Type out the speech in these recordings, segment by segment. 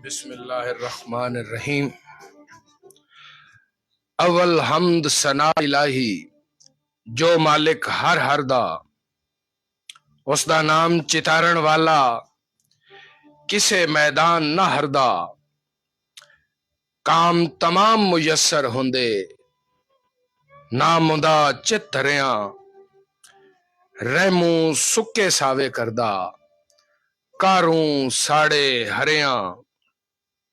बिस्मिल्लाहिर्रहमानिर्रहीम। अव्वल हमद सना इलाही जो मालिक हर हर दा, उसदा नाम चितारण वाला किसे मैदान ना हरदा। काम तमाम मुयस्सर हुंदे नाम उदा चित धरिया, रहमू सुके सावे करदा कारूं साड़े हरिया।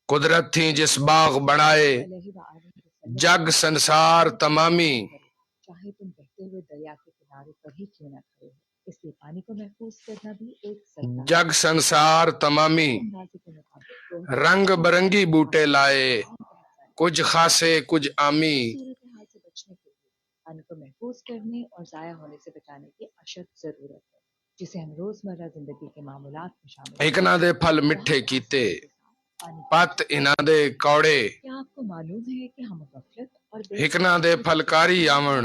कुदरत थी जिस बाग बनाए जग संसार तमामी, चाहे तुम बहते हुए दरिया के किनारे पर ही क्यों न खड़े हो, इसलिए पानी को महफूज करना भी एक जग संसार तमामी। रंग बरंगी बूटे लाए कुछ खासे कुछ आमी, से बचने के लिए पानी को महफूज करने और जाया होने से बचाने की अशद जरूरत है, जिसे हम रोजमर्रा जिंदगी के मामूलात में शामिल इकना दे फल मिठे कीते पत इना दे कौड़े। क्या आपको मालूम है कि हम गफलत और हिकना दे फलकारी आवन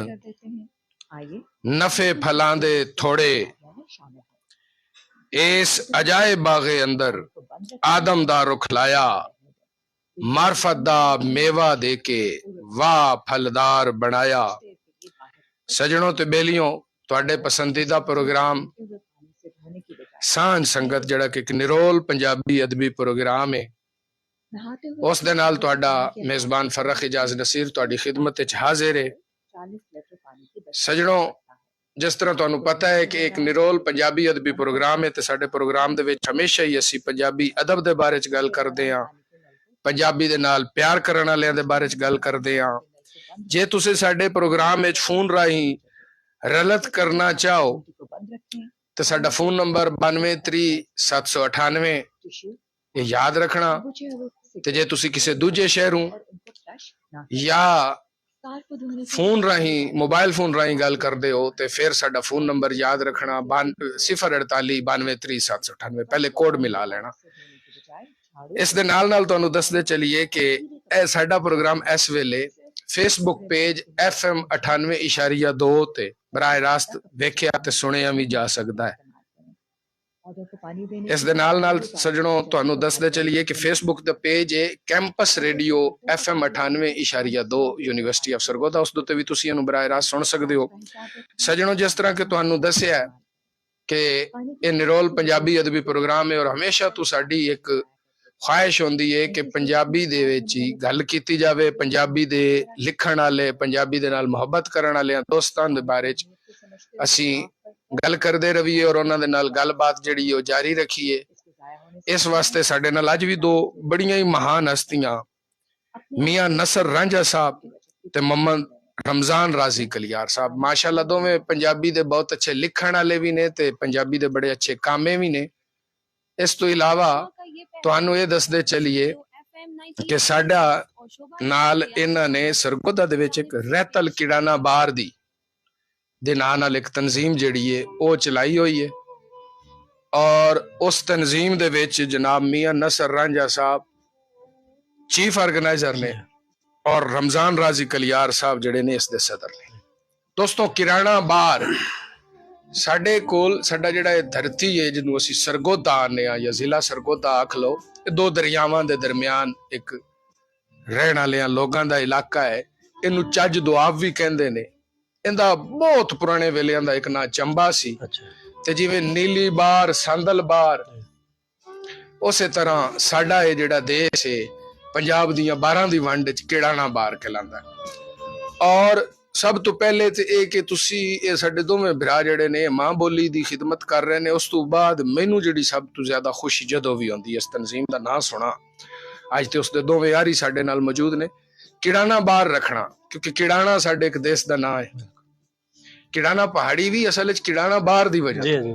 आइए नफे फलां दे थोड़े। इस अजाए बागे अंदर आदम दा रुख लाया, मार्फत दा मेवा दे के वाह फलदार बनाया। सजणों ते बेलियों, तुहाडे पसंदीदा प्रोग्राम सांझ संगत जिहड़ा कि एक निरोल पंजाबी अदबी प्रोग्राम है, उस दे नाल तुहाडा मेजबान फर्रख इजाज नसीर तुहाडी खिदमत विच हाजिर है। सजणों, जिस तरह तुहानू पता है कि एक निरोल पंजाबी अदबी प्रोग्राम है, तो साडे प्रोग्राम दे विच हमेशा ही असीं पंजाबी अदब दे बारे च गल करदे हां, पंजाबी दे नाल प्यार करन वालियां दे बारे च गल करदे हां। जे तुसीं साडे प्रोग्राम विच फोन राहीं रलत करना चाहो तो साडा फोन नंबर 923798 ये याद रखना। ते जे तुसीं किसी दूजे शहरों या फोन राही मोबाइल फोन राही गल करदे हो तो फिर साडा फोन नंबर याद रखना 048 923798, पहले कोड मिला लेना। इस दे नाल नाल तुहानू दसदे चलिए कि साडा प्रोग्राम इस वेले फेसबुक पेज FM 98.2 ते बराह रास्त वेख्या ते सुनिया भी जा सकता है। इस दे नाल नाल सजणों तुहानू दसदे चलिए कि फेसबुक दा पेज है campus radio FM 98.2 university of Sargodha, उस दे भी तुसीं इहनू बराह रास्त सुन सकदे हो। सजणों, जिस तरह कि तुहानू दस्सिया है कि ये निरोल पंजाबी अदबी प्रोग्राम है और हमेशा तो साडी एक ख्वाहिश होंदी है कि पंजाबी दे विच ही गल कीती जावे, पंजाबी दे लिखण वाले, पंजाबी दे नाल मुहब्बत करन वाले दोस्तां दे बारे च असीं गल करदे रहिए और उन्हां दे नाल गलबात जिहड़ी ओ जारी रखिए। इस वास्ते साडे नाल अज भी दो बड़ियां ही महान हस्तियां मियां नसर रांझा साहब ते मोहम्मद रमजान राजी कलियार साहब, माशाअल्लाह दोवें पंजाबी दे बहुत अच्छे लिखण वाले भी ने ते पंजाबी दे बड़े अच्छे कामे भी ने। इस तो इलावा तुहानू ये दसदे चलिए कि साडा नाल इन्हां ने सरगोदा दे विच एक रहतल किराना बार दी दे नाल एक तंजीम जिहड़ी है वो चलाई हुई है और उस तंजीम दे विच जनाब मियां नसर रांझा साहब चीफ ऑर्गेनाइजर ने और रमजान राजी कलियार साहब जिहड़े ने इस दे सदर ने। दोस्तों, किराना बार साडे कोल साडा जिहड़ा धरती है जिन्हों असीं सरगोदा आने या जिला सरगोदा आख लो, दो दरियावां दे दरमियान एक रहण वाले लोगों का इलाका है। इनू चज दुआब भी कहंदे ने। इंदा बहुत पुराने वेलियां दा एक ना चंबा सी ते जिवें नीली बार सांदल बार उस तरह साडा ये जिहड़ा देश है पंजाब दियां 12 दी वंड च किराना बार कहलांदा और ਸਭ ਤੋਂ ਪਹਿਲੇ ਤੇ ਇਹ ਕਿ ਤੁਸੀਂ ਇਹ ਸਾਡੇ ਦੋਵੇਂ ਭਰਾ ਜਿਹੜੇ ਨੇ ਮਾਂ ਬੋਲੀ ਦੀ ਖਿਦਮਤ ਕਰ ਰਹੇ ਨੇ। ਉਸ ਤੋਂ ਬਾਅਦ ਮੈਨੂੰ ਜਿਹੜੀ ਸਭ ਤੋਂ ਜ਼ਿਆਦਾ ਖੁਸ਼ੀ ਜਦੋਂ ਵੀ ਆਉਂਦੀ ਹੈ ਇਸ ਤਨਜ਼ੀਮ ਦਾ ਨਾਂ ਸੁਣਾ, ਅੱਜ ਤੇ ਉਸਦੇ ਦੋਵੇਂ ਯਾਰ ਹੀ ਸਾਡੇ ਨਾਲ ਮੌਜੂਦ ਨੇ। ਕਿੜਾਣਾ ਬਾਹਰ ਰੱਖਣਾ, ਕਿਉਂਕਿ ਕਿੜਾਣਾ ਸਾਡੇ ਇੱਕ ਦੇਸ਼ ਦਾ ਨਾਂ ਹੈ। ਕਿੜਾਣਾ ਪਹਾੜੀ ਵੀ ਅਸਲ ਵਿੱਚ ਕਿੜਾਣਾ ਬਾਹਰ ਦੀ ਵਜ੍ਹਾ ਜੀ ਜੀ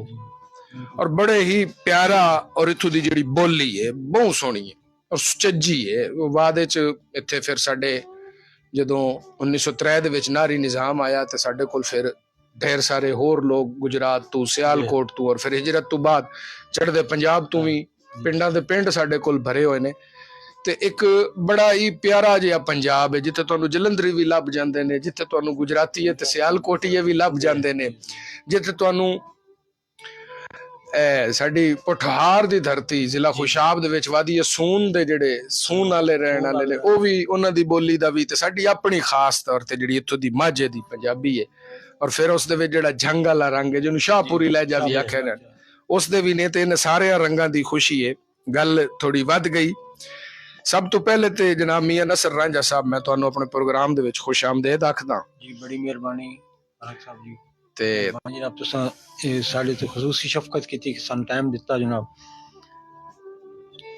ਔਰ ਬੜੇ ਹੀ ਪਿਆਰਾ, ਔਰ ਇਥੋਂ ਦੀ ਜਿਹੜੀ ਬੋਲੀ ਹੈ ਬਹੁਤ ਸੋਹਣੀ ਹੈ ਔਰ ਸੁਚੱਜੀ ਹੈ। ਉਹ ਬਾਅਦ ਵਿੱਚ ਇੱਥੇ ਫਿਰ ਸਾਡੇ ਜਦੋਂ 1903 ਦੇ ਵਿੱਚ ਨਾਰੀ ਨਿਜ਼ਾਮ ਆਇਆ ਤੇ ਸਾਡੇ ਕੋਲ ਫਿਰ ਢੇਰ ਸਾਰੇ ਹੋਰ ਲੋਕ ਗੁਜਰਾਤ ਤੋਂ, ਸਿਆਲਕੋਟ ਤੋਂ ਔਰ ਫਿਰ ਹਿਜਰਤ ਤੋਂ ਬਾਅਦ ਚੜ੍ਹਦੇ ਪੰਜਾਬ ਤੋਂ ਵੀ ਪਿੰਡਾਂ ਦੇ ਪਿੰਡ ਸਾਡੇ ਕੋਲ ਭਰੇ ਹੋਏ ਨੇ। ਤੇ ਇੱਕ ਬੜਾ ਹੀ ਪਿਆਰਾ ਜਿਹਾ ਪੰਜਾਬ ਹੈ ਜਿੱਥੇ ਤੁਹਾਨੂੰ ਜਲੰਧਰੀ ਵੀ ਲੱਭ ਜਾਂਦੇ ਨੇ, ਜਿੱਥੇ ਤੁਹਾਨੂੰ ਗੁਜਰਾਤੀ ਤੇ ਸਿਆਲਕੋਟੀਏ ਵੀ ਲੱਭ ਜਾਂਦੇ ਨੇ, ਜਿੱਥੇ ਤੁਹਾਨੂੰ ਸਾਡੀ ਪੁਠਾਰ ਦੀ ਧਰਤੀ ਜ਼ਿਲ੍ਹਾ ਖੁਸ਼ਾਬ ਦੇ ਵਿੱਚ ਵਾਦੀ ਸੂਨ ਦੇ ਜਿਹੜੇ ਸੂਨ ਵਾਲੇ ਰਹਿਣ ਵਾਲੇ ਨੇ ਉਹ ਵੀ ਉਹਨਾਂ ਦੀ ਬੋਲੀ ਦਾ ਵੀ, ਤੇ ਸਾਡੀ ਆਪਣੀ ਖਾਸ ਤੌਰ ਤੇ ਜਿਹੜੀ ਇੱਥੋਂ ਦੀ ਮਾਝੇ ਦੀ ਪੰਜਾਬੀ ਹੈ। ਔਰ ਫਿਰ ਉਸ ਦੇ ਵਿੱਚ ਜਿਹੜਾ ਜੰਗ ਵਾਲਾ ਰੰਗ ਹੈ ਜਿਹਨੂੰ ਸ਼ਾਹਪੁਰੀ ਲਹਿਜਾ ਵੀ ਆਖਿਆ ਨੇ, ਉਸ ਦੇ ਵੀ ਨੇ। ਤੇ ਇਹਨਾਂ ਸਾਰਿਆਂ ਰੰਗਾਂ ਦੀ ਖੁਸ਼ੀ ਹੈ। ਗੱਲ ਥੋੜੀ ਵੱਧ ਗਈ। ਸਭ ਤੋਂ ਪਹਿਲੇ ਤੇ ਜਨਾਬ ਮੀਆਂ ਨਸਰ ਰਾਂਝਾ ਸਾਹਿਬ, ਮੈਂ ਤੁਹਾਨੂੰ ਆਪਣੇ ਪ੍ਰੋਗਰਾਮ ਦੇ ਵਿੱਚ ਖੁਸ਼ ਆਮਦੇਦ ਆਖਦਾ ਜੀ। ਬੜੀ ਮਿਹਰਬਾਨੀ ਫਾਰਕ ਸਾਹਿਬ ਜੀ। ਤੇ ਜਨਾਬ ਤੁਸੀਂ ਸਾਡੇ ਤੇ ਖਸੂਸੀ ਸ਼ਫਕਤ ਕੀਤੀ ਕਿ ਸਾਨੂੰ ਟਾਈਮ ਦਿੱਤਾ ਜਨਾਬ।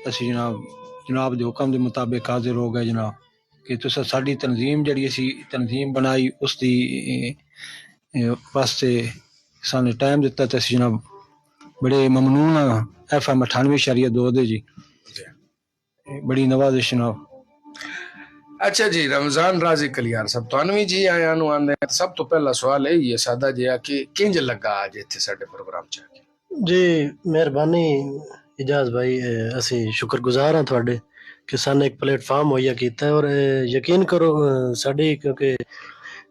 ਅਸੀਂ ਜਨਾਬ ਦੇ ਹੁਕਮ ਦੇ ਮੁਤਾਬਿਕ ਹਾਜ਼ਰ ਹੋ ਗਏ ਜਨਾਬ ਕਿ ਤੁਸੀਂ ਸਾਡੀ ਤਨਜ਼ੀਮ ਜਿਹੜੀ ਅਸੀਂ ਤਨਜ਼ੀਮ ਬਣਾਈ ਉਸ ਦੀ ਵਾਸਤੇ ਸਾਨੂੰ ਟਾਈਮ ਦਿੱਤਾ ਤੇ ਅਸੀਂ ਜਨਾਬ ਬੜੇ ਮਮਨੂਨ ਹਾਂ। FM 98.2 ਦੇ ਜੀ ਬੜੀ ਨਵਾਜ਼ਿਸ਼ ਜਨਾਬ। अच्छा जी, रमजान राजी कलियार साहब ਤੁਹਾਨੂੰ ਵੀ ਜੀ ਆਇਆਂ ਨੂੰ ਆਂਦੇ। ਸਭ ਤੋਂ ਪਹਿਲਾ ਸਵਾਲ ਇਹ ਹੀ ਹੈ ਸਾਦਾ ਜਿਹਾ ਕਿ ਕਿੰਜ ਲੱਗਾ ਅੱਜ ਇੱਥੇ ਸਾਡੇ ਪ੍ਰੋਗਰਾਮ ਚ ਆ ਕੇ? ਜੀ ਮਿਹਰਬਾਨੀ ਇਜਾਜ਼ ਭਾਈ, ਅਸੀਂ ਸ਼ੁਕਰਗੁਜ਼ਾਰ ਹਾਂ ਤੁਹਾਡੇ ਕਿ ਸਾਨੂੰ ਇੱਕ ਪਲੇਟਫਾਰਮ ਮੁਹੱਈਆ ਕੀਤਾ ਔਰ ਯਕੀਨ ਕਰੋ ਸਾਡੀ ਕਿਉਂਕਿ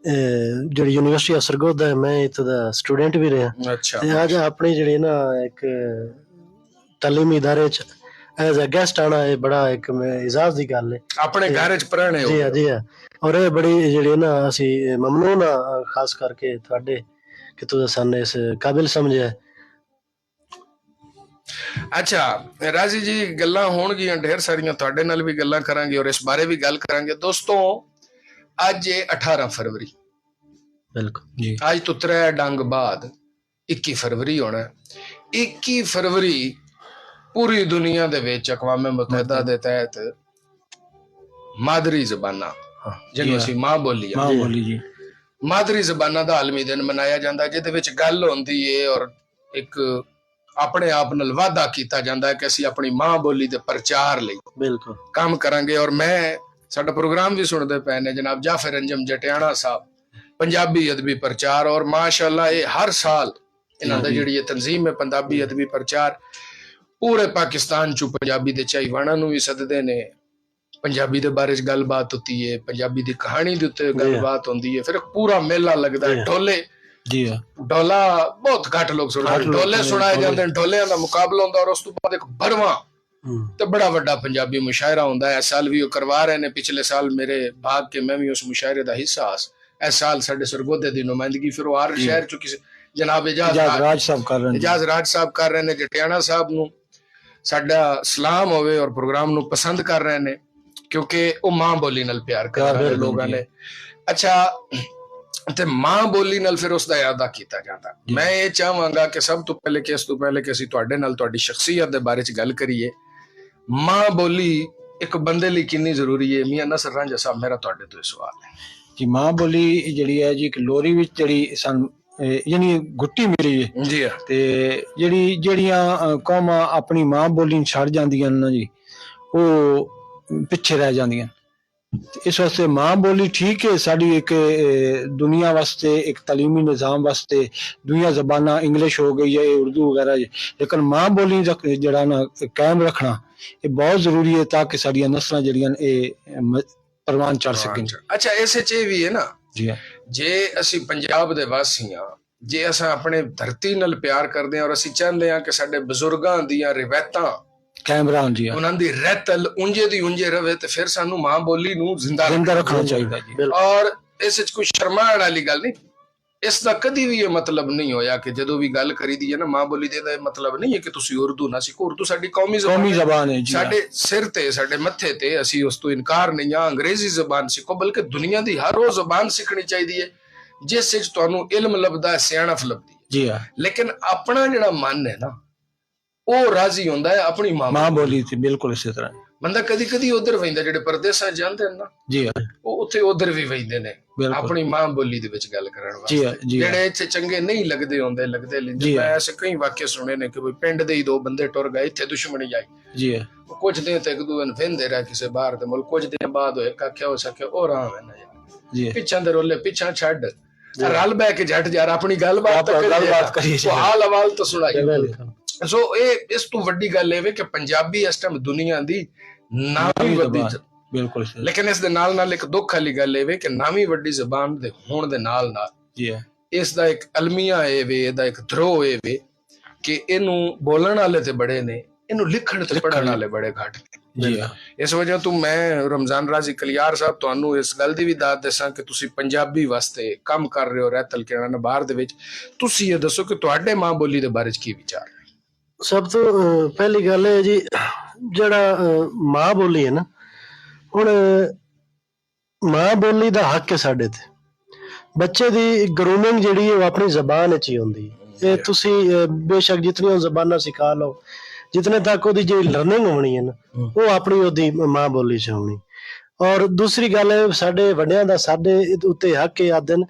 ਜਿਹੜੀ ਯੂਨੀਵਰਸਿਟੀ ਆ ਸਰਗੋਦਾ, ਮੈਂ ਇੱਥੋਂ ਦਾ ਸਟੂਡੈਂਟ ਵੀ ਰਿਹਾ ਅੱਛਾ, ਤੇ ਅੱਜ ਆਪਣੀ ਜਿਹੜੀ ਨਾ ਇੱਕ ਤਾਲੀਮੀ ਇਦਾਰੇ ਚ ਐਜ਼ ਅ ਗੈਸਟ ਆਣਾ ਇਹ ਬੜਾ ਇੱਕ ਇਜਾਜ਼ ਦੀ ਗੱਲ ਹੈ। ਆਪਣੇ ਘਰ ਚ ਪਰਾਣੇ ਹੋ? ਜੀ ਹਾਂ ਜੀ ਹਾਂ। ਔਰ ਇਹ ਬੜੀ ਜਿਹੜੀ ਨਾ ਅਸੀਂ ਮਮਨੂਨ ਹਾਂ ਖਾਸ ਕਰਕੇ ਤੁਹਾਡੇ ਕਿ ਤੁਸੀਂ ਸਾਨੂੰ ਇਸ ਕਾਬਿਲ ਸਮਝਿਆ। ਅੱਛਾ ਰਾਜੀ ਜੀ, ਗੱਲਾਂ ਹੋਣਗੀਆਂ ਢੇਰ ਸਾਰੀਆਂ, ਤੁਹਾਡੇ ਨਾਲ ਵੀ ਗੱਲਾਂ ਕਰਾਂਗੇ ਔਰ ਇਸ ਬਾਰੇ ਵੀ ਗੱਲ ਕਰਾਂਗੇ। ਦੋਸਤੋ ਅੱਜ 18 ਫਰਵਰੀ, ਬਿਲਕੁਲ ਜੀ। ਅੱਜ ਤੋਂ 3 ਡੰਗ ਬਾਅਦ 21 ਫਰਵਰੀ ਹੋਣਾ। 21 ਫਰਵਰੀ ਪੂਰੀ ਦੁਨੀਆ ਦੇ ਵਿੱਚ ਅਕਵਾਮ ਮੁਤਹਿਦਾ ਦੇ ਤਹਿਤ ਮਾਦਰੀ ਜ਼ਬਾਨਾਂ ਜਿਹਨੂੰ ਅਸੀਂ ਮਾਂ ਬੋਲੀ ਜੀ, ਮਾਦਰੀ ਜ਼ਬਾਨਾਂ ਦਾ ਆਲਮੀ ਦਿਨ ਮਨਾਇਆ ਜਾਂਦਾ, ਜਿਹਦੇ ਵਿੱਚ ਗੱਲ ਹੁੰਦੀ ਏ ਔਰ ਇੱਕ ਆਪਣੇ ਆਪ ਨਾਲ ਵਾਅਦਾ ਕੀਤਾ ਜਾਂਦਾ ਹੈ ਕਿ ਅਸੀਂ ਆਪਣੀ ਮਾਂ ਬੋਲੀ ਦੇ ਪ੍ਰਚਾਰ ਲਈ ਬਿਲਕੁਲ ਕੰਮ ਕਰਾਂਗੇ। ਔਰ ਮੈਂ ਸਾਡਾ ਪ੍ਰੋਗਰਾਮ ਵੀ ਸੁਣਦੇ ਪਏ ਨੇ ਜਨਾਬ ਜਾਫਰ ਅੰਜਮ ਜਟਿਆਣਾ ਸਾਹਿਬ, ਪੰਜਾਬੀ ਅਦਬੀ ਪ੍ਰਚਾਰ, ਔਰ ਮਾਸ਼ਾਅੱਲਾ ਇਹ ਹਰ ਸਾਲ ਇਹਨਾਂ ਦਾ ਜਿਹੜੀ ਇਹ ਤਨਜ਼ੀਮ ਹੈ ਪੰਜਾਬੀ ਅਦਬੀ ਪ੍ਰਚਾਰ ਪੂਰੇ ਪਾਕਿਸਤਾਨ ਚੋਂ ਪੰਜਾਬੀ ਦੇ ਚਾਹੀਵਾਨਾਂ ਨੂੰ ਵੀ ਸੱਦਦੇ ਨੇ। ਪੰਜਾਬੀ ਦੇ ਬਾਰੇ ਚ ਗੱਲਬਾਤ ਹੁੰਦੀ ਹੈ, ਪੰਜਾਬੀ ਦੀ ਕਹਾਣੀ ਦੇ ਉੱਤੇ ਗੱਲਬਾਤ ਹੁੰਦੀ ਹੈ, ਫਿਰ ਪੂਰਾ ਮੇਲਾ ਲੱਗਦਾ ਹੈ। ਢੋਲੇ ਜੀ ਢੋਲਾ ਬਹੁਤ ਘੱਟ ਲੋਕ ਸੁਣਾਉਂਦੇ, ਢੋਲੇ ਸੁਣਾਏ ਜਾਂਦੇ ਨੇ, ਢੋਲਿਆਂ ਦਾ ਮੁਕਾਬਲਾ ਹੁੰਦਾ ਔਰ ਉਸ ਤੋਂ ਬਾਅਦ ਇੱਕ ਭਰਵਾਂ ਤੇ ਬੜਾ ਵੱਡਾ ਪੰਜਾਬੀ ਮੁਸ਼ਾਇਰਾ ਹੁੰਦਾ ਹੈ। ਇਸ ਸਾਲ ਵੀ ਉਹ ਕਰਵਾ ਰਹੇ ਨੇ, ਪਿਛਲੇ ਸਾਲ ਮੇਰੇ ਭਾਗ ਕੇ ਮੈਂ ਵੀ ਉਸ ਮੁਸ਼ਾਇਰੇ ਦਾ ਹਿੱਸਾ ਸੀ। ਇਸ ਸਾਲ ਸਾਡੇ ਸਰਗੋਦੇ ਦੀ ਨੁਮਾਇੰਦਗੀ ਫਿਰ ਉਹ ਹਰ ਸ਼ਹਿਰ ਚੋਂ ਕਿਸੇ ਜਨਾਬ ਇਜਾਜ਼ ਰਾਜ ਸਾਹਿਬ ਕਰ ਰਹੇ ਨੇ, ਇਜਾਜ਼ ਰਾਜ ਸਾਹਿਬ ਕਰ ਰਹੇ ਨੇ। ਜਟਿਆਣਾ ਸਾਹਿਬ ਨੂੰ ਸਾਡਾ ਸਲਾਮ ਹੋਵੇ ਔਰ ਪ੍ਰੋਗਰਾਮ ਨੂੰ ਪਸੰਦ ਕਰ ਰਹੇ ਨੇ ਕਿਉਂਕਿ ਉਹ ਮਾਂ ਬੋਲੀ ਨਾਲ ਪਿਆਰ ਕਰ ਰਹੇ ਲੋਕਾਂ ਨੇ। ਅੱਛਾ, ਤੇ ਮਾਂ ਬੋਲੀ ਨਾਲ ਫਿਰ ਉਸਦਾ ਇਰਾਦਾ ਕੀਤਾ ਜਾਂਦਾ। ਮੈਂ ਇਹ ਚਾਹਾਂਗਾ ਕਿ ਸਭ ਤੋਂ ਪਹਿਲੇ ਕਿ ਇਸ ਤੋਂ ਪਹਿਲੇ ਕਿ ਅਸੀਂ ਤੁਹਾਡੇ ਨਾਲ ਤੁਹਾਡੀ ਸ਼ਖਸੀਅਤ ਦੇ ਬਾਰੇ ਚ ਗੱਲ ਕਰੀਏ, ਮਾਂ ਬੋਲੀ ਇੱਕ ਬੰਦੇ ਲਈ ਕਿੰਨੀ ਜ਼ਰੂਰੀ ਹੈ? ਮੀਆਂ ਨਸਰ ਰਾਂਝਾ ਸਾਹਿਬ, ਮੇਰਾ ਤੁਹਾਡੇ ਤੋਂ ਇਹ ਸਵਾਲ ਹੈ ਜੀ। ਮਾਂ ਬੋਲੀ ਜਿਹੜੀ ਹੈ ਜੀ ਇੱਕ ਲੋਰੀ ਵਿੱਚ ਜਿਹੜੀ ਸਾਨੂੰ ਯਾਨੀ ਗੁੱਟੀ ਮਿਲੀ ਹੈ ਜੀ, ਤੇ ਜਿਹੜੀਆਂ ਕੌਮਾਂ ਆਪਣੀ ਮਾਂ ਬੋਲੀ ਨੂੰ ਛੱਡ ਜਾਂਦੀਆਂ ਨੇ ਨਾ ਜੀ, ਉਹ ਪਿੱਛੇ ਰਹਿ ਜਾਂਦੀਆਂ। ਇਸ ਵਾਸਤੇ ਮਾਂ ਬੋਲੀ ਠੀਕ ਹੈ ਸਾਡੀ ਇੱਕ ਦੁਨੀਆ ਵਾਸਤੇ, ਇੱਕ ਤਾਲੀਮੀ ਨਿਜ਼ਾਮ ਵਾਸਤੇ। ਦੁਨੀਆ ਜ਼ਬਾਨਾਂ ਇੰਗਲਿਸ਼ ਹੋ ਗਈ ਹੈ, ਉਰਦੂ ਵਗੈਰਾ, ਲੇਕਿਨ ਮਾਂ ਬੋਲੀ ਜਿਹੜਾ ਨਾ ਕਾਇਮ ਰੱਖਣਾ ਇਹ ਬਹੁਤ ਜ਼ਰੂਰੀ ਹੈ ਤਾਂ ਕਿ ਸਾਡੀਆਂ ਨਸਲਾਂ ਜਿਹੜੀਆਂ ਇਹ ਪ੍ਰਵਾਨ ਚੜ ਸਕਣ। ਅੱਛਾ, ਇਸੇ ਚ ਇਹ ਵੀ ਹੈ ਨਾ ਜੀ, ਜੇ ਅਸੀਂ ਪੰਜਾਬ ਦੇ ਵਾਸੀ ਹਾਂ, ਜੇ ਅਸੀਂ ਆਪਣੇ ਧਰਤੀ ਨਾਲ ਪਿਆਰ ਕਰਦੇ ਹਾਂ ਔਰ ਅਸੀਂ ਚਾਹੁੰਦੇ ਹਾਂ ਕਿ ਸਾਡੇ ਬਜ਼ੁਰਗਾਂ ਦੀਆਂ ਰਿਵਾਇਤਾਂ ਕੈਮਰਾ ਹੁੰਦੀ, ਉਹਨਾਂ ਦੀ ਰਹਿਤਲ ਉਂਝੇ ਦੀ ਉਂਝੇ ਰਵੇ, ਤੇ ਫਿਰ ਸਾਨੂੰ ਮਾਂ ਬੋਲੀ ਨੂੰ ਜ਼ਿੰਦਾ ਰੱਖਣਾ ਚਾਹੀਦਾ ਜੀ। ਔਰ ਇਸ ਵਿੱਚ ਕੋਈ ਸ਼ਰਮਾਉਣ ਵਾਲੀ ਗੱਲ ਨਹੀਂ। ਇਸ ਦਾ ਕਦੀ ਵੀ ਇਹ ਮਤਲਬ ਨਹੀਂ ਹੋਇਆ ਕਿ ਜਦੋਂ ਵੀ ਗੱਲ ਕਰੀਦੀ ਹੈ ਨਾ ਮਾਂ ਬੋਲੀ ਦੇ, ਦਾ ਇਹ ਮਤਲਬ ਨਹੀਂ ਹੈ ਕਿ ਤੁਸੀਂ ਉਰਦੂ ਨਾ ਸਿੱਖੋ। ਉਰਦੂ ਸਾਡੀ ਕੌਮੀ ਕੌਮੀ ਜ਼ਬਾਨ ਹੈ, ਜ਼ਬਾਨ ਹੈ ਜੀ। ਸਾਡੇ ਸਿਰ ਤੇ, ਸਾਡੇ ਮੱਥੇ ਤੇ, ਅਸੀਂ ਉਸ ਤੋਂ ਇਨਕਾਰ ਨਹੀਂ ਆ। ਅੰਗਰੇਜ਼ੀ ਜ਼ਬਾਨ ਸਿੱਖੋ, ਬਲਕਿ ਦੁਨੀਆ ਦੀ ਹਰ ਉਹ ਜ਼ਬਾਨ ਸਿੱਖਣੀ ਚਾਹੀਦੀ ਹੈ ਜਿਸ ਵਿੱਚ ਤੁਹਾਨੂੰ ਇਲਮ ਲੱਭਦਾ ਹੈ, ਸਿਆਣਪ ਲੱਭਦੀ ਹੈ। ਜੀ ਹਾਂ, ਲੇਕਿਨ ਆਪਣਾ ਜਿਹੜਾ ਮਨ ਹੈ ਨਾ ਉਹ ਰਾਜ਼ੀ ਹੁੰਦਾ ਹੈ ਆਪਣੀ ਮਾਂ ਬੋਲੀ ਤੇ ਬਿਲਕੁਲ ਇਸੇ ਤਰ੍ਹਾਂ। ਬੰਦਾ ਕਦੀ ਕਦੀ ਉਧਰ ਵਹਿੰਦਾ, ਜਿਹੜੇ ਪਰਦੇਸਾਂ ਜਾਂਦੇ ਨੇ ਨਾ ਜੀ ਹਾਂ, ਉਹ ਉੱਥੇ ਉਧਰ ਵੀ ਵਹਿੰਦੇ ਨੇ ਬਿਲਕੁਲ। ਆਪਣੀ ਮਾਂ ਬੋਲੀ ਦੇ ਵਿੱਚ ਗੱਲ ਕਰਨ ਜੀ ਹਾਂ, ਵਾਸਤੇ। ਜੀ ਹਾਂ। ਜਿਹੜੇ ਇੱਥੇ ਚੰਗੇ ਨਹੀਂ ਲੱਗਦੇ ਹੁੰਦੇ, ਲੱਗਦੇ ਲੈਂਦੇ। ਜੀ ਮੈਂ ਹਾਂ। ਐਸੇ ਕਈ ਵਾਕਿਆ ਸੁਣੇ ਨੇ ਕਿ ਵੀ ਪਿੰਡ ਦੇ ਹੀ ਦੋ ਬੰਦੇ ਟੁਰ ਗਏ, ਇੱਥੇ ਦੁਸ਼ਮਣੀ ਆਈ। ਜੀ ਹਾਂ, ਕੁਝ ਦਿਨ ਤੇ ਇੱਕ ਦੂਜੇ ਨੂੰ ਵਹਿੰਦੇ ਰਹੇ ਕਿਸੇ ਬਾਹਰ ਦੇ ਮੁਲਕ। ਕੁਝ ਦਿਨ ਬਾਅਦ ਹੋਏ ਕਾਖਿਆ ਹੋ ਸਕੇ ਉਹ ਰਾਮ ਹੈ ਨਾ ਯਾਰ, ਜੀ ਹਾਂ। ਪਿੱਛਾਂ ਦੇ ਰੋਲੇ ਪਿੱਛਾਂ ਛੱਡ, ਰਲ ਬਹਿ ਕੇ ਜੱਟ ਯਾਰ ਆਪਣੀ ਗੱਲਬਾਤ ਤਾਂ ਗੱਲਬਾਤ ਕਰੀਏ ਜੀ। ਉਹ ਹਾਲ ਹਵਾਲ ਤਾਂ ਸੁਣਾਈ। ਬਿਲਕੁਲ। ਸੋ ਇਹ ਇਸ ਤੋਂ ਵੱਡੀ ਗੱਲ ਇਹ ਵੇ ਕਿ ਪੰਜਾਬੀ ਇਸ ਟਾਈਮ ਦੁਨੀਆ ਦੀ ਨਾਮੀ ਵੱਡੀ, ਬਿਲਕੁਲ ਸਹੀ। ਲੇਕਿਨ ਇਸ ਦੇ ਨਾਲ ਨਾਲ ਇੱਕ ਦੁੱਖ ਵਾਲੀ ਗੱਲ ਇਹ ਵੇ ਕਿ ਨਾਮੀ ਵੱਡੀ ਜ਼ਬਾਨ ਦੇ ਹੋਣ ਦੇ ਨਾਲ ਨਾਲ ਜੀ ਹਾਂ, ਇਸ ਦਾ ਇੱਕ ਅਲਮੀਆ ਇਹ ਵੇ, ਇਹਦਾ ਇੱਕ ਧਰੋ ਇਹ ਵੇ ਕਿ ਇਹਨੂੰ ਬੋਲਣ ਵਾਲੇ ਤੇ ਬੜੇ ਨੇ, ਇਹਨੂੰ ਲਿਖਣ ਤੇ ਪੜ੍ਹਨ ਵਾਲੇ ਬੜੇ ਘੱਟ ਨੇ। ਜੀ ਹਾਂ, ਇਸ ਵਜ੍ਹਾ ਤੋਂ ਮੈਂ ਰਮਜ਼ਾਨ ਰਾਜ਼ੀ ਕਲਿਆਰ ਸਾਹਿਬ ਤੁਹਾਨੂੰ ਇਸ ਗੱਲ ਦੀ ਵੀ ਦਾਤ ਦੱਸਾਂ ਕਿ ਤੁਸੀਂ ਪੰਜਾਬੀ ਵਾਸਤੇ ਕੰਮ ਕਰ ਰਹੇ ਹੋ ਰਹਿਤਲ ਕਿਰਨ ਬਾਹਰ ਦੇ ਵਿੱਚ। ਤੁਸੀਂ ਇਹ ਦੱਸੋ ਕਿ ਤੁਹਾਡੇ ਮਾਂ ਬੋਲੀ ਦੇ ਬਾਰੇ ਚ ਕੀ ਵਿਚਾਰ ਹੈ? ਸਭ ਤੋਂ ਪਹਿਲੀ ਗੱਲ ਹੈ ਜੀ, ਜਿਹੜਾ ਮਾਂ ਬੋਲੀ ਹੈ ਨਾ, ਹੁਣ ਮਾਂ ਬੋਲੀ ਦਾ ਹੱਕ ਹੈ ਸਾਡੇ ਤੇ। ਬੱਚੇ ਦੀ ਗਰੂਮਿੰਗ ਜਿਹੜੀ ਹੈ ਉਹ ਆਪਣੀ ਜ਼ਬਾਨ ਵਿੱਚ ਹੀ ਹੁੰਦੀ ਹੈ। ਇਹ ਤੁਸੀਂ ਬੇਸ਼ੱਕ ਜਿਤਨੀਆਂ ਜ਼ਬਾਨਾਂ ਸਿਖਾ ਲਓ, ਜਿਤਨੇ ਤੱਕ ਉਹਦੀ ਜਿਹੜੀ ਲਰਨਿੰਗ ਹੋਣੀ ਹੈ ਨਾ ਉਹ ਆਪਣੀ ਉਹਦੀ ਮਾਂ ਬੋਲੀ 'ਚ ਹੋਣੀ। ਔਰ ਦੂਸਰੀ ਗੱਲ ਹੈ, ਸਾਡੇ ਵੱਡਿਆਂ ਦਾ ਸਾਡੇ ਉੱਤੇ ਹੱਕ ਹੈ ਆਦਨ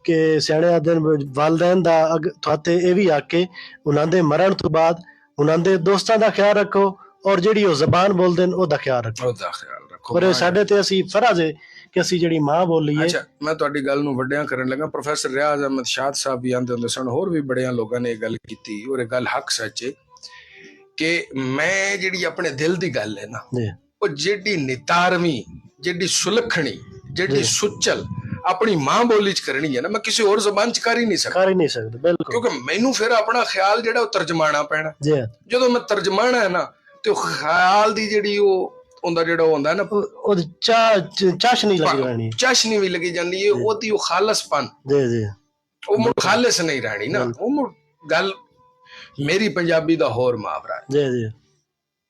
ਕਿ ਸਿਆਣੇ ਆਦਨ ਵਾਲਦੈਨ ਦਾ ਤੁਹਾਤੇ ਇਹ ਵੀ ਹੱਕ ਹੈ, ਉਹਨਾਂ ਦੇ ਮਰਨ ਤੋਂ ਬਾਅਦ ਉਹਨਾਂ ਦੇ ਦੋਸਤਾਂ ਦਾ ਖਿਆਲ ਰੱਖੋ, ਔਰ ਜਿਹੜੀ ਉਹ ਜ਼ਬਾਨ ਬੋਲਦੇ ਨੇ ਉਹਦਾ ਖਿਆਲ ਰੱਖੋ। ਉਹਦਾ ਖਿਆਲ ਰੱਖੋ। ਪਰ ਸਾਡੇ ਤੇ ਅਸੀਂ ਫਰਜ਼ ਹੈ ਕਿ ਅਸੀਂ ਜਿਹੜੀ ਮਾਂ ਬੋਲੀ ਹੈ। ਅੱਛਾ, ਮੈਂ ਤੁਹਾਡੀ ਗੱਲ ਨੂੰ ਵੱਡਿਆਂ ਕਰਨ ਲੱਗਾ। ਪ੍ਰੋਫੈਸਰ ਰਿਆਜ਼ ਅਹਿਮਦ ਸ਼ਾਦ ਸਾਹਿਬ ਵੀ ਆਂਦੇ ਹੁੰਦੇ ਸਨ, ਹੋਰ ਵੀ ਬੜਿਆਂ ਲੋਕਾਂ ਨੇ ਇਹ ਗੱਲ ਕੀਤੀ, ਔਰ ਇਹ ਗੱਲ ਹੱਕ ਸੱਚ ਹੈ ਕਿ ਮੈਂ ਜਿਹੜੀ ਆਪਣੇ ਦਿਲ ਦੀ ਗੱਲ ਹੈ ਨਾ, ਜੀ ਉਹ ਜਿਹੜੀ ਨਿਤਾਰਵੀਂ, ਜਿਹੜੀ ਸੁਲੱਖਣੀ, ਜਿਹੜੀ ਸੁਚਲ ਆਪਣੀ ਮਾਂ ਬੋਲੀ ਚ ਕਰਨੀ ਹੈ ਨਾ, ਮੈਂ ਕਿਸੇ ਹੋਰ ਜ਼ਬਾਨ ਚ ਕਰ ਹੀ ਨਹੀਂ ਸਕਦਾ। ਕਰ ਹੀ ਨਹੀਂ ਸਕਦੇ ਬਿਲਕੁਲ, ਕਿਉਂਕਿ ਮੈਨੂੰ ਫਿਰ ਆਪਣਾ ਖਿਆਲ ਜਿਹੜਾ ਉਹ ਤਰਜਮਾਣਾ ਪੈਣਾ। ਜੀ ਜਦੋਂ ਮੈਂ ਤਰਜਮਾਣਾ ਹੈ ਨਾ ਤੇ ਉਹ ਖਿਆਲ ਦੀ ਜਿਹੜੀ ਉਹ ਉਹਦਾ ਜਿਹੜਾ ਹੁੰਦਾ ਨਾ ਉਹ ਚਾਸ਼ਨੀ ਲੱਗੀ ਰਹਿਣੀ। ਚਾਸ਼ਨੀ ਵੀ ਲੱਗੀ ਜਾਂਦੀ ਹੈ, ਉਹਦੀ ਉਹ ਖਾਲਸਪਨ, ਜੀ ਜੀ, ਉਹ ਮੁੜ ਖਾਲਸ ਨਹੀਂ ਰਹਿਣੀ ਨਾ। ਉਹ ਮੁੜ ਗੱਲ ਮੇਰੀ ਪੰਜਾਬੀ ਦਾ ਹੋਰ ਮੁਹਾਵਰਾ ਹੈ ਜੀ ਜੀ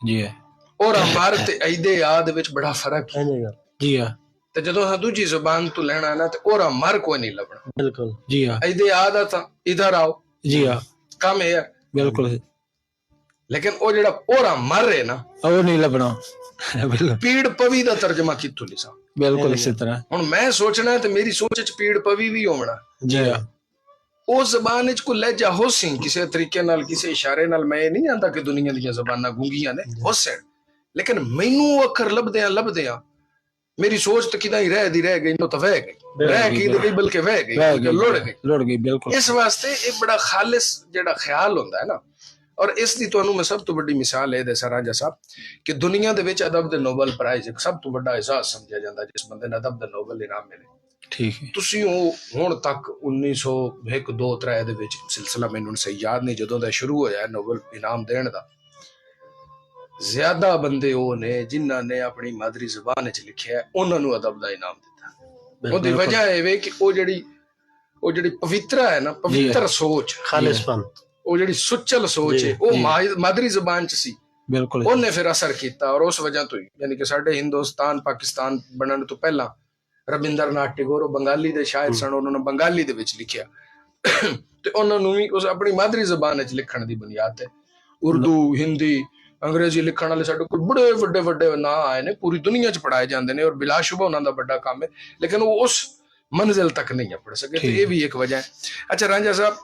ਜੀ ਹਾਂ, ਔਰ ਹਮਾਰੇ ਤੇ ਅਈਦੇ ਯਾਦ ਵਿੱਚ ਬੜਾ ਫਰਕ ਹੈ। ਜੀ ਹਾਂ, ਤੇ ਜਦੋਂ ਦੂਜੀ ਜ਼ੁਬਾਨ ਤੋਂ ਲੈਣਾ ਨਾ ਤੇ ਔਰ ਮਰ ਕੋਈ ਨਹੀਂ ਲੱਭਣਾ। ਬਿਲਕੁਲ ਜੀ ਹਾਂ, ਅਈਦੇ ਯਾਦ ਆ ਤਾਂ ਇਧਰ ਆਓ, ਜੀ ਹਾਂ, ਕੰਮ ਇਹ ਹੈ। ਬਿਲਕੁਲ। ਲੇਕਿਨ ਉਹ ਜਿਹੜਾ ਔਰਾ ਮਰ ਹੈ ਨਾ, ਉਹ ਨਹੀਂ ਲੱਭਣਾ। ਬਿਲਕੁਲ ਪੀੜ ਪਵੀ ਦਾ ਤਰਜਮਾ ਕਿੱਥੋਂ ਲਿਸਾ? ਬਿਲਕੁਲ ਇਸੇ ਤਰ੍ਹਾਂ। ਹੁਣ ਮੈਂ ਸੋਚਣਾ ਤੇ ਮੇਰੀ ਸੋਚ ਚ ਪੀੜ ਪਵੀ ਵੀ ਹੋਣਾ। ਜੀ ਹਾਂ, ਉਸ ਜ਼ਬਾਨ ਵਿੱਚ ਕੋਈ ਲਹਿਜਾ ਹੋਸੀ ਕਿਸੇ ਤਰੀਕੇ ਨਾਲ, ਕਿਸੇ ਇਸ਼ਾਰੇ ਨਾਲ। ਮੈਂ ਇਹ ਨਹੀਂ ਆਂਦਾ ਕਿ ਦੁਨੀਆ ਦੀਆਂ ਜ਼ਬਾਨਾਂ ਗੂੰਗੀਆਂ ਨੇ, ਹੋਸਣ, ਲੇਕਿਨ ਮੈਨੂੰ ਉਹ ਅੱਖਰ ਲੱਭਦਿਆਂ ਮੇਰੀ ਸੋਚ ਤਾਂ ਕਿਦਾਂ ਹੀ ਰਹਿ ਗਈ, ਨੋ ਤਾਂ ਵਹਿ ਗਈ, ਬਲਕਿ ਵਹਿ ਗਈ, ਲੁੜ ਗਈ। ਬਿਲਕੁਲ ਇਸ ਵਾਸਤੇ ਇਹ ਬੜਾ ਖਾਲਿਸ ਜਿਹੜਾ ਖਿਆਲ ਹੁੰਦਾ ਹੈ ਨਾ। ਔਰ ਇਸ ਦੀ ਤੁਹਾਨੂੰ ਮੈਂ ਸਭ ਤੋਂ ਵੱਡੀ ਮਿਸਾਲ ਇਹ ਦੱਸਾਂ ਰਾਂਝਾ ਸਾਹਿਬ ਕਿ ਦੁਨੀਆ ਦੇ ਵਿੱਚ ਅਦਬ ਦੇ ਨੋਬਲ ਪ੍ਰਾਈਜ਼ ਇੱਕ ਸਭ ਤੋਂ ਵੱਡਾ ਇਜ਼ਾਜ਼ ਸਮਝਿਆ ਜਾਂਦਾ ਜਿਸ ਬੰਦੇ ਨੂੰ ਅਦਬ ਦਾ ਨੋਬਲ ਇਨਾਮ ਮਿਲੇ। ਠੀਕ ਹੈ। ਤੁਸੀਂ ਉਹ ਹੁਣ ਤੱਕ 1901, 2, 3 ਦੇ ਵਿੱਚ ਸਿਲਸਿਲਾ ਮੈਨੂੰ ਸਹੀ ਯਾਦ ਨਹੀਂ, ਜਦੋਂ ਦਾ ਸ਼ੁਰੂ ਹੋਇਆ ਨੋਬਲ ਇਨਾਮ ਦੇਣ ਦਾ, ਜ਼ਿਆਦਾ ਬੰਦੇ ਉਹ ਨੇ ਜਿਨ੍ਹਾਂ ਨੇ ਆਪਣੀ ਮਾਦਰੀ ਜ਼ਬਾਨ ਵਿੱਚ ਲਿਖਿਆ, ਉਹਨਾਂ ਨੂੰ ਅਦਬ ਦਾ ਇਨਾਮ ਦਿੱਤਾ। ਉਹਦੀ ਵਜ੍ਹਾ ਇਹ ਵੇ ਕਿ ਉਹ ਜਿਹੜੀ ਪਵਿੱਤਰ ਹੈ ਨਾ, ਪਵਿੱਤਰ ਸੋਚ, ਖਾਲਿਸਪਨ, ਉਹ ਜਿਹੜੀ ਸੁਚਲ ਸੋਚ ਹੈ, ਉਹ ਮਾਦਰੀ ਜ਼ਬਾਨ ਚ ਸੀ। ਬਿਲਕੁਲ ਉਹਨੇ ਫਿਰ ਅਸਰ ਕੀਤਾ। ਔਰ ਉਸ ਵਜ੍ਹਾ ਤੋਂ ਹੀ ਯਾਨੀ ਕਿ ਸਾਡੇ ਹਿੰਦੁਸਤਾਨ ਪਾਕਿਸਤਾਨ ਬਣਨ ਤੋਂ ਪਹਿਲਾਂ ਰਵਿੰਦਰਨਾਥ ਟੈਗੋਰ ਉਹ ਬੰਗਾਲੀ ਦੇ ਸ਼ਾਇਰ ਸਨ, ਉਹਨਾਂ ਨੇ ਬੰਗਾਲੀ ਦੇ ਵਿੱਚ ਲਿਖਿਆ ਤੇ ਉਹਨਾਂ ਨੂੰ ਵੀ ਉਸ ਆਪਣੀ ਮਾਦਰੀ ਜ਼ਬਾਨ ਵਿੱਚ ਲਿਖਣ ਦੀ ਬੁਨਿਆਦ ਤੇ ਉਰਦੂ, ਹਿੰਦੀ, ਅੰਗਰੇਜ਼ੀ ਲਿਖਣ ਵਾਲੇ ਸਾਡੇ ਕੋਲ ਬੜੇ ਵੱਡੇ ਨਾਂ ਆਏ ਨੇ, ਪੂਰੀ ਦੁਨੀਆ ਚ ਪੜਾਏ ਜਾਂਦੇ ਨੇ, ਔਰ ਬਿਲਾਸ਼ੁਬਾ ਉਹਨਾਂ ਦਾ ਵੱਡਾ ਕੰਮ ਹੈ, ਲੇਕਿਨ ਉਹ ਉਸ ਮੰਜ਼ਿਲ ਤੱਕ ਨਹੀਂ ਪੜ ਸਕੇ। ਤੇ ਇਹ ਵੀ ਇੱਕ ਵਜ੍ਹਾ ਹੈ। ਅੱਛਾ ਰਾਂਝਾ ਸਾਹਿਬ,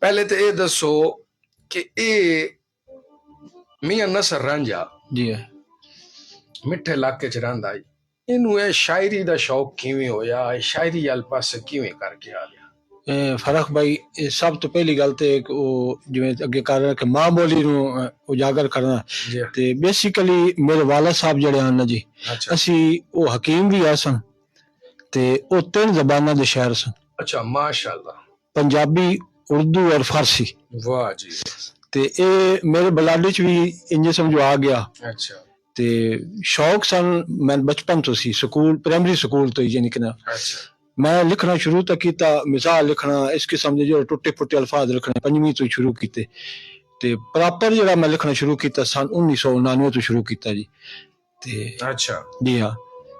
ਪਹਿਲੇ ਤੇ ਇਹ ਦੱਸੋ ਕਿ ਇਹ ਮੀਆਂ ਨਸਰ ਰਾਂਝਾ ਜੀ ਹਾਂ, ਮਿੱਠੇ ਇਲਾਕੇ ਚ ਰਹਿੰਦਾ ਹੈ, ਇਹਨੂੰ ਇਹ ਸ਼ਾਇਰੀ ਦਾ ਸ਼ੌਕ ਕਿਵੇਂ ਹੋਇਆ? ਇਹ ਸ਼ਾਇਰੀ ਵਾਲੇ ਪਾਸੇ ਕਿਵੇਂ ਕਰਕੇ ਆ ਗਿਆ? ਫਰਕ ਭਾਈ, ਸਭ ਤੋਂ ਪਹਿਲੀ ਗੱਲ ਤੇ ਉਹ ਜਿਵੇਂ ਅੱਗੇ ਕਰ ਰਿਹਾ ਕਿ ਮਾਂ ਬੋਲੀ ਨੂੰ ਉਜਾਗਰ ਕਰਨਾ, ਤੇ ਬੇਸਿਕਲੀ ਮੇਰੇ ਵਾਲਾ ਸਾਹਿਬ ਜਿਹੜੇ ਹਨ ਜੀ, ਅਸੀਂ ਉਹ ਹਕੀਮ ਵੀ ਆ ਸਨ ਤੇ ਉਹ 3 ਜ਼ਬਾਨਾਂ ਦੇ ਸ਼ਾਇਰ ਸਨ। ਅੱਛਾ, ਮਾਸ਼ਾਅੱਲਾ। ਪੰਜਾਬੀ, ਉਰਦੂ ਔਰ ਫਾਰਸੀ। ਵਾਹ ਜੀ। ਤੇ ਇਹ ਮੇਰੇ ਬਲਾਡੇ ਚ ਵੀ ਇੰਜ ਸਮਝੋ ਆ ਗਿਆ। ਅੱਛਾ। ਤੇ ਸ਼ੌਕ ਸਨ ਮੈਂ ਬਚਪਨ ਤੋਂ ਸੀ, ਸਕੂਲ ਪ੍ਰਾਇਮਰੀ ਸਕੂਲ ਤੋਂ ਹੀ, ਯਾਨੀ ਕਿ ਨਾ। ਅੱਛਾ। मैं लिखना शुरू तो किया, मिसाल लिखना इस किस्म के जो टुटे फुटे अल्फाज लिखने 5वीं तो शुरू किए, ते प्रॉपर जो मैं लिखना शुरू किया सन 1999 तो शुरू किया जी। ते अच्छा जी हाँ,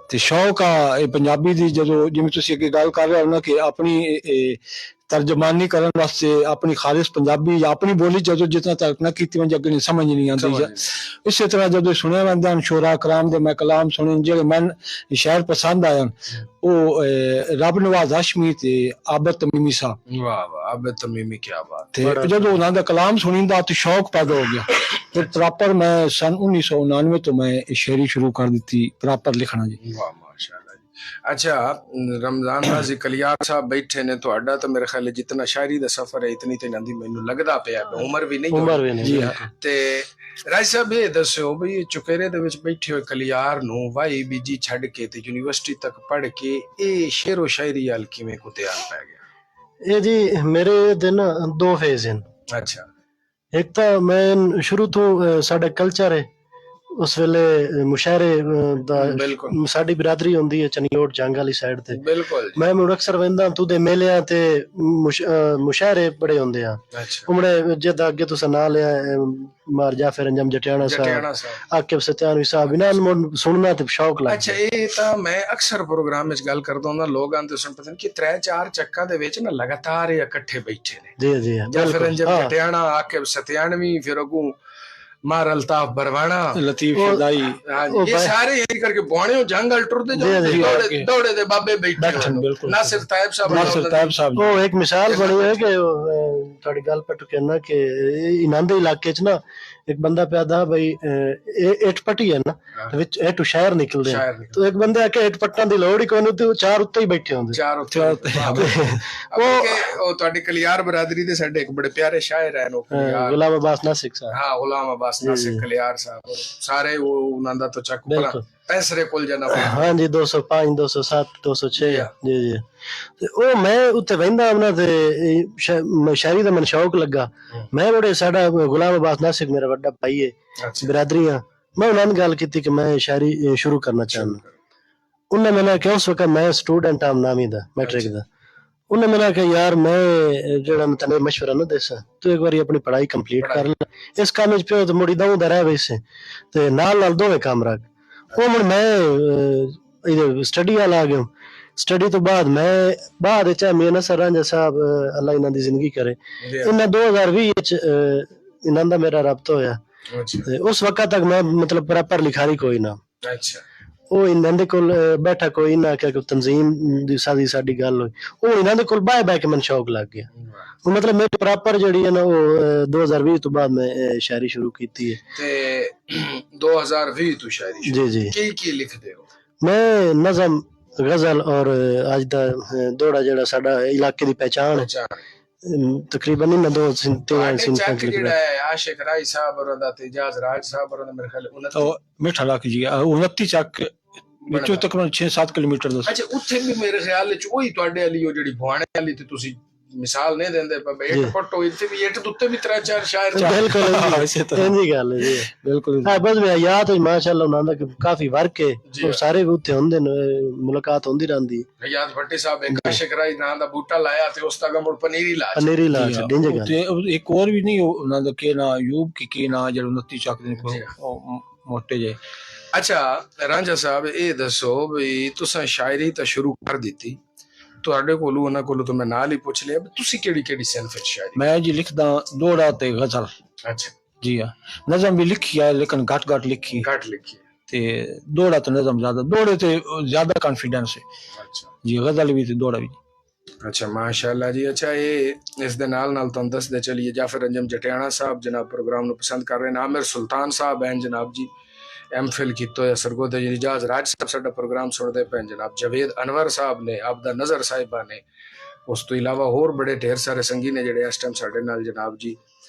ਤੇ ਸ਼ੌਕ ਆ ਇਹ ਪੰਜਾਬੀ ਦੀ, ਜਦੋਂ ਜਿਵੇਂ ਤੁਸੀਂ ਅੱਗੇ ਗੱਲ ਕਰ ਰਹੇ ਹੋ ਨਾ ਕਿ ਆਪਣੀ ਤਰਜਮਾਨੀ ਕਰਨ ਵਾਸਤੇ ਆਪਣੀ ਖਾਲਿਸ ਪੰਜਾਬੀ ਜਾਂ ਆਪਣੀ ਬੋਲੀ ਜਦੋਂ ਜਿਤਨਾ ਤੱਕ ਨਾ ਕੀਤੀ ਵੰਜ ਅੱਗੇ ਸਮਝ ਨਹੀਂ ਆਉਂਦੀ। ਇਸੇ ਤਰ੍ਹਾਂ ਜਦੋਂ ਸੁਣੇ ਵੰਦੇ ਹਨ ਸ਼ੋਰਾ ਕਰਾਮ ਦੇ ਮੈਂ ਕਲਾਮ ਸੁਣੇ ਜਿਹੜੇ ਮਨ ਸ਼ਾਇਰ ਪਸੰਦ ਆਏ ਹਨ, ਉਹ ਰੱਬ ਨਵਾਜ਼ ਹਾਸ਼ਮੀ ਤੇ ਆਬਦ ਤਮੀਮੀ ਸਾਹਿਬ। ਵਾਹ ਵਾਹ, ਆਬਦ ਤਮੀਮੀ, ਕੀ ਬਾਤ। ਤੇ ਜਦੋਂ ਉਹਨਾਂ ਦਾ ਕਲਾਮ ਸੁਣੀਂਦਾ ਤੇ ਸ਼ੌਕ ਪੈਦਾ ਹੋ ਗਿਆ, ਫਿਰ ਪ੍ਰੋਪਰ ਮੈਂ ਸਨ 1999 ਤੋਂ ਮੈਂ ਸ਼ਾਇਰੀ ਸ਼ੁਰੂ ਕਰ ਦਿੱਤੀ ਪ੍ਰੋਪਰ ਲਿਖਣਾ ਜੀ। ਵਾਹ ਮਾਸ਼ਾਅੱਲਾ ਜੀ। ਅੱਛਾ, ਰਮਜ਼ਾਨ ਰਾਜ਼ੀ ਕਲਿਆਰ ਸਾਹਿਬ ਬੈਠੇ ਨੇ, ਤੁਹਾਡਾ ਤਾਂ ਮੇਰੇ ਖਿਆਲ ਜਿਤਨਾ ਸ਼ਾਇਰੀ ਦਾ ਸਫ਼ਰ ਹੈ ਇਤਨੀ ਤੇ ਨੰਦੀ ਮੈਨੂੰ ਲੱਗਦਾ ਪਿਆ, ਉਮਰ ਵੀ ਨਹੀਂ ਜੀ ਹਾਂ। ਤੇ ਰਾਜ ਸਾਹਿਬ ਇਹ ਦੱਸਿਓ ਵੀ ਚੁਕੇਰੇ ਦੇ ਵਿੱਚ ਬੈਠੇ ਹੋਏ ਕਲਿਆਰ ਨੂੰ ਵਾਈ ਬੀਜੀ ਛੱਡ ਕੇ ਤੇ ਯੂਨੀਵਰਸਿਟੀ ਤੱਕ ਪੜ੍ਹ ਕੇ ਇਹ ਸ਼ੇਰੋ ਸ਼ਾਇਰੀ ਵੱਲ ਕਿਵੇਂ ਕੋ ਧਿਆਨ ਪੈ ਗਿਆ? ਇਹ ਜੀ ਮੇਰੇ ਦੇ ਨਾ ਦੋ ਫੇਜ਼ ਹਨ। ਅੱਛਾ, ਇੱਕ ਤਾਂ ਮੈਂ ਸ਼ੁਰੂ ਤੋਂ ਸਾਡਾ ਕਲਚਰ ਹੈ, ਉਸ ਵੇਲੇ ਮੁਸ਼ਾਇਰੇ ਦਾ ਬਿਲਕੁਲ ਸਾਡੀ ਬਰਾਦਰੀ ਹੁੰਦੀ ਹੈ ਚਨਿਓਟ ਜੰਗ ਵਾਲੀ ਸਾਈਡ ਤੇ। ਬਿਲਕੁਲ ਮੈਂ ਮੁੜ ਅਕਸਰ ਵੰਦਾ ਤੂੰ ਦੇ ਮੇਲਿਆਂ ਤੇ ਮੁਸ਼ਾਇਰੇ ਬੜੇ ਹੁੰਦੇ ਆ। ਅੱਛਾ, ਉਮੜੇ ਜਿੱਦਾਂ ਅੱਗੇ ਤੁਸੀਂ ਨਾਂ ਲਿਆ ਮਾਰ ਜਾਫਰ ਅੰਜਮ ਜਟਿਆਣਾ ਸਾਹਿਬ, ਜਟਿਆਣਾ ਸਾਹਿਬ। ਆਕਿਬ ਸਤਿਆਨਵੀ ਸਾਹਿਬ, ਇਹਨਾਂ ਨੂੰ ਸੁਣਨਾ ਤੇ ਸ਼ੌਕ ਲੱਗ ਅੱਛਾ, ਇਹ ਤਾਂ ਮੈਂ ਅਕਸਰ ਪ੍ਰੋਗਰਾਮ ਵਿੱਚ ਗੱਲ ਕਰਦਾ ਹੁੰਦਾ, ਲੋਕ ਆਂਦੇ ਸੁਣ ਪਤਾ ਕਿ 3-4 ਚੱਕਾਂ ਦੇ ਵਿੱਚ ਨਾ ਲਗਾਤਾਰ ਇਹ ਇਕੱਠੇ ਬੈਠੇ ਨੇ। ਜੀ ਜੀ ਜਾਫਰ ਅੰਜਮ ਜਟਿਆਣਾ, ਆਕਿਬ ਸਤਿਆਨਵੀ, ਫਿਰ ਅਗੂ ਮਾਰ ਅਲਤਾਫ ਬਰਵਾਣਾ, ਲਤੀਫ ਸ਼ਦਾਈ, ਇਹ ਸਾਰੇ ਇਹ ਕਰਕੇ ਬੁਆਣਿਓ ਜੰਗਲ ਟੁਰਦੇ ਜਾਂਦੇ, ਦੌੜੇ ਦੇ ਬਾਬੇ ਬੈਠੇ। ਨਾਸਿਰ ਤਾਇਬ ਸਾਹਿਬ ਉਹ ਇੱਕ ਮਿਸਾਲ ਬਣੀ ਹੈ ਕਿ ਤੁਹਾਡੀ ਗੱਲ ਪਟੂ ਕਹਿਣਾ ਕਿ ਇਹਨਾਂ ਦੇ ਇਲਾਕੇ ਚ ਨਾ ਇੱਕ ਬੰਦਾ ਪੈਦਾ ਬਈ ਇੱਟ ਪੱਟੀ ਹੈ ਨਾ ਵਿੱਚ ਇੱਟ ਸ਼ਹਿਰ ਨਿਕਲਦੇ ਆ, ਤੇ ਇੱਕ ਬੰਦੇ ਆ ਕੇ ਇੱਟ ਪੱਟਾਂ ਦੀ ਲੋੜ ਹੀ ਕੋਈ ਨਹੀਂ, ਤੇ ਚਾਰ ਉੱਤੇ ਹੀ ਬੈਠੇ ਹੁੰਦੇ। ਚਾਰ ਉੱਤੇ ਉਹ ਤੁਹਾਡੀ ਕਲਿਆਰ ਬਰਾਦਰੀ ਦੇ ਸਾਡੇ ਇੱਕ ਬੜੇ ਪਿਆਰੇ ਸ਼ਾਇਰ ਹਨ, ਉਹ ਗੁਲਾਮ ਅਬਾਸ ਨਾਸਿਕ ਸਾਹਿਬ। ਹਾਂ, ਗੁਲਾਮ ਅਬਾਸ ਨਾਸਿਕ ਕਲਿਆਰ ਸਾਹਿਬ, ਸਾਰੇ ਉਹ ਉਹਨਾਂ ਦਾ ਤਾਂ ਚੱਕ ਪੜਾ ਪੈਸਰੇ ਕੋਲ ਜਾਣਾ। ਹਾਂ ਜੀ, 205 207 206 ਜੀ ਜੀ। ਤੇ ਉਹ ਮੈਂ ਉੱਥੇ ਵਹਿੰਦਾ ਉਹਨਾਂ ਤੇ ਸ਼ਾਇਰੀ ਦਾ ਮੈਨੂੰ ਸ਼ੌਕ ਲੱਗਾ। ਮੈਂ ਬੜੇ ਸਾਡਾ ਗੁਲਾਮ ਅਬਾਸ ਨਾਸਿਕ ਮੇਰਾ ਵੱਡਾ ਭਾਈ ਹੈ, ਬਰਾਦਰੀਆਂ, ਮੈਂ ਉਹਨਾਂ ਨਾਲ ਗੱਲ ਕੀਤੀ ਕਿ ਮੈਂ ਸ਼ਾਇਰੀ ਸ਼ੁਰੂ ਕਰਨਾ ਚਾਹੁੰਦਾ। ਉਹਨੇ ਮੈਨੂੰ ਕਿਹਾ, ਉਸ ਵਕਤ ਮੈਂ ਸਟੂਡੈਂਟ ਆ ਨਾਮੀ ਦਾ ਮੈਟ੍ਰਿਕ ਦਾ, ਉਹਨੇ ਮੈਨੂੰ ਕਿਹਾ ਯਾਰ ਮੈਂ ਜਿਹੜਾ ਮੈਂ ਤੈਨੂੰ ਮਸ਼ਵਰਾ ਨਾ ਦੇਸਾਂ, ਤੂੰ ਇੱਕ ਵਾਰੀ ਆਪਣੀ ਪੜ੍ਹਾਈ ਕੰਪਲੀਟ ਕਰ ਲੈ, ਇਸ ਕੰਮ ਵਿੱਚ ਪਿਓ ਤੇ ਮੁੜੀ ਦਊਂਦਾ ਰਹਿ ਵੈਸੇ ਤੇ ਨਾਲ ਦੋਵੇਂ ਕੰਮ ਰੱਖ। ਉਹ ਹੁਣ ਮੈਂ ਸਟੱਡੀ ਵਾਲ ਆ ਗਿਆ। ਸਟੱਡੀ ਤੋਂ ਬਾਅਦ ਮੈਂ ਬਾਅਦ ਵਿੱਚ ਮੀਆਂ ਨਸਰ ਰਾਂਝਾ ਸਾਹਿਬ ਅੱਲਾ ਇਹਨਾਂ ਦੀ ਜ਼ਿੰਦਗੀ ਕਰੇ, ਇਹਨਾਂ 2020 ਵਿੱਚ ਇਹਨਾਂ ਦਾ ਮੇਰਾ ਰਬਤਾ ਹੋਇਆ। ਤੇ ਉਸ ਵਕਤ ਤੱਕ ਮੈਂ ਮਤਲਬ ਪ੍ਰੋਪਰ ਲਿਖਾਰੀ ਕੋਈ ਨਾ। ਅੱਛਾ, ਉਹ ਇਹਨਾਂ ਦੇ ਕੋਲ ਬੈਠਾ ਕੋਈ ਨਾ ਕਿ ਤਨਜ਼ੀਮ ਦੀ ਸਾਡੀ ਗੱਲ ਹੋਈ, ਉਹ ਇਹਨਾਂ ਦੇ ਕੋਲ ਬਹਿ ਕੇ ਮੈਨੂੰ ਸ਼ੌਕ ਲੱਗ ਗਿਆ। ਉਹ ਮਤਲਬ ਮੇਰੀ ਪ੍ਰੋਪਰ ਜਿਹੜੀ ਹੈ ਨਾ ਉਹ 2020 ਤੋਂ ਬਾਅਦ ਮੈਂ ਸ਼ਾਇਰੀ ਸ਼ੁਰੂ ਕੀਤੀ ਹੈ। ਤੇ 2020 ਤੋਂ ਸ਼ਾਇਰੀ ਜੀ ਜੀ। ਕੀ ਲਿਖਦੇ ਹੋ? ਮੈਂ ਨਜ਼ਮ, ਗਜ਼ਲ ਔਰ ਅੱਜ ਦਾ ਦੋੜਾ ਜਿਹੜਾ ਸਾਡਾ ਇਲਾਕੇ ਦੀ ਪਹਿਚਾਣ ਹੈ, ਤਕਰੀਬਨ ਇਹਨਾਂ ਦੋ ਜਿਹੜਾ ਹੈ ਆਸ਼ਿਕ ਰਾਈ ਸਾਹਿਬ ਔਰ ਦਾ ਤੇਜਾਜ਼ ਰਾਜ ਸਾਹਿਬ ਔਰ ਮੇਰੇ ਖਿਆਲ 29 ਮਿੱਠਾ ਲੱਕ ਜੀ 29 ਚੱਕ ਵਿੱਚੋਂ ਤਕਰੀਬਨ 6-7 ਕਿਲੋਮੀਟਰ ਦਾ। ਅੱਛਾ, ਉੱਥੇ ਵੀ ਮੇਰੇ ਖਿਆਲ ਵਿੱਚ ਉਹੀ ਤੁਹਾਡੇ ਵਾਲੀ ਉਹ ਜਿਹੜੀ ਭਵਾਨੇ ਵਾਲੀ ਤੇ ਤੁਸੀਂ ਮਿਸਾਲ ਨਹੀਂ ਦਿੰਦੇ ਪਰ ਇੱਟ ਫੁੱਟੋ, ਇੱਥੇ ਵੀ ਇੱਟ ਉੱਤੇ ਵੀ 3-4 ਸ਼ਾਇਰ। ਬਿਲਕੁਲ ਇੰਨੀ ਗੱਲ ਹੈ ਜੀ, ਬਿਲਕੁਲ। ਹਾਂ ਬਸ ਮੈਂ ਯਾਦ ਹੈ ਮਾਸ਼ਾਅੱਲਾ ਉਹਨਾਂ ਦਾ ਕਾਫੀ ਵਰਕ ਹੈ, ਸਾਰੇ ਉੱਥੇ ਹੁੰਦੇ ਨੇ, ਮੁਲਾਕਾਤ ਹੁੰਦੀ ਰਹਿੰਦੀ ਹੈ। ਯਾਦ ਭੱਟੀ ਸਾਹਿਬ ਇੱਕ ਆਸ਼ਿਕ ਰਾਈ ਨਾਂ ਦਾ ਬੂਟਾ ਲਾਇਆ ਤੇ ਉਸ ਤੱਕ ਮੁੜ ਪਨੀਰੀ ਲਾ ਛੱਡੀ ਜਗ੍ਹਾ। ਇੱਕ ਹੋਰ ਵੀ ਨਹੀਂ ਉਹਨਾਂ ਦਾ ਕੀ ਨਾਂ ਯੂਬ ਕੀ ਨਾਂ ਜਿਹੜਾ 29 ਚੱਕ ਦੇ ਮੋਟੇ ਜੇ। ਅੱਛਾ ਰਾਂਝਾ ਸਾਹਿਬ ਇਹ ਦੱਸੋ ਵੀ ਤੁਸੀਂ ਸ਼ਾਇਰੀ ਤਾਂ ਸ਼ੁਰੂ ਕਰ ਦਿੱਤੀ, ਤੁਹਾਡੇ ਕੋਲੋਂ ਉਹਨਾਂ ਕੋਲੋਂ ਤਾਂ ਮੈਂ ਨਾਲ ਹੀ ਪੁੱਛ ਲਿਆ ਤੁਸੀਂ ਕਿਹੜੀ ਸਿਨਫ ਵਿੱਚ ਸ਼ਾਇਰੀ? ਮੈਂ ਜੀ ਲਿਖਦਾ ਦੋੜਾ ਤੇ ਗਜ਼ਲ। ਅੱਛਾ ਜੀ ਹਾਂ, ਨਜ਼ਮ ਵੀ ਲਿਖੀ ਹੈ ਲੇਕਿਨ ਘੱਟ ਲਿਖੀ ਤੇ ਦੋੜਾ ਤੇ ਨਜ਼ਮ ਜ਼ਿਆਦਾ, ਦੋੜੇ ਤੇ ਜ਼ਿਆਦਾ ਕॉन्फिडेंस ਹੈ। ਅੱਛਾ ਜੀ, ਗਜ਼ਲ ਵੀ ਤੇ ਦੋੜਾ ਵੀ। ਅੱਛਾ ਮਾਸ਼ਾਅੱਲਾ ਜੀ। ਅੱਛਾ, ਇਹ ਇਸ ਦੇ ਨਾਲ ਤੁਹਾਨੂੰ ਦੱਸਦੇ ਚਲੀਏ ਜਾਫਰ ਅੰਜਮ ਜਟਿਆਣਾ ਸਾਹਿਬ ਜਨਾਬ ਪ੍ਰੋਗਰਾਮ ਨੂੰ ਪਸੰਦ ਕਰ ਰਹੇ ਨੇ, ਆमिर ਸੁਲਤਾਨ ਸਾਹਿਬ हैं जनाब जी एम.फिल ਕੀਤਾ ਹੋਇਆ, ਸਰਗੋਦਾ ਜੀ ਇਜਾਜ਼ ਰਾਜ ਸਾਹਿਬ ਸਾਡਾ ਪ੍ਰੋਗਰਾਮ ਸੁਣਦੇ ਪਏ, ਜਨਾਬ ਜਵੇਦ ਅਨਵਰ ਸਾਹਿਬ ਨੇ, ਆਬਦਾ ਨਜ਼ਰ ਸਾਹਿਬਾ ਨੇ, ਉਸ ਤੋਂ ਇਲਾਵਾ ਹੋਰ ਬੜੇ ਢੇਰ ਸਾਰੇ ਸੰਗੀ ਨੇ ਜਿਹੜੇ ਇਸ ਟਾਈਮ ਸਾਡੇ ਨਾਲ, ਜਨਾਬ ਜੀ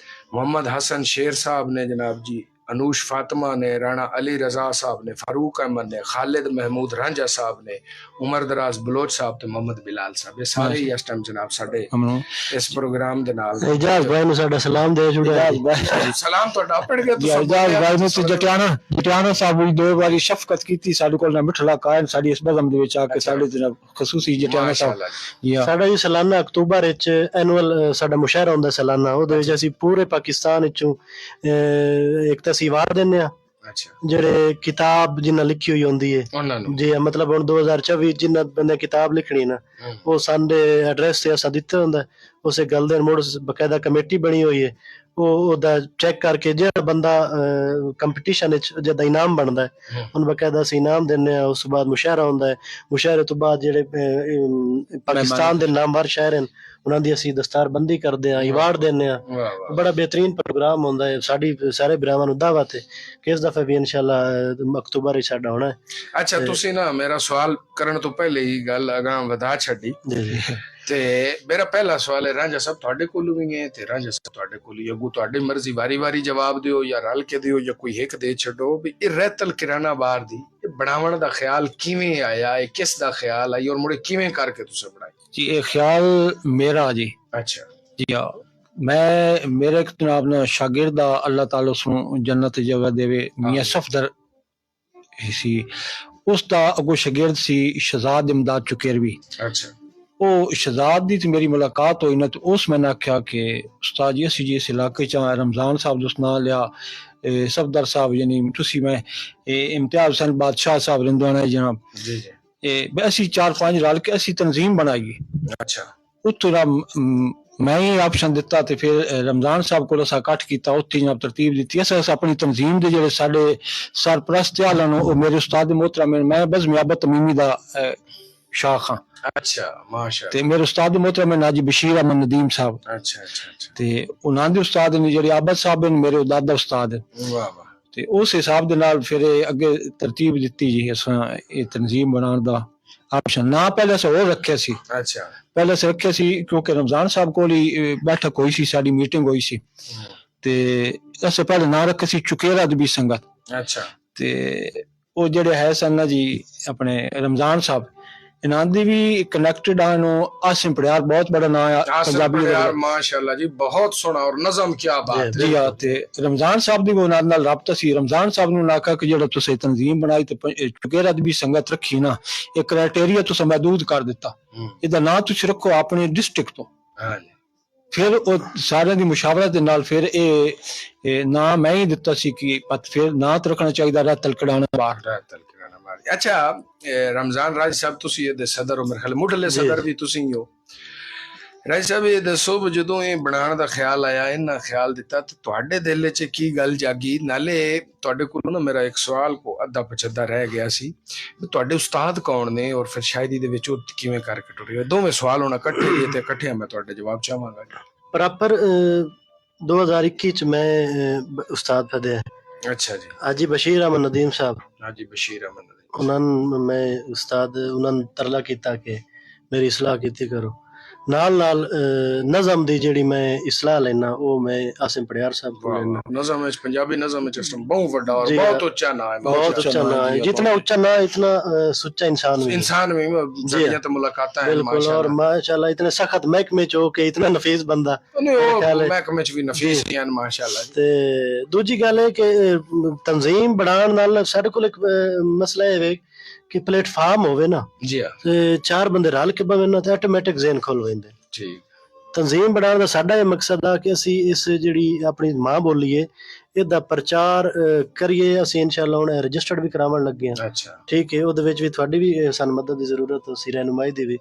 ਮੁਹੰਮਦ ਹਸਨ ਸ਼ੇਰ ਸਾਹਿਬ ਨੇ, ਜਨਾਬ ਜੀ अनूश फातिमा ने, राणा अली रजा साहब ने, फारूक अहमद ने, खालिद महमूद रांझा साहब ने, उमर दराज बलोच साहब ते मोहम्मद बिलाल साहब, ये सारे ही इस टाइम जनाब साडे इस प्रोग्राम दे नाल इजाज भाई ਨੂੰ ਸਾਡਾ ਸਲਾਮ ਦੇ ਛੁੜਿਆ सलाम ਤੁਹਾਡਾ ਪੜ ਗਿਆ ਤੁਸੀਂ ਇਜਾਜ਼ ਭਾਈ ਨੂੰ ਤੇ ਜਟਿਆਣਾ ਸਾਹਿਬ ਵੀ 2 ਵਾਰੀ ਸ਼ਫਕਤ ਕੀਤੀ ਸਾਡੇ ਕੋਲ ਨਾ ਮਿੱਠਲਾ ਕਾਇਨ ਸਾਡੀ ਇਸ ਬਜ਼ਮ ਦੇ ਵਿੱਚ ਆ ਕੇ ਸਾਡੇ ਜਨਾਬ ਖਸੂਸੀ ਜਟਿਆਣਾ ਸਾਹਿਬ ਜੀ ਸਾਡਾ ਜੀ ਸਾਲਾਨਾ ਅਕਤੂਬਰ ਵਿੱਚ ਐਨੂਅਲ ਸਾਡਾ ਮੁਸ਼ਾਇਰਾ ਹੁੰਦਾ ਸਾਲਾਨਾ, ਉਹਦੇ ਵਿੱਚ ਅਸੀਂ ਪੂਰੇ ਪਾਕਿਸਤਾਨ ਵਿੱਚੋਂ ਇੱਕ ਤਾਂ ਅਸੀਂ ਅਵਾਰਡ ਦਿੰਦੇ ਆ ਅੱਛਾ ਜਿਹੜੇ ਕਿਤਾਬ ਜਿਨ੍ਹਾਂ ਲਿਖੀ ਹੋਈ ਹੁੰਦੀ ਹੈ ਉਹਨਾਂ ਨੂੰ ਜੀ, ਮਤਲਬ ਹੁਣ 2024 ਜਿਨ੍ਹਾਂ ਬੰਦੇ ਕਿਤਾਬ ਲਿਖਣੀ ਨਾ ਉਹ ਸਾਡੇ ਐਡਰੈਸ ਤੇ ਅਸਾਂ ਦਿੱਤਾ ਹੁੰਦਾ, ਉਸੇ ਗੱਲ ਦੇ ਮੁੜ ਬਕਾਇਦਾ ਕਮੇਟੀ ਬਣੀ ਹੋਈ ਹੈ, ਉਹ ਉਹਦਾ ਚੈੱਕ ਕਰਕੇ ਜਿਹੜਾ ਬੰਦਾ ਕੰਪੀਟੀਸ਼ਨ ਵਿੱਚ ਜਿਹਦਾ ਇਨਾਮ ਬਣਦਾ ਹੈ ਉਹਨੂੰ ਬਕਾਇਦਾ ਅਸੀਂ ਇਨਾਮ ਦਿੰਦੇ ਆ। ਉਸ ਤੋਂ ਬਾਅਦ ਮੁਸ਼ਾਇਰਾ ਹੁੰਦਾ ਹੈ, ਮੁਸ਼ਾਇਰੇ ਤੋਂ ਬਾਅਦ ਜਿਹੜੇ ਪਾਕਿਸਤਾਨ ਦੇ ਨਾਮਵਰ ਸ਼ਾਇਰ ਹਨ ਉਹਨਾਂ ਦੀ ਅਸੀਂ ਦਸਤਾਰਬੰਦੀ ਕਰਦੇ ਆ, ਅਵਾਰਡ ਦਿੰਦੇ ਆ। ਬੜਾ ਬਿਹਤਰੀਨ ਪ੍ਰੋਗਰਾਮ ਹੁੰਦਾ ਹੈ। ਸਾਡੀ ਸਾਰੇ ਭਰਾਵਾਂ ਨੂੰ ਦਾਵਤ ਹੈ ਕਿ ਇਸ ਦਫਾ ਵੀ ਇਨਸ਼ਾਅੱਲਾ ਅਕਤੂਬਰ ਵਿੱਚ ਸਾਡਾ ਹੋਣਾ ਹੈ। ਅੱਛਾ ਤੁਸੀਂ ਨਾ ਮੇਰਾ ਸਵਾਲ ਕਰਨ ਤੋਂ ਪਹਿਲੇ ਹੀ ਗੱਲ ਅਗਾਂਹ ਵਧਾ ਛੱਡੀ ਤੇ ਮੇਰਾ ਪਹਿਲਾ ਸਵਾਲ ਹੈ ਰਾਂਝਾ ਸਾਹਿਬ ਤੁਹਾਡੇ ਕੋਲ ਵੀ ਹੈ ਤੇ ਰਾਂਝਾ ਸਾਹਿਬ ਤੁਹਾਡੇ ਕੋਲ ਹੀ ਅੱਗੂ ਤੁਹਾਡੀ ਮਰਜ਼ੀ ਵਾਰੀ ਜਵਾਬ ਦਿਓ ਜਾਂ ਰਲ ਕੇ ਦਿਓ ਜਾਂ ਕੋਈ ਇੱਕ ਦੇ ਛੱਡੋ ਵੀ ਇਹ ਰਹਿਤਲ ਕਿਰਾਣਾ ਬਾਰ ਦੀ ਇਹ ਬਣਾਉਣ ਦਾ ਖਿਆਲ ਕਿਵੇਂ ਆਇਆ, ਇਹ ਕਿਸ ਦਾ ਖਿਆਲ ਆਈ ਔਰ ਮੁੜੇ ਕਿਵੇਂ ਕਰਕੇ ਤੁਸੀਂ ਬਣਾਈ? ਜੀ ਇਹ ਖਿਆਲ ਮੇਰਾ ਜੀ। ਅੱਛਾ ਜੀ ਹਾਂ, ਮੈਂ ਮੇਰੇ ਇੱਕ ਜਨਾਬ ਨਾ ਸ਼ਾਗਿਰਦ ਆ, ਅੱਲਾਹ ਤਾਲਾ ਉਸ ਨੂੰ ਜੰਨਤ ਜਗ੍ਹਾ ਦੇਵੇ, ਮੀਆਂ ਸਫਦਰ ਸੀ, ਉਸ ਦਾ ਅੱਗੋਂ ਸ਼ਾਗਿਰਦ ਸੀ ਸ਼ਹਜ਼ਾਦ ਇਮਦਾਦ ਚੁਕੇਰਵੀ। ਅੱਛਾ ਉਹ ਸ਼ਹਜ਼ਾਦ ਦੀ ਤੇ ਮੇਰੀ ਮੁਲਾਕਾਤ ਹੋਈ ਨਾ ਤੇ ਉਸ ਮੈਂ ਆਖਿਆ ਕਿ ਉਸਤਾਦ ਜੀ ਅਸੀਂ ਜੀ ਇਸ ਇਲਾਕੇ ਚ ਰਮਜ਼ਾਨ ਸਾਹਿਬ ਦਾ ਨਾਂ ਲਿਆ, ਸਫਦਰ ਸਾਹਿਬ ਯਾਨੀ ਤੁਸੀਂ ਮੈਂ ਇਮਤਿयाज हुसैन बादशाह साहब रिंदवाना जनाब जी जी ਅਸੀਂ 4-5 ਰਲ ਕੇ ਅਸੀਂ ਤਨਜ਼ੀਮ ਬਣਾਈ। ਅੱਛਾ ਉੱਥੇ ਮੈਂ ਹੀ ਆਪਸ਼ਨ ਦਿੱਤਾ ਤੇ ਫਿਰ ਰਮਜ਼ਾਨ ਸਾਹਿਬ ਕੋਲ ਅਸਾਂ ਇਕੱਠ ਕੀਤਾ, ਉੱਥੇ ਜਨਾਬ ਤਰਤੀਬ ਦਿੱਤੀ। ਅਸਾਂ ਆਪਣੀ ਤਨਜ਼ੀਮ ਦੇ ਜਿਹੜੇ ਸਾਡੇ ਸਰਪ੍ਰਸਤ ਆਲਨ ਉਹ ਮੇਰੇ ਉਸਤਾਦ मोहतरम मैं बज़्म याबत तमीमी ਦਾ ਸ਼ਾਖ ਹਾਂ। ਅੱਛਾ ਮਾਸ਼ਾਅੱਲਾ। ਤੇ ਮੇਰੇ ਉਸਤਾਦ मोहतरम नाजी बशीर अहमद नदीम साहब ਅੱਛਾ ਅੱਛਾ ਅੱਛਾ ਤੇ ਉਹਨਾਂ ਦੇ ਉਸਤਾਦ ਨੇ ਜਿਹੜੇ ਆਬਦ ਸਾਹਿਬ ਨੇ ਮੇਰੇ ਦਾਦਾ ਉਸਤਾਦ। ਵਾਹ ਵਾਹ। ਤੇ ਉਸ ਹਿਸਾਬ ਦੇ ਨਾਲ ਫਿਰ ਅੱਗੇ ਤਰਤੀਬ ਦਿੱਤੀ ਜੀ ਅਸਾਂ ਇਹ ਤਨਜ਼ੀਮ ਬਣਾਉਣ ਦਾ ਆਪਸ਼ਨ ਨਾ ਪਹਿਲੇ ਸੇ ਹੋਰ ਰੱਖਿਆ ਸੀ। ਅੱਛਾ ਪਹਿਲੇ ਸੇ ਰੱਖਿਆ ਸੀ ਕਿਉਂਕਿ ਰਮਜ਼ਾਨ ਸਾਹਿਬ ਕੋਲ ਹੀ ਬੈਠਕ ਹੋਈ ਸੀ, ਸਾਡੀ ਮੀਟਿੰਗ ਹੋਈ ਸੀ ਤੇ ਅਸੀਂ ਪਹਿਲੇ ਨਾ ਰੱਖਿਆ ਸੀ ਚੁਕੇਰਾ ਦੀ ਸੰਗਤ। ਅੱਛਾ ਤੇ ਉਹ ਜਿਹੜੇ ਹੈ ਸਨ ਨਾ ਜੀ ਆਪਣੇ ਰਮਜ਼ਾਨ ਸਾਹਿਬ ਇਹਨਾਂ ਦੀ ਵੀ ਕਨੈਕਟਡ ਆ ਨੂੰ ਆਸਿਮ ਪੜਿਆਰ ਬਹੁਤ ਬੜਾ ਨਾਂ ਆ ਪੰਜਾਬੀ ਦਾ ਮਾਸ਼ਾਅੱਲਾ ਜੀ ਬਹੁਤ ਸੋਹਣਾ ਔਰ ਨਜ਼ਮ ਕੀ ਬਾਤ ਜੀ ਆ। ਤੇ ਰਮਜ਼ਾਨ ਸਾਹਿਬ ਦੀ ਉਹਨਾਂ ਨਾਲ ਰਾਬਤਾ ਸੀ। ਰਮਜ਼ਾਨ ਸਾਹਿਬ ਨੂੰ ਨਾਕਾ ਕਿ ਜਿਹੜਾ ਤੁਸੀਂ ਤਨਜ਼ੀਮ ਬਣਾਈ ਤੇ ਚੁਕੇਰਾ ਦੀ ਵੀ ਸੰਗਤ ਰੱਖੀ ਨਾ ਇਹ ਕ੍ਰਾਈਟੇਰੀਆ ਤੁਸੀਂ ਮਹਦੂਦ ਕਰ ਦਿੱਤਾ, ਇਹਦਾ ਨਾਂ ਤੁਸੀਂ ਰੱਖੋ ਆਪਣੇ ਡਿਸਟ੍ਰਿਕਟ ਤੋਂ। ਫਿਰ ਉਹ ਸਾਰਿਆਂ ਦੀ ਮੁਸ਼ਾਵਰਤ ਦੇ ਨਾਲ ਫਿਰ ਇਹ ਨਾਂ ਮੈਂ ਹੀ ਦਿੱਤਾ ਸੀ ਕਿ ਫਿਰ ਨਾਂ ਤਾਂ ਰੱਖਣਾ ਚਾਹੀਦਾ ਰਹਿਤਲ ਕਿਰਾਣਾ ਬਾਰ। ਅੱਛਾ ਰਮਜ਼ਾਨ ਰਾਜ ਸਾਹਿਬ ਤੁਸੀਂ ਇਹਦੇ ਸਦਰ ਉਮਰ ਖਲ ਮੁੱਢਲੇ ਸਦਰ ਵੀ ਤੁਸੀਂ ਹੀ ਹੋ। ਰਾਜ ਸਾਹਿਬ ਇਹ ਦੱਸੋ ਜਦੋਂ ਇਹ ਬਣਾਉਣ ਦਾ ਖਿਆਲ ਆਇਆ, ਇਹਨਾਂ ਖਿਆਲ ਦਿੱਤਾ ਤੇ ਤੁਹਾਡੇ ਦਿਲ 'ਚ ਕੀ ਗੱਲ ਜਾਗੀ? ਨਾਲੇ ਤੁਹਾਡੇ ਕੋਲ ਨਾ ਮੇਰਾ ਇੱਕ ਸਵਾਲ ਕੋ ਅੱਧਾ ਪਛੱਦਾ ਰਹਿ ਗਿਆ ਸੀ, ਤੁਹਾਡੇ ਉਸਤਾਦ ਕੌਣ ਨੇ ਔਰ ਫਿਰ ਸ਼ਾਇਦੀ ਦੇ ਵਿੱਚ ਉਹ ਕਿਵੇਂ ਕਰਕੇ ਟੁਰੇ? ਦੋਵੇਂ ਸਵਾਲ ਹੋਣਾ ਇਕੱਠੇ ਹੀ ਤੇ ਇਕੱਠੇ ਮੈਂ ਤੁਹਾਡੇ ਜਵਾਬ ਚਾਹਾਂਗਾ। ਪ੍ਰੋਪਰ 2021 ਚ ਮੈਂ ਉਸਤਾਦ ਫਦੇ। ਅੱਛਾ ਜੀ। ਹਾਜੀ ਬਸ਼ੀਰ ਅਹਿਮਦ ਨਦੀਮ ਸਾਹਿਬ। ਹਾਜੀ ਬਸ਼ੀਰ ਅਹਿਮਦ ਨਦੀਮ ਉਹਨਾਂ ਨੂੰ ਮੈਂ ਉਸਤਾਦ ਉਹਨਾਂ ਨੂੰ ਤਰਲਾ ਕੀਤਾ ਕਿ ਮੇਰੀ ਇਸਲਾਹ ਕੀਤੀ ਕਰੋ। ਨਾਲ ਨਜ਼ਮ ਦੀ ਜਿਹੜੀ ਮੈਂ ਇਸਲਾਹ ਲੈਣਾ ਉਹ ਮੈਂ ਆਸਿਮ ਪੜਿਆਰ ਸਾਹਿਬ ਤੋਂ ਲੈਣਾ। ਨਜ਼ਮ ਵਿੱਚ ਪੰਜਾਬੀ ਨਜ਼ਮ ਵਿੱਚ ਬਹੁਤ ਵੱਡਾ ਔਰ ਬਹੁਤ ਉੱਚਾ ਨਾਮ ਹੈ। ਬਹੁਤ ਉੱਚਾ ਨਾਮ ਹੈ, जितना ऊंचा ना इतना सुच्चा इंसान भी। इंसान में जगह तो मुलाकात है बिल्कुल। और माशाल्लाह इतने सख्त महकमे च हो के इतना नफीस बंदा महकमे च भी नफीस हैं माशाल्लाह। ते दूजी गल है कि तंजीम बनाने नाल साडे कोल एक मसला है कि प्लेटफार्म होवे ना जी ते चार बंदे रल के बवे ना ते ऑटोमेटिक ज़हन खुल वेंदे। ठीक। तंजीम बनाने दा साडा ये मकसद आ कि असी इस जिहड़ी अपनी मां बोली है ਇਹਦਾ ਪ੍ਰਚਾਰ ਕਰੀਏ। ਅਸੀਂ ਇਨਸ਼ਾਅੱਲਾ ਹੁਣ ਰਜਿਸਟਰਡ ਵੀ ਕਰਾਉਣ ਲੱਗੇ ਹਾਂ। ਅੱਛਾ ਠੀਕ ਹੈ। ਉਹਦੇ ਵਿੱਚ ਵੀ ਤੁਹਾਡੀ ਵੀ ਸਾਨੂੰ ਮਦਦ ਦੀ ਜ਼ਰੂਰਤ ਸੀ, ਰਹਿਨੁਮਾਈ ਦੀ ਵੀ।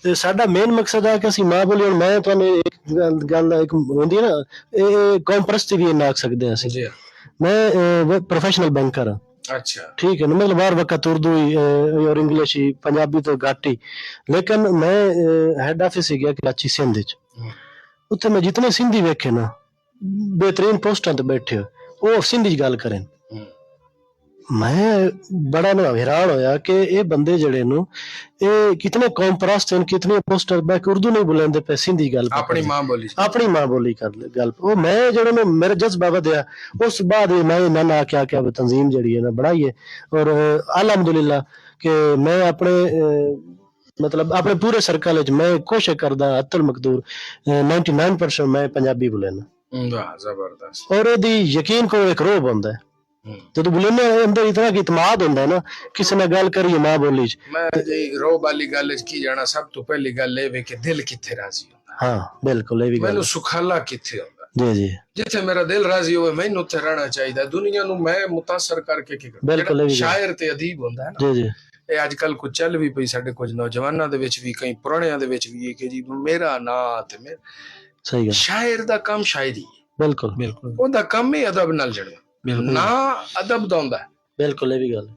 ਤੇ ਸਾਡਾ ਮੇਨ ਮਕਸਦ ਹੈ ਕਿ ਅਸੀਂ ਮਾਂ ਬੋਲੀ, ਹੁਣ ਮੈਂ ਤੁਹਾਨੂੰ ਇੱਕ ਗੱਲ ਇੱਕ ਹੁੰਦੀ ਹੈ ਨਾ ਇਹ ਕੌਮ ਪ੍ਰਸਤੀ ਵੀ ਨਾ ਆਖ ਸਕਦੇ ਹਾਂ ਅਸੀਂ। ਮੈਂ ਪ੍ਰੋਫੈਸ਼ਨਲ ਬੈਂਕਰ ਹਾਂ। अच्छा ठीक है ना, मतलब हर वक्त उर्दू ही और इंग्लिश ही, पंजाबी तो घट ही। लेकिन मैं हेड ऑफिस ही गया कराची सिंध च, उत्थे मैं जितने सिंधी वेखे ना बेहतरीन पोस्टां ते बैठे वो सिंधी च गल करें। मैं बड़ा ना हैरान होया कि ये बंदे जड़े नु ये कितने कौम परस्त हैं, कितने पोस्टर बैक उर्दू नहीं बुलांदे पे सिंधी गल पे अपनी करदे। मां बोली अपनी मां बोली कर गल वो मैं जड़े ने मेरे जज्बा बदया उस बाद मैं ना क्या तंजीम जड़ी है ना बनाई है और अल्हम्दुलिल्लाह कि मैं अपने मतलब अपने पूरे सर्कल च मैं कोशिश करदा अतल मकदूर 99% मैं पंजाबी बोलना। वाह जबरदस्त। और यदि यकीन को एक रोब होंदा है ਜਦੋਂ ਬੁਲੰਦੇ ਅੰਦਰ ਇਤਨਾ ਕਿ ਇਤਮਾਦ ਹੁੰਦਾ ਹੈ ਨਾ ਕਿਸੇ ਨਾਲ ਗੱਲ ਕਰੀਏ ਮਾਂ ਬੋਲੀ ਚ ਮੈਂ ਜੀ ਰੋਬ ਵਾਲੀ ਗੱਲ ਚ ਕੀ ਜਾਣਾ, ਸਭ ਤੋਂ ਪਹਿਲੀ ਗੱਲ ਇਹ ਵੇ ਕਿ ਦਿਲ ਕਿੱਥੇ ਰਾਜ਼ੀ ਹੁੰਦਾ। ਹਾਂ ਬਿਲਕੁਲ ਇਹ ਵੀ ਗੱਲ ਮੈਨੂੰ ਸੁਖਾਲਾ ਕਿੱਥੇ ਹੁੰਦਾ। ਜੀ ਜੀ ਜਿੱਥੇ ਮੇਰਾ ਦਿਲ ਰਾਜ਼ੀ ਹੋਵੇ ਮੈਨੂੰ ਉੱਥੇ ਰਹਿਣਾ ਚਾਹੀਦਾ। ਦੁਨੀਆ ਨੂੰ ਮੈਂ ਮੁਤਾਸਰ ਕਰਕੇ ਕੀ ਕਰਾਂ। ਬਿਲਕੁਲ ਇਹ ਵੀ ਗੱਲ। ਸ਼ਾਇਰ ਤੇ ਅਦੀਬ ਹੁੰਦਾ ਹੈ ਨਾ, ਜੀ ਜੀ ਇਹ ਅੱਜ ਕੱਲ ਕੁਝ ਚੱਲ ਵੀ ਪਈ ਸਾਡੇ ਕੁਝ ਨੌਜਵਾਨਾਂ ਦੇ ਵਿੱਚ ਵੀ, ਕਈ ਪੁਰਾਣਿਆਂ ਦੇ ਵਿੱਚ ਵੀ, ਇਹ ਕਿ ਜੀ ਮੇਰਾ ਨਾਂ ਤੇ ਮੇਰਾ ਸਹੀ ਗੱਲ ਸ਼ਾਇਰ ਦਾ ਕੰਮ ਸ਼ਾਇਰੀ ਹੈ। ਬਿਲਕੁਲ ਬਿਲਕੁਲ ਉਹਦਾ ਕੰਮ ਹੀ ਅਦਬ ਨਾਲ ਜੜਿਆ, ਨਾ ਅਦਬ ਦਾ ਹੁੰਦਾ। ਬਿਲਕੁਲ ਇਹ ਵੀ ਗੱਲ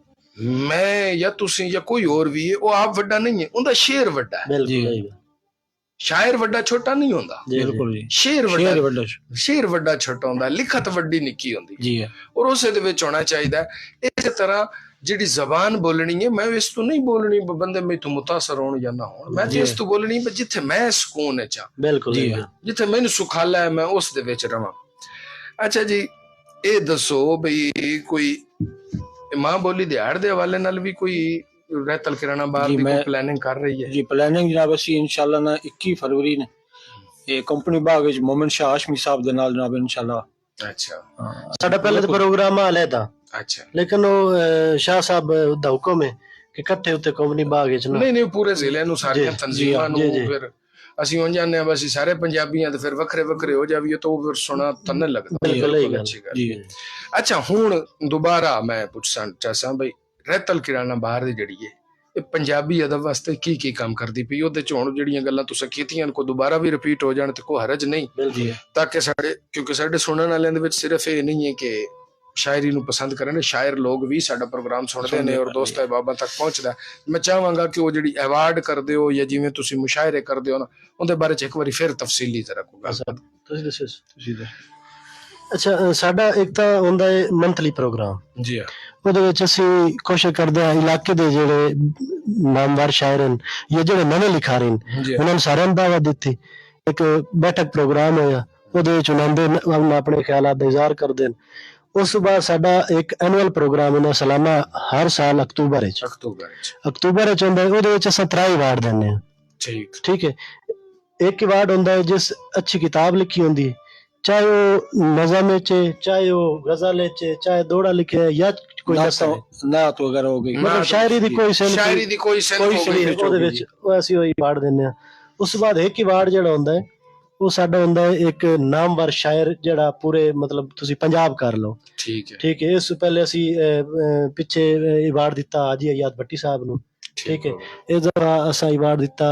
ਮੈਂ ਜਾਂ ਤੁਸੀਂ ਜਾਂ ਕੋਈ ਹੋਰ ਵੀ ਹੈ, ਉਹ ਆਪ ਵੱਡਾ ਨਹੀਂ ਹੈ, ਉਹਦਾ ਸ਼ੇਰ ਵੱਡਾ ਹੈ। ਬਿਲਕੁਲ ਇਹ ਗੱਲ ਸ਼ਾਇਰ ਵੱਡਾ ਛੋਟਾ ਨਹੀਂ ਹੁੰਦਾ, ਬਿਲਕੁਲ ਜੀ। ਸ਼ੇਰ ਸ਼ੇਰ ਵੱਡਾ ਵੱਡਾ ਸ਼ੇਰ ਵੱਡਾ ਛੋਟਾ ਹੁੰਦਾ, ਲਿਖਤ ਵੱਡੀ ਨਿੱਕੀ ਹੁੰਦੀ ਜੀ ਹੈ। ਔਰ ਉਸੇ ਦੇ ਵਿੱਚ ਹੋਣਾ ਚਾਹੀਦਾ। ਇਸੇ ਤਰ੍ਹਾਂ ਜਿਹੜੀ ਜ਼ਬਾਨ ਬੋਲਣੀ ਹੈ, ਮੈਂ ਇਸ ਤੋਂ ਨਹੀਂ ਬੋਲਣੀ ਬੰਦੇ ਮੈਥੋਂ ਮੁਤਾਸਰ ਹੋਣ ਜਾਂ ਨਾ ਹੋਣ, ਮੈਂ ਤੇ ਇਸ ਤੋਂ ਬੋਲਣੀ ਜਿੱਥੇ ਮੈਂ ਸਕੂਨ ਚ ਆ, ਬਿਲਕੁਲ ਜੀ ਇਹ ਹਾਂ। ਗੱਲ। ਜਿੱਥੇ ਮੈਨੂੰ ਸੁਖਾਲਾ ਹੈ, ਮੈਂ ਉਸ ਦੇ ਵਿੱਚ ਰਵਾਂ। ਅੱਛਾ ਜੀ, ਇਹ ਦੱਸੋ ਬਈ ਕੋਈ ਮਾਂ ਬੋਲੀ ਦਿਹਾੜ ਦੇ ਹਵਾਲੇ ਨਾਲ ਵੀ ਕੋਈ ਰਹਿਤਲ ਕਿਰਾਣਾ ਬਾਹਰ ਜੀ, ਦੀ ਕੋਈ ਮੈਂ- ਪਲੈਨਿੰਗ ਕਰ ਰਹੀ ਹੈ? ਜੀ ਪਲੈਨਿੰਗ ਜਨਾਬ ਅਸੀਂ ਇਨਸ਼ਾਅੱਲਾ ਨਾ 21 ਫਰਵਰੀ ਨੇ ਇਹ ਕੰਪਨੀ ਬਾਗ ਵਿੱਚ ਮੋਮਨ ਸ਼ਾਹ ਹਾਸ਼ਮੀ ਸਾਹਿਬ ਦੇ ਨਾਲ ਜਨਾਬ ਇਨਸ਼ਾਅੱਲਾ। ਅੱਛਾ ਸਾਡਾ ਪਹਿਲੇ ਤਾਂ ਪ੍ਰੋਗਰਾਮ ਆ ਲੈਦਾ, ਅੱਛਾ। ਲੇਕਿਨ ਉਹ ਸ਼ਾਹ ਸਾਹਿਬ ਦਾ ਹੁਕਮ ਹੈ ਕਿ ਇਕੱਠੇ ਉੱਤੇ ਕੰਪਨੀ ਬਾਗ ਵਿੱਚ ਨਾ ਨਹੀਂ ਪੂਰੇ ਜ਼ਿਲ੍ਹੇ ਨੂੰ ਸਾਰੀਆਂ ਜੀ, ਤਨਜ਼ੀਮਾਂ ਨੂੰ ਜੀ, ਜੀ। ਫਿਰ ਅਸੀਂ ਹੋ ਜਾਂਦੇ ਹਾਂ ਬਸ ਸਾਰੇ ਪੰਜਾਬੀਆਂ ਤੇ ਫਿਰ ਵੱਖਰੇ ਵੱਖਰੇ ਹੋ ਜਾਵੀਏ ਤਾਂ ਉਹ ਫਿਰ ਸੁਣਾ ਤਾਂ ਨਹੀਂ ਲੱਗਦਾ। ਬਿਲਕੁਲ ਇਹ ਗੱਲ। ਅੱਛੀ ਗੱਲ। ਜੀ ਅੱਛਾ, ਹੁਣ ਦੁਬਾਰਾ ਮੈਂ ਪੁੱਛਣਾ ਚਾਹਾਂ ਬਈ ਰਹਿਤਲ ਕਿਰਾਣਾ ਬਾਹਰ ਦੀ ਜਿਹੜੀ ਹੈ ਇਹ ਪੰਜਾਬੀ ਅਦਬ ਵਾਸਤੇ ਕੀ ਕੰਮ ਕਰਦੀ ਪਈ? ਉਹਦੇ ਚ ਹੁਣ ਜਿਹੜੀਆਂ ਗੱਲਾਂ ਤੁਸੀਂ ਕੀਤੀਆਂ ਕੋ ਦੁਬਾਰਾ ਵੀ ਰਿਪੀਟ ਹੋ ਜਾਣ ਤੇ ਕੋਈ ਹਰਜ ਨਹੀਂ, ਬਿਲਕੁਲ ਤਾਂ ਕਿ ਸਾਡੇ ਕਿਉਂਕਿ ਸਾਡੇ ਸੁਣਨ ਵਾਲਿਆਂ ਦੇ ਵਿੱਚ ਸਿਰਫ ਇਹ ਨਹੀਂ ਹੈ ਕਿ ਸ਼ਾਇਰੀ ਨੂੰ ਪਸੰਦ ਕਰਨ, ਸ਼ਾਇਰ ਲੋਕ ਵੀ ਸਾਡਾ ਪ੍ਰੋਗਰਾਮ ਸੁਣਦੇ ਨੇ ਔਰ ਦੋਸਤ ਅਹਿਬਾਬਾਂ ਤੱਕ ਪਹੁੰਚਦਾ। ਮੈਂ ਚਾਹਾਂਗਾ ਕਿ ਉਹ ਜਿਹੜੀ ਅਵਾਰਡ ਕਰਦੇ ਹੋ ਜਾਂ ਜਿਵੇਂ ਤੁਸੀਂ ਮੁਸ਼ਾਇਰੇ ਕਰਦੇ ਹੋ ਨਾ, ਉਹਦੇ ਬਾਰੇ ਚ ਇੱਕ ਵਾਰੀ ਫਿਰ ਤਫਸੀਲੀ ਜ਼ਰਾ ਕੋਈ ਗੱਲ। ਤੁਸੀਂ ਦੱਸੋ। ਤੁਸੀਂ ਦੱਸੋ। ਅੱਛਾ, ਸਾਡਾ ਇੱਕ ਤਾਂ ਹੁੰਦਾ ਹੈ ਮੰਥਲੀ ਪ੍ਰੋਗਰਾਮ, ਜੀ ਹਾਂ, ਉਹਦੇ ਵਿੱਚ ਅਸੀਂ ਕੋਸ਼ਿਸ਼ ਕਰਦੇ ਹਾਂ ਇਲਾਕੇ ਦੇ ਜਿਹੜੇ ਨਾਮਵਰ ਸ਼ਾਇਰ ਹਨ ਜਾਂ ਜਿਹੜੇ ਨਵੇਂ ਲਿਖਾਰੀ ਹਨ ਜੀ ਉਹਨਾਂ ਨੂੰ ਸਾਰਿਆਂ ਨੂੰ ਦਾਵਤ ਦਿੱਤੀ। ਇੱਕ ਬੈਠਕ ਪ੍ਰੋਗਰਾਮ ਹੋਇਆ, ਉਹਦੇ ਵਿੱਚ ਉਹਨਾਂ ਦੇ ਆਪਣੇ ਖਿਆਲਾਂ ਦਾ ਇਜ਼ਹਾਰ ਕਰਦੇ ਹਨ। ਉਸ ਤੋਂ ਬਾਅਦ ਸਾਡਾ ਇੱਕ ਐਨੂਅਲ ਪ੍ਰੋਗਰਾਮ ਹੁੰਦਾ ਸਾਲਾਨਾ, ਹਰ ਸਾਲ ਅਕਤੂਬਰ ਵਿੱਚ ਅਕਤੂਬਰ ਵਿੱਚ ਹੁੰਦਾ, ਉਹਦੇ ਵਿੱਚ ਅਸੀਂ 3 ਅਵਾਰਡ ਦਿੰਦੇ ਹਾਂ। ਠੀਕ ਹੈ, ਇੱਕ ਅਵਾਰਡ ਹੁੰਦਾ ਹੈ ਜਿਸ ਅੱਛੀ ਕਿਤਾਬ ਲਿਖੀ ਹੁੰਦੀ ਹੈ, ਚਾਹੇ ਉਹ ਨਜ਼ਮ ਵਿੱਚ, ਚਾਹੇ ਉਹ ਗਜ਼ਲ ਵਿੱਚ, ਚਾਹੇ ਦੋੜਾ ਲਿਖਿਆ ਜਾਂ ਕੋਈ ਨਾਤ ਵਗੈਰਾ ਹੋ ਗਈ, ਮਤਲਬ ਸ਼ਾਇਰੀ ਦੀ ਕੋਈ ਸਿਨਫ, ਸ਼ਾਇਰੀ ਦੀ ਕੋਈ ਸਿਨਫ ਹੋ ਗਈ ਉਹਦੇ ਵਿੱਚ ਉਹ ਅਸੀਂ ਉਹੀ ਅਵਾਰਡ ਦਿੰਦੇ ਹਾਂ। ਉਸ ਤੋਂ ਬਾਅਦ ਇੱਕ ਅਵਾਰਡ ਜਿਹੜਾ ਹੁੰਦਾ ਹੈ ਉਹ ਸਾਡਾ ਹੁੰਦਾ ਹੈ ਇੱਕ ਨਾਮਵਰ ਸ਼ਾਇਰ ਜਿਹੜਾ ਪੂਰੇ ਮਤਲਬ ਤੁਸੀਂ ਪੰਜਾਬ ਕਰ ਲਓ। ਠੀਕ ਹੈ, ਠੀਕ ਹੈ। ਇਸ ਤੋਂ ਪਹਿਲੇ ਅਸੀਂ ਪਿੱਛੇ ਅਵਾਰਡ ਦਿੱਤਾ ਹਾਜੀ ਅਯਾਦ ਭੱਟੀ ਸਾਹਿਬ ਨੂੰ। ਠੀਕ ਹੈ, ਇਸ ਦਫਾ ਅਸਾਂ ਅਵਾਰਡ ਦਿੱਤਾ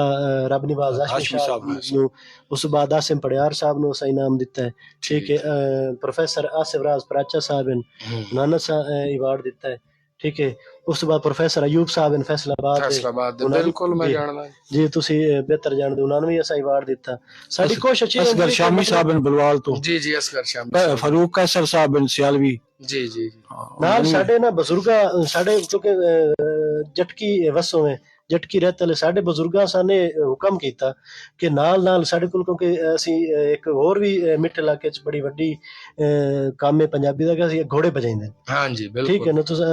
ਰੱਬ ਨਿਵਾਜ਼ ਹਾਸ਼ਮੀ ਸਾਹਿਬ ਨੂੰ। ਉਸ ਤੋਂ ਬਾਅਦ ਆਸਿਮ ਪੜਿਆਰ ਸਾਹਿਬ ਨੂੰ ਅਸਾਂ ਇਨਾਮ ਦਿੱਤਾ ਹੈ। ਠੀਕ ਹੈ, ਪ੍ਰੋਫੈਸਰ ਆਸਿਫ ਰਾਜ ਪਰਾਚਾ ਸਾਹਿਬ ਨੇ ਨਾਨਕ ਸਾਹਿਬ ਅਵਾਰਡ ਦਿੱਤਾ ਹੈ। ਠੀਕ ਹੈ, ਉਸ ਤੋਂ ਬਾਅਦ ਪ੍ਰੋਫੈਸਰ ਅਯੂਬ ਸਾਹਿਬ ਨੇ ਫੈਸਲਾਬਾਦ ਦੇ, ਬਿਲਕੁਲ ਮੈਂ ਜਾਣਦਾ ਜੀ, ਤੁਸੀਂ ਬਿਹਤਰ ਜਾਣਦੇ, ਉਹਨਾਂ ਨੂੰ ਵੀ ਅਸਾਂ ਅਵਾਰਡ ਦਿੱਤਾ। ਸਾਡੀ ਕੋਸ਼ਿਸ਼ ਅਸਗਰ ਸ਼ਾਮੀ ਸਾਹਿਬ ਨੇ ਬਲਵਾਲ ਤੋਂ, ਜੀ ਅਸਗਰ ਸ਼ਾਮੀ, ਫਾਰੂਕ ਕੈਸਰ ਸਾਹਿਬ ਨੇ ਸਿਆਲਵੀ, ਜੀ ਨਾਲ ਸਾਡੇ ਨਾ ਬਜ਼ੁਰਗਾ ਸਾਡੇ ਕਿਉਂਕਿ ਜਟਕੀ ਵਸੋਂ ਹੈ, ਜਟਕੀ ਰਹਿਤਲ ਸਾਡੇ ਬਜ਼ੁਰਗਾਂ ਸਾਨੇ ਹੁਕਮ ਕੀਤਾ ਕਿ ਨਾਲ ਸਾਡੇ ਕੋਲ, ਕਿਉਂਕਿ ਅਸੀਂ ਇੱਕ ਹੋਰ ਵੀ ਮਿੱਠੇ ਇਲਾਕੇ ਚ ਬੜੀ ਵੱਡੀ ਕੰਮ ਹੈ ਪੰਜਾਬੀ ਦਾ ਕਿ ਅਸੀਂ ਘੋੜੇ ਭਜਾਈਂਦੇ। ਹਾਂਜੀ ਬਿਲਕੁਲ, ਠੀਕ ਹੈ ਨਾ। ਤੁਸੀਂ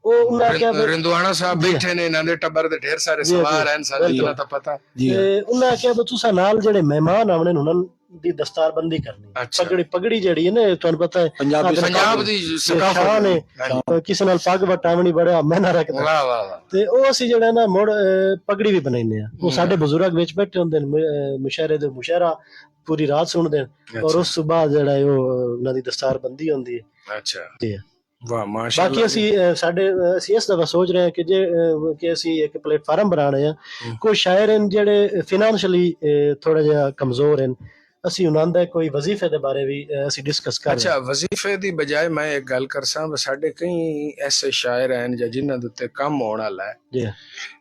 ਉਹ ਉਹਨਾਂ ਕਿਹਾ ਰਿੰਦਵਾਨਾ ਸਾਹਿਬ ਬੈਠੇ ਨੇ, ਇਹਨਾਂ ਦੇ ਟੱਬਰ ਦੇ ਢੇਰ ਸਾਰੇ ਸਵਾਰ ਹਨ, ਸਾਰੇ ਇਤਨਾ ਤਾਂ ਪਤਾ। ਤੇ ਉਹਨਾਂ ਕਿਹਾ ਵੀ ਤੁਸੀਂ ਨਾਲ ਜਿਹੜੇ ਮਹਿਮਾਨ ਆਉਣੇ ਨੇ ਉਹਨਾਂ ਦੀ ਦਸਤਾਰਬੰਦੀ ਕਰਨੀ। ਪਗੜੀ ਜਿਹੜੀ ਹੈ ਨਾ, ਤੁਹਾਨੂੰ ਪਤਾ ਹੈ ਪੰਜਾਬ ਦੀ ਸ਼ਾਨ ਹੈ, ਕਿਸੇ ਨਾਲ ਪੱਗ ਵਟਾਵਣੀ ਬੜਾ ਮਹਿਨਾ ਰੱਖਦਾ। ਵਾਹ ਵਾਹ। ਤੇ ਉਹ ਅਸੀਂ ਜਿਹੜਾ ਨਾ ਮੁੜ ਪਗੜੀ ਵੀ ਬਣਾਉਂਦੇ ਆ। ਉਹ ਸਾਡੇ ਬਜ਼ੁਰਗ ਵਿੱਚ ਬੈਠੇ ਹੁੰਦੇ ਨੇ, ਮੁਸ਼ਾਇਰੇ ਦੇ ਮੁਸ਼ਾਇਰਾ ਪੂਰੀ ਰਾਤ ਸੁਣਦੇ ਨੇ, ਔਰ ਉਸ ਤੋਂ ਬਾਅਦ ਜਿਹੜਾ ਉਹ ਉਹਨਾਂ ਦੀ ਦਸਤਾਰਬੰਦੀ ਹੁੰਦੀ ਹੈ। ਅੱਛਾ ਜੀ ਵਾਹ ਮਾਸ਼ਾਅੱਲਾ। ਬਾਕੀ ਅਸੀਂ ਇਸ ਦਫਾ ਸੋਚ ਰਹੇ ਹਾਂ ਕਿ ਅਸੀਂ ਇੱਕ ਪਲੇਟਫਾਰਮ ਬਣਾ ਰਹੇ ਹਾਂ। ਕੋਈ ਸ਼ਾਇਰ ਹਨ ਜਿਹੜੇ ਫਾਈਨੈਂਸ਼ੀਅਲੀ ਥੋੜਾ ਜਿਹਾ ਕਮਜ਼ੋਰ ਹਨ, ਅਸੀਂ ਉਹਨਾਂ ਦਾ ਕੋਈ ਵਜ਼ੀਫੇ ਦੇ ਬਾਰੇ ਵੀ ਅਸੀਂ ਡਿਸਕਸ ਕਰ ਰਹੇ ਹਾਂ। ਅੱਛਾ, ਵਜ਼ੀਫੇ ਦੀ ਬਜਾਏ ਮੈਂ ਇੱਕ ਗੱਲ ਕਰਸਾਂ, ਸਾਡੇ ਕਈ ਐਸੇ ਸ਼ਾਇਰ ਹਨ ਜਾਂ ਜਿਨ੍ਹਾਂ ਦੇ ਉੱਤੇ ਕੰਮ ਹੋਣ ਵਾਲਾ ਹੈ, ਜੀ,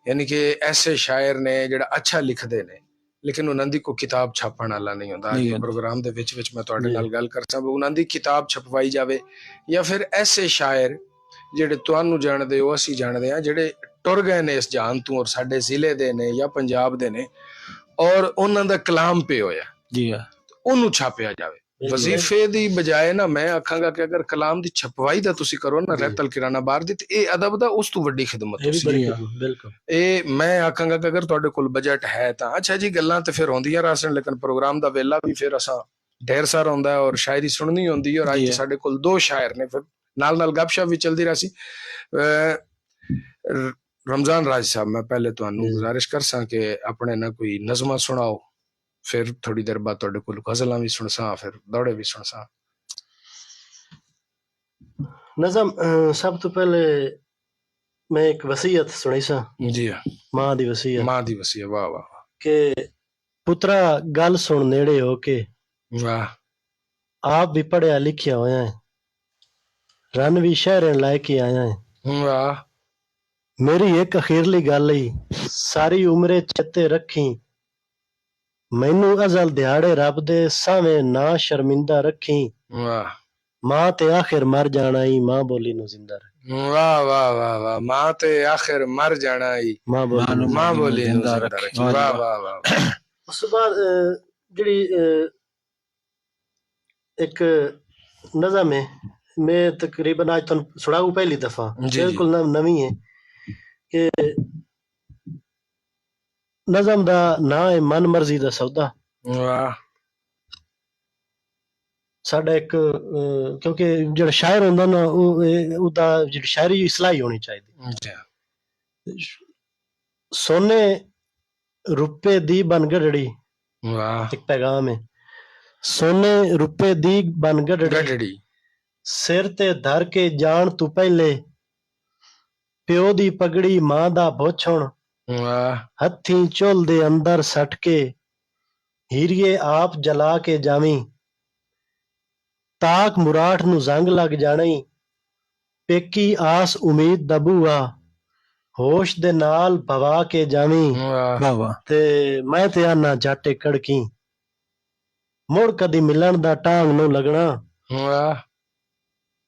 ਯਾਨੀ ਕਿ ਐਸੇ ਸ਼ਾਇਰ ਨੇ ਜਿਹੜਾ ਅੱਛਾ ਲਿਖਦੇ ਨੇ ਲੇਕਿਨ ਉਹਨਾਂ ਦੀ ਕੋਈ ਕਿਤਾਬ ਛਾਪਣ ਵਾਲਾ ਨਹੀਂ ਹੁੰਦਾ। ਅੱਜ ਦੇ ਪ੍ਰੋਗਰਾਮ ਦੇ ਵਿੱਚ ਮੈਂ ਤੁਹਾਡੇ ਨਾਲ ਗੱਲ ਕਰਸਾਂ ਵੀ ਉਹਨਾਂ ਦੀ ਕਿਤਾਬ ਛਪਵਾਈ ਜਾਵੇ, ਜਾਂ ਫਿਰ ਐਸੇ ਸ਼ਾਇਰ ਜਿਹੜੇ ਤੁਹਾਨੂੰ ਜਾਣਦੇ ਹੋ ਅਸੀਂ ਜਾਣਦੇ ਹਾਂ, ਜਿਹੜੇ ਟੁਰ ਗਏ ਨੇ ਇਸ ਜਹਾਨ ਤੋਂ ਔਰ ਸਾਡੇ ਜ਼ਿਲ੍ਹੇ ਦੇ ਨੇ ਜਾਂ ਪੰਜਾਬ ਦੇ ਨੇ, ਔਰ ਉਹਨਾਂ ਦਾ ਕਲਾਮ ਪਿਆ ਹੋਇਆ, ਜੀ ਹਾਂ, ਉਹਨੂੰ ਛਾਪਿਆ ਜਾਵੇ। ਵਜ਼ੀਫੇ ਦੀ ਬਜਾਏ ਨਾ ਮੈਂ ਆਖਾਂਗਾ ਕਿ ਅਗਰ ਕਲਾਮ ਦੀ ਛਪਵਾਈ ਦਾ ਤੁਸੀਂ ਕਰੋ ਨਾ ਰਹਿਤਲ ਕਿਰਾਣਾ ਬਾਰ ਦੀ, ਤੇ ਇਹ ਅਦਬ ਦਾ ਉਸ ਤੋਂ ਵੱਡੀ ਖਿਦਮਤ ਇਹ ਵੀ ਤੁਸੀਂ। ਬੜੀ ਬਿਲਕੁਲ ਇਹ ਮੈਂ ਆਖਾਂਗਾ ਕਿ ਅਗਰ ਤੁਹਾਡੇ ਕੋਲ ਬਜਟ ਹੈ ਤਾਂ ਅੱਛਾ ਜੀ, ਗੱਲਾਂ ਤੇ ਫਿਰ ਹੁੰਦੀਆਂ ਰਾਸਨ, ਲੇਕਿਨ ਪ੍ਰੋਗਰਾਮ ਦਾ ਵੇਲਾ ਵੀ ਫਿਰ ਅਸਾਂ ਢੇਰ ਸਾਰਾ ਹੁੰਦਾ ਹੈ ਔਰ ਸ਼ਾਇਰੀ ਸੁਣਨੀ ਹੁੰਦੀ ਹੈ। ਔਰ ਅੱਜ ਸਾਡੇ ਕੋਲ 2 ਸ਼ਾਇਰ ਨੇ, ਫਿਰ ਨਾਲ ਗੱਪਸ਼ਪ ਵੀ ਚਲਦੀ ਰਹੀ। ਰਮਜ਼ਾਨ ਰਾਜ ਸਾਹਿਬ, ਮੈਂ ਪਹਿਲੇ ਤੁਹਾਨੂੰ ਗੁਜ਼ਾਰਿਸ਼ ਕਰ ਸਾਂ ਕਿ ਆਪਣੇ ਨਾ ਕੋਈ ਨਜ਼ਮਾਂ ਸੁਣਾਓ, ਫਿਰ ਥੋੜੀ ਦੇਰ ਬਾਅਦ ਤੁਹਾਡੇ ਕੋਲ ਗਜ਼ਲਾਂ ਵੀ ਸੁਣ ਸਾਂ, ਫਿਰ ਦੌੜੇ ਵੀ ਸੁਣ ਸਾਂ। ਨਜ਼ਮ ਸਭ ਤੋਂ ਪਹਿਲੇ ਮੈਂ ਇੱਕ ਵਸੀਅਤ ਸੁਣਾਈ ਸਾਂ, ਜੀ ਮਾਂ ਦੀ ਵਸੀਅਤ। ਮਾਂ ਦੀ ਵਸੀਅਤ, ਵਾਹ ਵਾਹ ਕਿ ਪੁੱਤਰਾ ਗੱਲ ਸੁਣ ਨੇੜੇ ਹੋ ਕੇ, ਵਾਹ, ਆਪ ਵੀ ਪੜਿਆ ਲਿਖਿਆ ਹੋਇਆ ਹੈ, ਰਨ ਵੀ ਸ਼ਹਿਰ ਲੈ ਕੇ ਆਇਆ ਹੈ। ਵਾਹ, ਮੇਰੀ ਇੱਕ ਅਖੀਰਲੀ ਗੱਲ ਹੀ ਸਾਰੀ ਉਮਰੇ ਚੇਤੇ ਰੱਖੀ, ਮੈਨੂੰ ਅਜ਼ਲ ਦਿਹਾੜੇ ਰੱਬ ਦੇ ਸਾਵੇਂ ਨਾ ਸ਼ਰਮਿੰਦਾ ਰੱਖੀ, ਵਾਹ, ਮਾਂ ਤੇ ਆਖਿਰ ਮਰ ਜਾਣਾ ਈ, ਮਾਂ ਬੋਲੀ ਨੂੰ ਜ਼ਿੰਦਾ ਰੱਖੀ। ਵਾਹ ਵਾਹ ਵਾਹ ਵਾਹ, ਮਾਂ ਤੇ ਆਖਿਰ ਮਰ ਜਾਣਾ ਈ, ਮਾਂ ਬੋਲੀ ਨੂੰ ਮਾਂ ਬੋਲੀ ਨੂੰ ਜ਼ਿੰਦਾ ਰੱਖੀ। ਵਾਹ ਵਾਹ ਵਾਹ। ਉਸ ਤੋਂ ਬਾਅਦ ਜਿਹੜੀ ਇੱਕ ਨਜ਼ਮ ਹੈ, ਮੈਂ ਤਕਰੀਬਨ ਅੱਜ ਤੁਹਾਨੂੰ ਸੁਣਾਊ ਪਹਿਲੀ ਦਫਾ, ਬਿਲਕੁਲ ਨਵੀਂ ਹੈ, ਕਿ ਨਜ਼ਮ ਦਾ ਨਾਂ ਹੈ ਮਨ ਮਰਜ਼ੀ ਦਾ ਸੌਦਾ। ਵਾਹ, ਸਾਡਾ ਇੱਕ ਕਿਉਂਕਿ ਜਿਹੜਾ ਸ਼ਾਇਰ ਹੁੰਦਾ ਨਾ, ਉਹਦਾ ਜਿਹੜੀ ਸ਼ਾਇਰੀ ਇਸਲਾਹੀ ਹੋਣੀ ਚਾਹੀਦੀ। ਸੋਨੇ ਰੁਪਏ ਦੀ ਬਨ ਗੜੜੀ, ਵਾਹ, ਇੱਕ ਪੈਗਾਮ ਹੈ, ਸੋਨੇ ਰੁਪਏ ਦੀ ਬਨ ਗੜੜੀ, ਸਿਰ ਤੇ ਧਰ ਕੇ ਜਾਣ ਤੋਂ ਪਹਿਲੇ, ਪਿਓ ਦੀ ਪਗੜੀ ਮਾਂ ਦਾ ਬੋਛਣ, ਵਾਹ, ਹੱਥੀਂ ਝੋਲ ਦੇ ਅੰਦਰ ਸੱਟ ਕੇ, ਹੀਰੀਏ ਆਪ ਜਲਾ ਕੇ ਜਾਵੀਂ, ਤਾਕ ਮੁਰਾਠ ਨੂੰ ਜ਼ੰਗ ਲੱਗ ਜਾਣੀ, ਪੇਕੀ ਆਸ ਉਮੀਦ ਦਾ ਬੂਆ, ਹੋਸ਼ ਦੇ ਨਾਲ ਭਵਾ ਕੇ ਜਾਵੀਂ, ਵਾਹ ਵਾਹ, ਤੇ ਮੈਂ ਤੇ ਆਨਾ ਜਾਟੇ ਕੜਕੀ, ਮੁੜ ਕਦੀ ਮਿਲਣ ਦਾ ਟਾਂਗ ਨੂੰ ਲੱਗਣਾ, ਵਾਹ,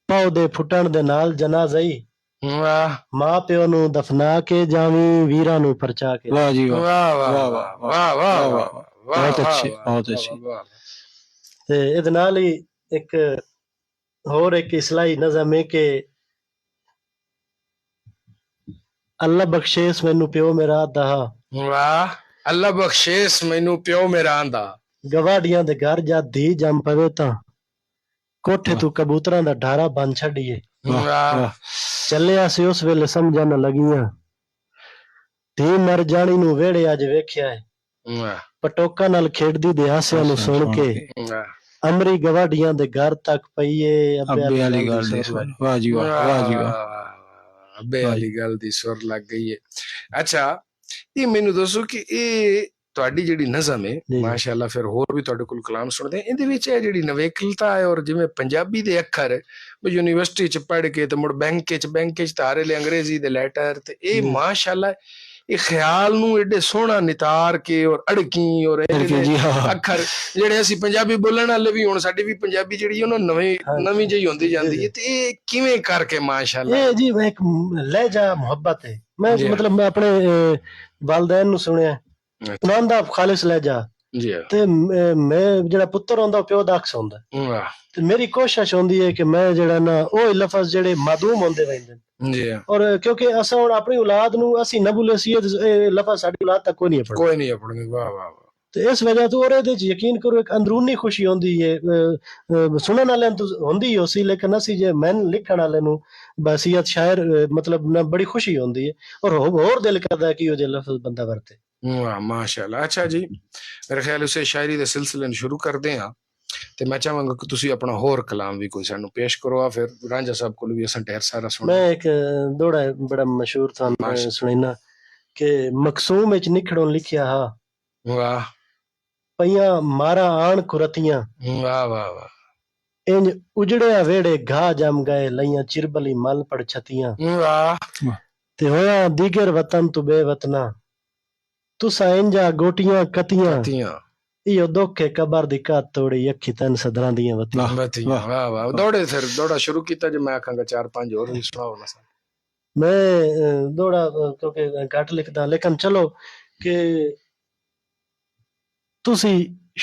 ਪਾਉ ਦੇ ਫੁੱਟਣ ਦੇ ਨਾਲ ਜਨਾਜ਼ਈ, ਵਾਹ, ਮਾਂ ਪਿਓ ਨੂੰ ਦਫਨਾ ਕੇ ਜਾਵੀਂ, ਵੀਰਾਂ ਨੂੰ ਪਰਚਾ ਕੇ। ਵਾਹ ਜੀ ਵਾਹ, ਵਾਹ ਵਾਹ ਵਾਹ ਵਾਹ ਵਾਹ ਵਾਹ, ਬਹੁਤ ਅੱਛੀ, ਬਹੁਤ ਅੱਛੀ। ਤੇ ਇਹਦੇ ਨਾਲ ਹੀ ਇੱਕ ਹੋਰ ਇੱਕ ਇਸਲਾਹੀ ਨਜ਼ਮ ਹੈ ਕਿ ਅੱਲਾ ਬਖਸ਼ੇਸ ਮੈਨੂੰ ਪਿਓ ਮੇਰਾ ਦਾ, ਵਾਹ, ਅੱਲਾ ਬਖਸ਼ੇਸ ਮੈਨੂੰ ਪਿਓ ਮੇਰਾ ਆਂਦਾ, ਗਵਾਡੀਆਂ ਦੇ ਘਰ ਜਦ ਧੀ ਜੰਮ ਪਵੇ ਤਾਂ, ਕੋਠੇ ਤੋਂ ਕਬੂਤਰਾਂ ਦਾ ਢਾਰਾ ਬਣ ਛੱਡੀਏ, ਵਾਹ, ਚੱਲਿਆ ਸੀ ਉਸ ਵੇਲੇ ਸਮਝਾਂ ਨਾ ਲੱਗੀਆਂ, ਧੀ ਮਰ ਜਾਣੀ ਨੂੰ ਵੇੜੇ ਅੱਜ ਵੇਖਿਆ ਹੈ, ਵਾਹ, ਪਟੋਕਾਂ ਨਾਲ ਖੇਡਦੀ ਦੇ ਹਾਸਿਆਂ ਨੂੰ ਸੁਣ ਕੇ, ਵਾਹ, ਅਮਰੀ ਗਵਾਡੀਆਂ ਦੇ ਘਰ ਤੱਕ ਪਈਏ, ਅੱਬੇ ਵਾਲੀ ਗੱਲ ਦੀ ਸੁਣ, ਵਾਹ ਜੀ ਵਾਹ, ਵਾਹ ਜੀ ਵਾਹ, ਅੱਬੇ ਵਾਲੀ ਗੱਲ ਦੀ ਸੁਰ ਲੱਗ ਗਈ ਹੈ। ਅੱਛਾ, ਇਹ ਮੈਨੂੰ ਦੱਸੋ ਕਿ ਇਹ ਤੁਹਾਡੀ ਜਿਹੜੀ ਨਜ਼ਮ ਹੈ, ਮਾਸ਼ਾਅੱਲਾ, ਫਿਰ ਹੋਰ ਵੀ ਤੁਹਾਡੇ ਕੋਲ ਕਲਾਮ ਸੁਣਦੇ, ਇਹਦੇ ਵਿੱਚ ਇਹ ਜਿਹੜੀ ਨਵੇਕਲਤਾ ਹੈ, ਔਰ ਜਿਵੇਂ ਪੰਜਾਬੀ ਦੇ ਅੱਖਰ ਯੂਨੀਵਰਸਿਟੀ ਚ ਪੜ੍ਹ ਕੇ ਤੇ ਮੁੜ ਬੈਂਕ ਚ ਤਾਰੇ ਲਈ ਅੰਗਰੇਜ਼ੀ ਦੇ ਲੈਟਰ, ਤੇ ਇਹ ਮਾਸ਼ਾਅੱਲਾ ਇਹ ਖਿਆਲ ਨੂੰ ਏਡੇ ਸੋਹਣਾ ਨਿਤਾਰ ਕੇ ਔਰ ਅੜਕੀ, ਔਰ ਅੱਖਰ ਜਿਹੜੇ ਅਸੀਂ ਪੰਜਾਬੀ ਬੋਲਣ ਵਾਲੇ ਵੀ, ਹੁਣ ਸਾਡੀ ਵੀ ਪੰਜਾਬੀ ਜਿਹੜੀ ਉਹਨਾਂ ਨਵੀਂ ਜਿਹੀ ਹੁੰਦੀ ਜਾਂਦੀ ਹੈ, ਤੇ ਇਹ ਕਿਵੇਂ ਕਰਕੇ ਮਾਸ਼ਾਅੱਲਾ? ਇਹ ਜੀ ਇੱਕ ਲਹਿਜਾ ਮੁਹੱਬਤ ਹੈ। ਮੈਂ ਮਤਲਬ ਮੈਂ ਆਪਣੇ ਵਾਲਿदैन ਨੂੰ ਸੁਣਿਆ, ਉਹਨਾਂ ਦਾ ਖਾਲਿਸ ਲਹਿਜਾ, ਤੇ ਮੈਂ ਜਿਹੜਾ ਪੁੱਤਰ ਹੁੰਦਾ ਪਿਓ ਦਾ ਅਕਸ ਹੁੰਦਾ, ਤੇ ਮੇਰੀ ਕੋਸ਼ਿਸ਼ ਹੁੰਦੀ ਹੈ ਕਿ ਮੈਂ ਜਿਹੜਾ ਨਾ ਉਹ ਲਫ਼ਜ਼ ਜਿਹੜੇ ਮਾਦੂਮ ਹੁੰਦੇ ਰਹਿੰਦੇ, ਔਰ ਕਿਉਂਕਿ ਅਸਾਂ ਹੁਣ ਆਪਣੀ ਔਲਾਦ ਨੂੰ ਅਸੀਂ ਨਾ ਭੁੱਲੇ ਸੀ, ਇਹ ਲਫ਼ਜ਼ ਸਾਡੀ ਔਲਾਦ ਤੱਕ ਕੋਈ ਨਹੀਂ ਪੜ੍ਹਨਗੇ। ਵਾਹ ਵਾਹ, ਤੇ ਇਸ ਵਜ੍ਹਾ ਤੋਂ ਉਹਦੇ ਚ ਯਕੀਨ ਕਰੋ ਇੱਕ ਅੰਦਰੂਨੀ ਖੁਸ਼ੀ ਹੁੰਦੀ ਹੈ, ਸੁਣਨ ਵਾਲਿਆਂ ਨੂੰ ਹੁੰਦੀ ਹੋ ਸੀ, ਲੇਕਿਨ ਅਸੀਂ ਜੇ ਮੈਨ ਲਿਖਣ ਵਾਲੇ ਨੂੰ ਬਸੀਅਤ ਸ਼ਾਇਰ ਮਤਲਬ ਨਾ ਬੜੀ ਖੁਸ਼ੀ ਹੁੰਦੀ ਹੈ, ਔਰ ਹੋਰ ਦਿਲ ਕਰਦਾ ਕਿ ਉਹ ਜੇ ਲਫ਼ਜ਼ ਬੰਦਾ ਵਰਤੇ। ਵਾਹ ਮਾਸ਼ਾਅੱਲਾ। ਅੱਛਾ ਜੀ, ਮੇਰੇ ਖਿਆਲ ਉਸੇ ਸ਼ਾਇਰੀ ਦੇ ਸਿਲਸਿਲੇ ਨੂੰ ਸ਼ੁਰੂ ਕਰਦੇ ਹਾਂ, ਤੇ ਮੈਂ ਚਾਹਾਂਗਾ ਕਿ ਤੁਸੀਂ ਆਪਣਾ ਹੋਰ ਕਲਾਮ ਵੀ ਕੋਈ ਸਾਨੂੰ ਪੇਸ਼ ਕਰੋ, ਆ ਫਿਰ ਰਾਂਝਾ ਸਾਹਿਬ ਕੋਲ ਵੀ ਅਸਾਂ ਢੇਰ ਸਾਰਾ ਸੁਣਨਾ। ਮੈਂ ਇੱਕ ਦੋੜਾ ਬੜਾ ਮਸ਼ਹੂਰ ਤੁਹਾਨੂੰ ਸੁਣਾਈਨਾ ਕਿ ਮਕਸੂਮ ਵਿੱਚ ਨਿਖੜੋਂ ਲਿਖਿਆ ਹਾ, ਵਾਹ, ਪਈਆਂ ਮਾਰਾ ਆਣ ਕੁਰਤੀਆਂ, ਵਾਹ ਵਾਹ ਵਾਹ, ਇੰਜ ਉਜੜਿਆ ਵੇੜੇ ਘਾਹ ਜਮ ਗਏ, ਲਈਆਂ ਚਿਰਬਲੀ ਮਲ ਪੜ ਛਤੀਆਂ, ਵਾਹ, ਤੇ ਹੋਇਆ ਦੀਗਰ ਵਤਨ ਤੂੰ ਬੇਵਤਨਾ, ਤੁਸਾਂ ਇੰਜਾ ਗੋਟੀਆਂ ਕਤੀਆਂ, इहो दुख है कबर दी घात तोड़ी अखी तन सदरां दियां वती वाह ਵਧੀਆ ਵਾਹ। ਵਾਹ ਵਾਹ ਦੌੜੇ ਫਿਰ ਦੌੜਾ ਸ਼ੁਰੂ ਕੀਤਾ ਜੇ ਮੈਂ ਆਖਾਂਗਾ 4-5 ਹੋਰ ਵੀ ਸੁਣਾਓ ਨਾ ਸਾਨੂੰ। मैं दौड़ा क्योंकि घट लिखदा लेकिन चलो कि तुसी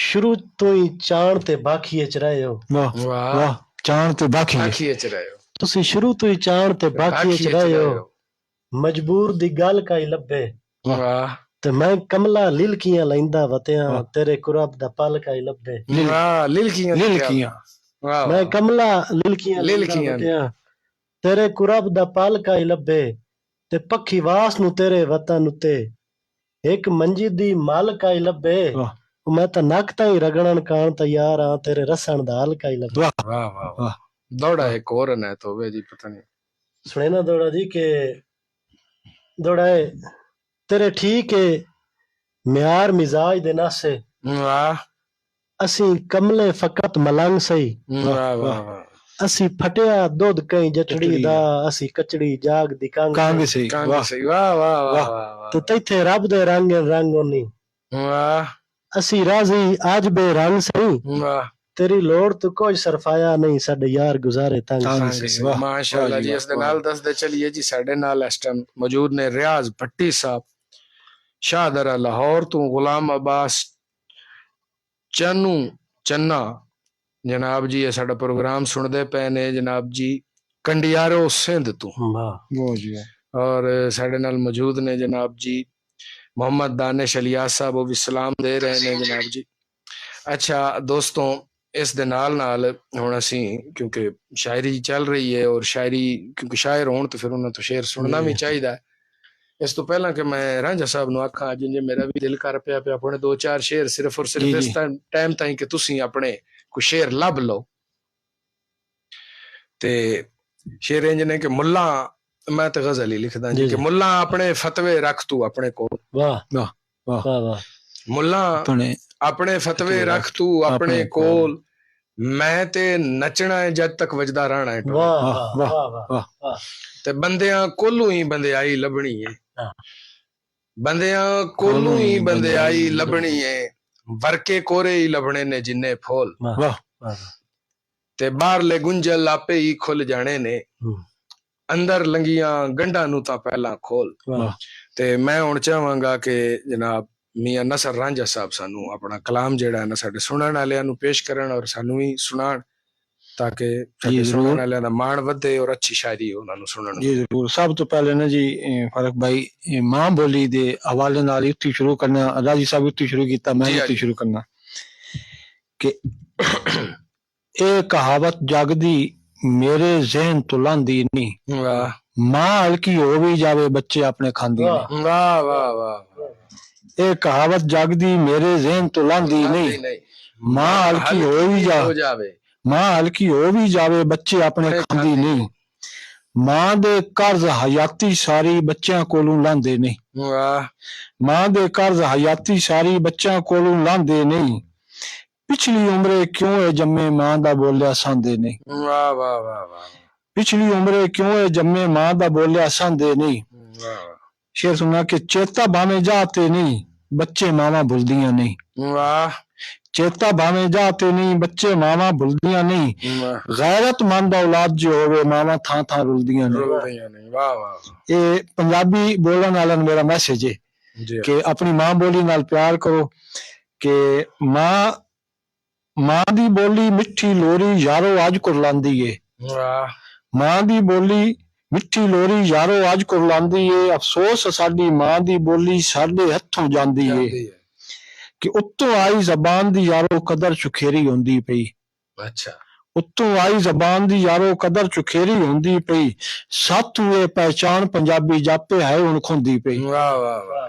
शुरू तो ही चाण ते बाखीए च रहे हो ਵਾਹ ਵਾਹ ਵਾਹ ਚਾਣ ਤੇ ਬਾਕੀ ਆਖੀਏ ਚ ਰਹੇ ਹੋ तुसी शुरू तो ही चाण ते बाखीए ਆਖੀਏ च ਚ रहे ਰਹੇ हो मजबूर दी गल काई लब्बे ਵਾਹ ते मैं कमला लिलकियां लैंदा वतियां वाह। तेरे कुरब दा पल काई लब्बे ਵਾਹ ਲਿਲਕੀਆਂ ਲਿਲਕੀਆਂ ਵਾਹ मैं कमला लिलकियां लैंदा लिलकियां। वतियां तेरे कुरब दा पल काई लब्बे ते पक्खी वास नु तेरे वतन उते एक मंजी दी मल काई लब्बे वाह मैं तो नक ताई रगड़न कान तैयार हाँ तेरे रसन दा हल काई लब्बे वाह वाह वाह वाह। दौड़ा एक और है तो वे जी पता नहीं सुने ना दौड़ा जी के दौड़ाए तेरे ठीक है म्यार मिजाज दे नासे वाह असी कमले फकत मलंग सही वाह वाह वाह असी फटिया दुध कई जटड़ी जटड़ी दा असी कचड़ी जाग दी कांग ਕਾਂਗ ਸਹੀ कांग ਵਾਹ सही वाह वाह वाह वाह। वाह ते तैथे रब दे रंग रंग होनी वाह असी राजी आज बेरंग सही वाह तेरी लोड़ तो कोई सरफाया नहीं साडे यार गुजारे तंग कांग कांग सही सही वाह माशाअल्लाह जी इस दे नाल दसदे चलिए जी साडे नाल इस टाइम मौजूद ने रियाज भट्टी साहब शाहदरा लाहौर तो गुलाम अब्बास चन्नू चन्ना जनाब जी ये साडा प्रोग्राम सुनदे पे ने जनाब जी कंडियारो सिंध तो वाह ਬਹੁਤ ਜੀ और साडे नाल मौजूद ने जनाब जी मोहम्मद दानिश अलियास साहब वो भी सलाम दे रहे ने जनाब जी। अच्छा दोस्तों इस दे नाल हुण असीं क्योंकि शायरी चल रही है और शायरी क्योंकि शायर होण तो फिर उन्हां तो शेर सुनना भी चाहिए। इस तो पहला कि मैं रांझा साहब नूं आखां जिंजे मेरा भी दिल कर पिया अपने 2-4 शेर सिर्फ और सिर्फ जी, इस जी। टाइम ताईं कि तुसीं अपने कोई शेर लभ लो ते शेर इंज ने कि मुल्ला मैं तो गजल ही लिखदा जी जी, कि जी। मुल्ला अपने फतवे रख तू अपने को वाह वाह वाह वाह वाह मुल्ला ਆਪਣੇ अपने फतवे रख तू अपने अपने कोल मैं ते नचना है जद तक वजदा रहना है टोल। वाह वाह, वाह वाह, वाह वाह वाह। वाह ते बंदियां कोलू ही बंदियाई लभनी है हाँ। बंदियां कोलू ही बंदियाई लभनी है वरके कोरे ही लभने ने जिन्ने फूल वाह वाह वाह ते बाहरले गुंजल आपे ही खुल जाने ने अंदर लंगियां गंढा नू तां पहला खोल। वाह ते मैं हुण चाहांगा कि जनाब मियां नसर रांझा साहब सानू अपना कलाम जेड़ा है ना साडे सुनने वालियां नू पेश करन और सानू भी सुनाण ताकि साडे जरूर। सुनने वालियां दा मान वधे और अच्छी शायरी उन्हां नू सुनण ਜੀ ਜ਼ਰੂਰ ਸਭ ਤੋਂ ਪਹਿਲੇ ਨਾ ਜੀ ਫਰਕ ਭਾਈ ਮਾਂ ਬੋਲੀ ਦੇ ਹਵਾਲੇ ਨਾਲ ਇੱਥੇ ਸ਼ੁਰੂ ਕਰਨਾ ਰਾਜੀ ਸਾਹਿਬ ਇੱਥੇ ਸ਼ੁਰੂ ਕੀਤਾ ਮੈਂ ਜੀ, ਇੱਥੇ ਜੀ। ਸ਼ੁਰੂ ਕਰਨਾ ਕਿ ਇਹ ਕਹਾਵਤ ਜਗਦੀ ਮੇਰੇ ਜ਼ਿਹਨ ਤੋਂ ਲੰਘਦੀ ਨਹੀਂ वाह ਮਾਂ ਹਲਕੀ ਹੋ ਵੀ ਜਾਵੇ ਬੱਚੇ ਆਪਣੇ ਖਾਂਦੀ वाह ਨਹੀਂ वाह वाह वाह ਇਹ ਕਹਾਵਤ ਜਗਦੀ ਮੇਰੇ ਜ਼ਿਹਨ ਤੋਂ ਲੰਘਦੀ ਨਹੀਂ नहीं ਮਾਂ ਹਲਕੀ ਹੋ ਵੀ हो जावे ਮਾਂ ਹਲਕੀ ਹੋ ਵੀ ਜਾਵੇ ਬੱਚੇ ਆਪਣੇ ਖਾਂਦੀ ਨਹੀਂ ਮਾਂ ਦੇ ਕਰਜ਼ ਹਯਾਤੀ ਸਾਰੀ ਬੱਚਿਆਂ ਕੋਲੋਂ ਲਾਂਦੇ ਨਹੀਂ वाह ਮਾਂ ਦੇ ਕਰਜ਼ ਹਯਾਤੀ ਸਾਰੀ ਬੱਚਿਆਂ ਕੋਲੋਂ ਲਾਂਦੇ ਨਹੀਂ ਪਿਛਲੀ ਉਮਰੇ ਕਿਉਂ ਇਹ ਜੰਮੇ ਮਾਂ ਦਾ ਬੋਲਿਆ ਸਾਂਦੇ ਨਹੀਂ वाह वाह वाह वाह ਪਿਛਲੀ ਉਮਰੇ ਕਿਉਂ ਇਹ ਜੰਮੇ ਮਾਂ ਦਾ ਬੋਲਿਆ ਸਾਂਦੇ ਨਹੀਂ वाह ਸ਼ੇਰ ਸੁਣਾ ਕਿ ਚੇਤਾ ਭਾਵੇਂ ਜਾਤੇ ਨਹੀਂ ਬੱਚੇ ਮਾਵਾਂ ਭੁੱਲਦੀਆਂ ਨਹੀਂ वाह ਚੇਤਾ ਭਾਵੇਂ ਜਾਤੇ ਨਹੀਂ ਬੱਚੇ ਮਾਵਾਂ ਭੁੱਲਦੀਆਂ ਨਹੀਂ वाह ਗੈਰਤਮੰਦ ਔਲਾਦ ਜੋ ਹੋਵੇ ਮਾਵਾਂ ਥਾਂ ਥਾਂ ਰੁਲਦੀਆਂ ਨੇ रुलदियां नहीं वाह वाह ਇਹ ਪੰਜਾਬੀ ਬੋਲਣ ਵਾਲਿਆਂ ਨੂੰ ਮੇਰਾ ਮੈਸੇਜ ਹੈ जी ਕਿ ਆਪਣੀ ਮਾਂ ਬੋਲੀ ਨਾਲ ਪਿਆਰ ਕਰੋ ਕਿ ਮਾਂ ਦੀ ਬੋਲੀ ਮਿੱਠੀ ਲੋਰੀ ਯਾਰੋ ਅੱਜ ਕੁਰਲਾਂਦੀ ਏ वाह ਮਾਂ ਦੀ ਬੋਲੀ ਮਿੱਠੀ ਲੋਰੀ ਯਾਰੋ ਅੱਜ ਕੁਰਲਾਂਦੀ ਏ ਅਫਸੋਸ ਸਾਡੀ ਮਾਂ ਦੀ ਬੋਲੀ ਸਾਡੇ ਹੱਥੋਂ ਜਾਂਦੀ ਏ ਕਿ ਉੱਤੋਂ ਆਈ ਜ਼ਬਾਨ ਦੀ ਯਾਰੋ ਕਦਰ ਚੁਖੇਰੀ ਹੁੰਦੀ ਪਈ अच्छा ਉੱਤੋਂ ਆਈ ਜ਼ਬਾਨ ਦੀ ਯਾਰੋ ਕਦਰ ਚੁਖੇਰੀ ਹੁੰਦੀ ਪਈ ਸਾਥੂ ਇਹ ਪਹਿਚਾਨ ਪੰਜਾਬੀ ਜਾਪੇ ਹੈ ਹੁਣ ਖੁੰਦੀ ਪਈ वाह वाह वाह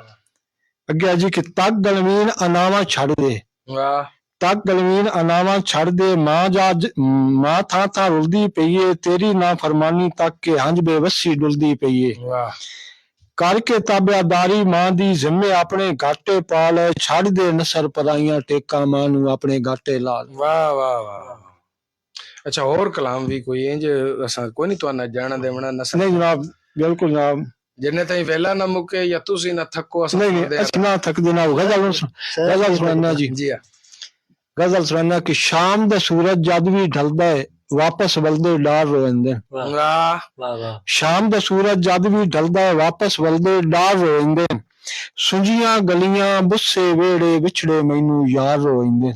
ਅੱਗੇ ਜੀ ਕਿ ਤੱਕ ਗਲਵੀਨ ਅਨਾਵਾ ਛੱਡ ਦੇ वाह ਤੱਕ ਗਲਵੀਨ ਅਨਾਵਾ ਛੱਡ ਦੇ ਮਾਂ ਥਾਂ ਥਾਂ ਰੁਲਦੀ ਪਈ ਏ ਤੇਰੀ ਨਾ ਫਰਮਾਨੀ ਤੱਕ ਕੇ ਹੰਝ ਬੇਵੱਸੀ ਡੁਲਦੀ ਪਈ ਏ वाह ਕਰਕੇ ਤਾਬਿਆਦਾਰੀ ਮਾਂ ਦੀ ਜ਼ਿੰਮੇ ਆਪਣੇ ਘਾਟੇ ਪਾ ਲੈ ਛੱਡ ਦੇ ਨਸਰ ਪਰਾਈਆਂ ਟੇਕਾਂ ਮਾਂ ਨੂੰ ਆਪਣੇ ਘਾਟੇ ਲਾ ਲੈ वाह वाह वाह अच्छा और कलाम भी कोई इंज असा कोई नहीं तुहाना जाना देवना नसल ਨਹੀਂ ਜਨਾਬ ਬਿਲਕੁਲ ਜਨਾਬ जिन्ने ताईं वेला ना मुके या तुसी ना थको असा ਨਹੀਂ ਅਸੀਂ ਨਾ ਥੱਕਦੇ ਨਾ ਗਜ਼ਲ ਸੁਣਨਾ ਜੀ जी हाँ गजल सुनाना कि शाम दा सूरज जद भी ढलदा है वापस वलदे डार रोइंदे। वाह वाह वाह वाह। शाम दा सूरज जद भी ढलदा है वापस वलदे डार रोइंदे। सुंजियां गलियां बुस्से वेड़े विछड़े मैनू यार रोइंदे।